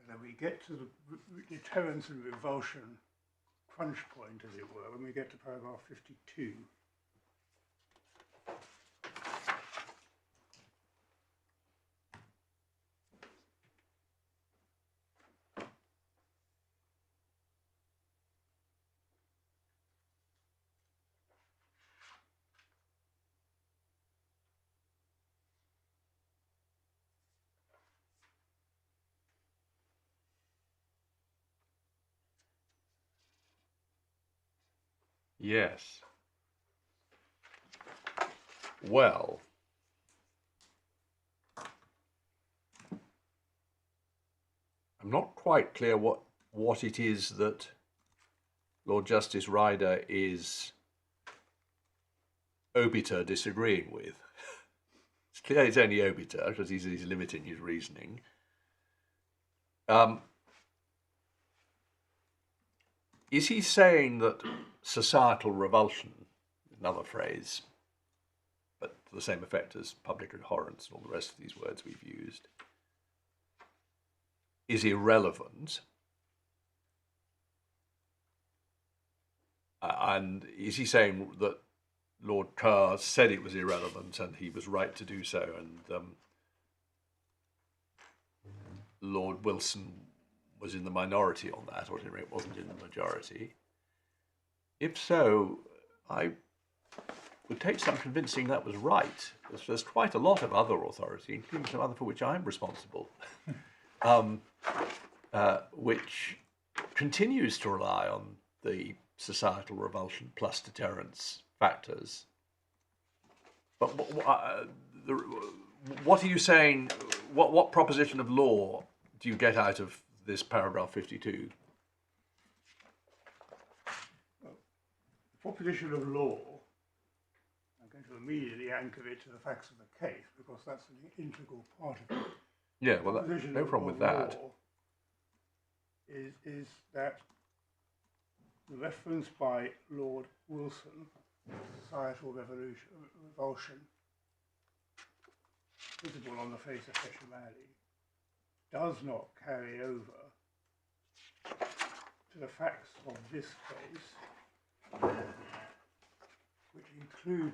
And then we get to the deterrence and revulsion crunch point, as it were, when we get to paragraph 52. Yes. Well, I'm not quite clear what it is that Lord Justice Ryder is obiter disagreeing with. It's clear it's only obiter because he's limiting his reasoning. Is he saying that societal revulsion, another phrase, but to the same effect as public abhorrence and all the rest of these words we've used, is irrelevant And is he saying that Lord Kerr said it was irrelevant and he was right to do so, and Lord Wilson was in the minority on that, or it wasn't in the majority? If so, I would take some convincing that was right. There's quite a lot of other authority, including some other for which I'm responsible, which continues to rely on the societal revulsion plus deterrence factors. But what are you saying? What proposition of law do you get out of this paragraph 52? Well, the proposition of law, I'm going to immediately anchor it to the facts of the case because that's an integral part of it. Yeah, well, no problem with that. Law is that the reference by Lord Wilson, societal revulsion, visible on the face of Hesham-Ali, does not carry over to the facts of this case, which include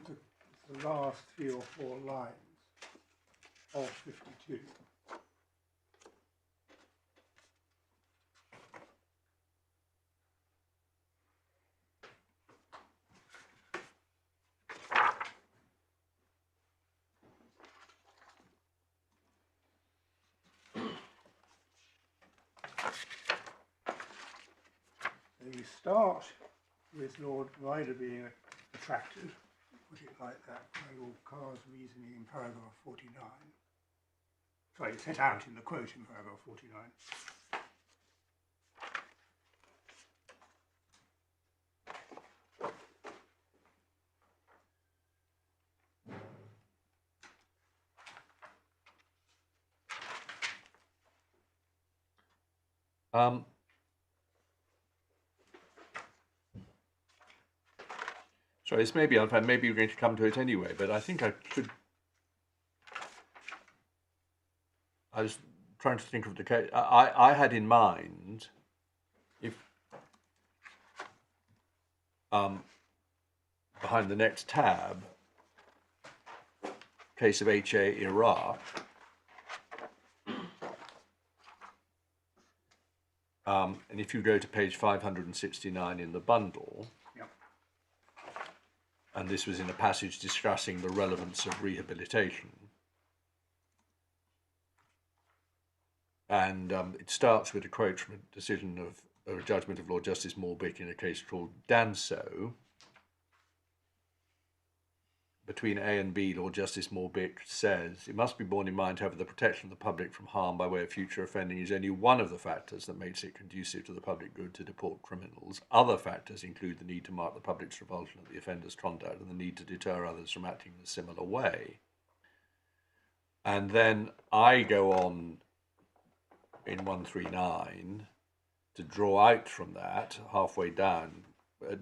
the last 3 or 4 lines of 52. You start with Lord Ryder being attracted, put it like that, by Lord Carr's reasoning in paragraph 49. Sorry, set out in the quote in paragraph 49. Sorry, this may be unfair, maybe you're going to come to it anyway, but I think I should... I was trying to think of the case. I had in mind, if behind the next tab, case of HA Iraq, and if you go to page 569 in the bundle, and this was in a passage discussing the relevance of rehabilitation. And it starts with a quote from a decision of a judgment of Lord Justice Morbick in a case called Danso. Between A and B, Lord Justice Morbick says, it must be borne in mind, however, the protection of the public from harm by way of future offending is only one of the factors that makes it conducive to the public good to deport criminals. Other factors include the need to mark the public's revulsion at the offender's conduct and the need to deter others from acting in a similar way. And then I go on in 139 to draw out from that, halfway down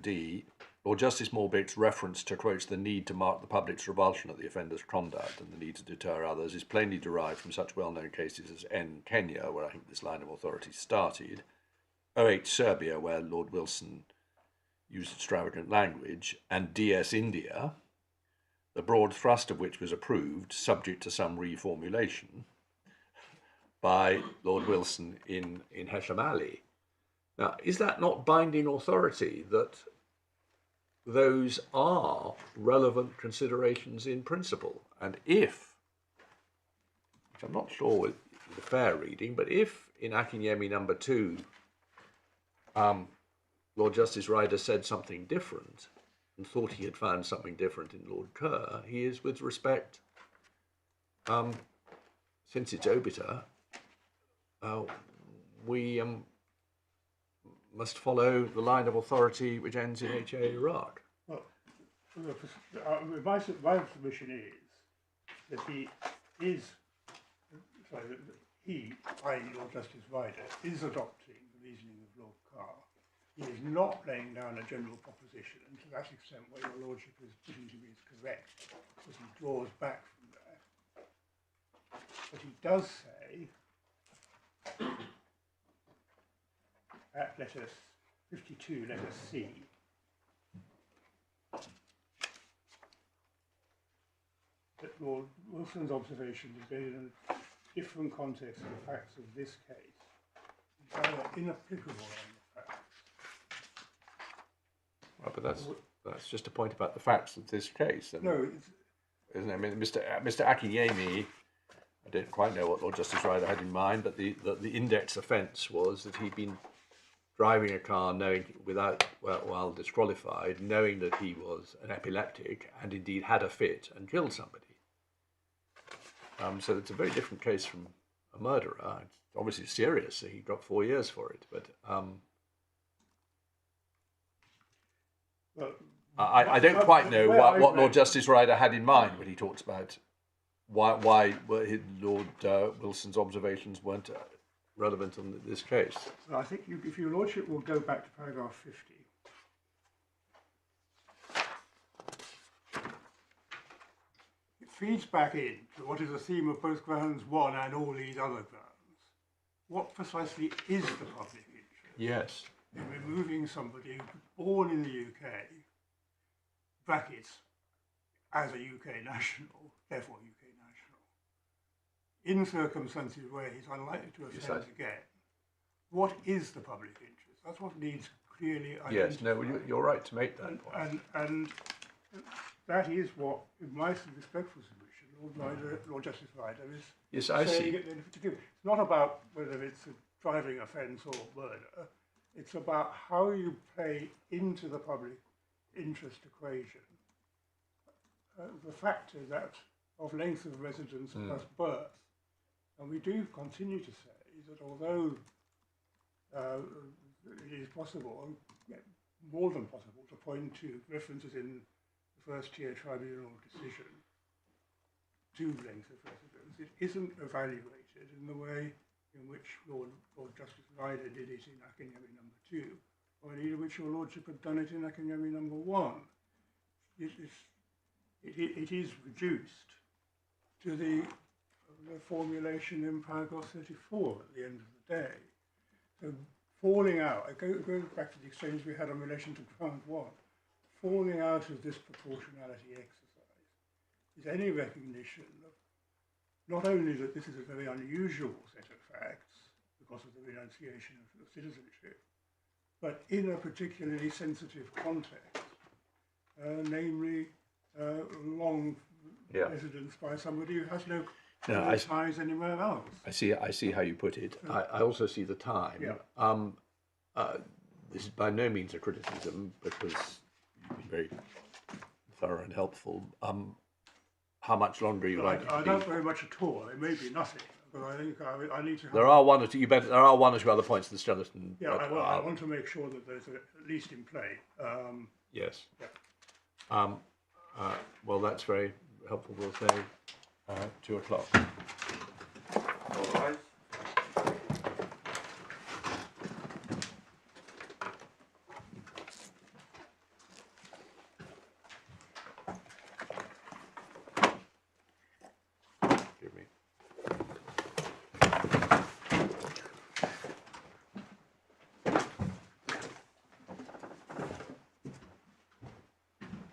D, Lord Justice Morbick's reference to, quotes, the need to mark the public's revulsion at the offender's conduct and the need to deter others is plainly derived from such well-known cases as N. Kenya, where I think this line of authority started, OH Serbia, where Lord Wilson used extravagant language, and DS India, the broad thrust of which was approved, subject to some reformulation, by Lord Wilson in Hesham-Ali. Now, is that not binding authority that those are relevant considerations in principle? And if, which I'm not sure with the fair reading, but if in Akinyemi number 2, Lord Justice Ryder said something different and thought he had found something different in Lord Kerr, he is, with respect, since it's obiter, we must follow the line of authority which ends in HA Iraq. Well, my submission is that he, i.e. Lord Justice Ryder, is adopting the reasoning of Lord Carr. He is not laying down a general proposition, and to that extent what your Lordship is putting to me is correct, because he draws back from that. But he does say, at letter 52, letter C, Lord Wilson's observation is made in a different context to the facts of this case. It's either inapplicable on the facts. Well, but that's just a point about the facts of this case, No, it's, isn't it? I mean, Mr. Akinyemi, I don't quite know what Lord Justice Ryder had in mind, but the index offence was that he'd been driving a car knowing while disqualified, knowing that he was an epileptic and indeed had a fit and killed somebody. So it's a very different case from a murderer. It's obviously serious, so he got 4 years for it. But well, I don't quite know what Lord Justice Ryder had in mind when he talks about why Lord Wilson's observations weren't relevant in this case. So I think if your Lordship will go back to paragraph 50. It feeds back in to what is the theme of both grounds 1 and all these other grounds. What precisely is the public interest? Yes. In removing somebody born in the UK, brackets, as a UK national, therefore UK national, in circumstances where he's unlikely to offend again. What is the public interest? That's what needs clearly identified. Yes, no, you're right to make that point. And that is what, in my respectful submission, Lord Justice Ryder is saying at the end of the day. It's not about whether it's a driving offence or murder. It's about how you play into the public interest equation the factor that of length of residence plus birth. And we do continue to say that although it is possible, more than possible, to point to references in the first tier tribunal decision to length of residence, it isn't evaluated in the way in which Lord Justice Ryder did it in Akinyemi number 2, or indeed in which your Lordship had done it in Akinyemi number 1. It is reduced to the formulation in paragraph 34 at the end of the day. So falling out, I go back to the exchange we had in relation to ground 1, falling out of this proportionality exercise is any recognition of not only that this is a very unusual set of facts because of the renunciation of citizenship, but in a particularly sensitive context, namely long residence by somebody who has no ties anywhere else. I see how you put it. I also see the time. Yeah. This is by no means a criticism because you've been very thorough and helpful. How much longer you like it to I be? don't very much at all. It may be nothing, but I think I need to have... There are one or two. There are one or two other points in the skeleton. Yeah, I want to make sure that there's at least in play. Yes. Yeah. Well, that's very helpful. We'll say 2 o'clock. All right.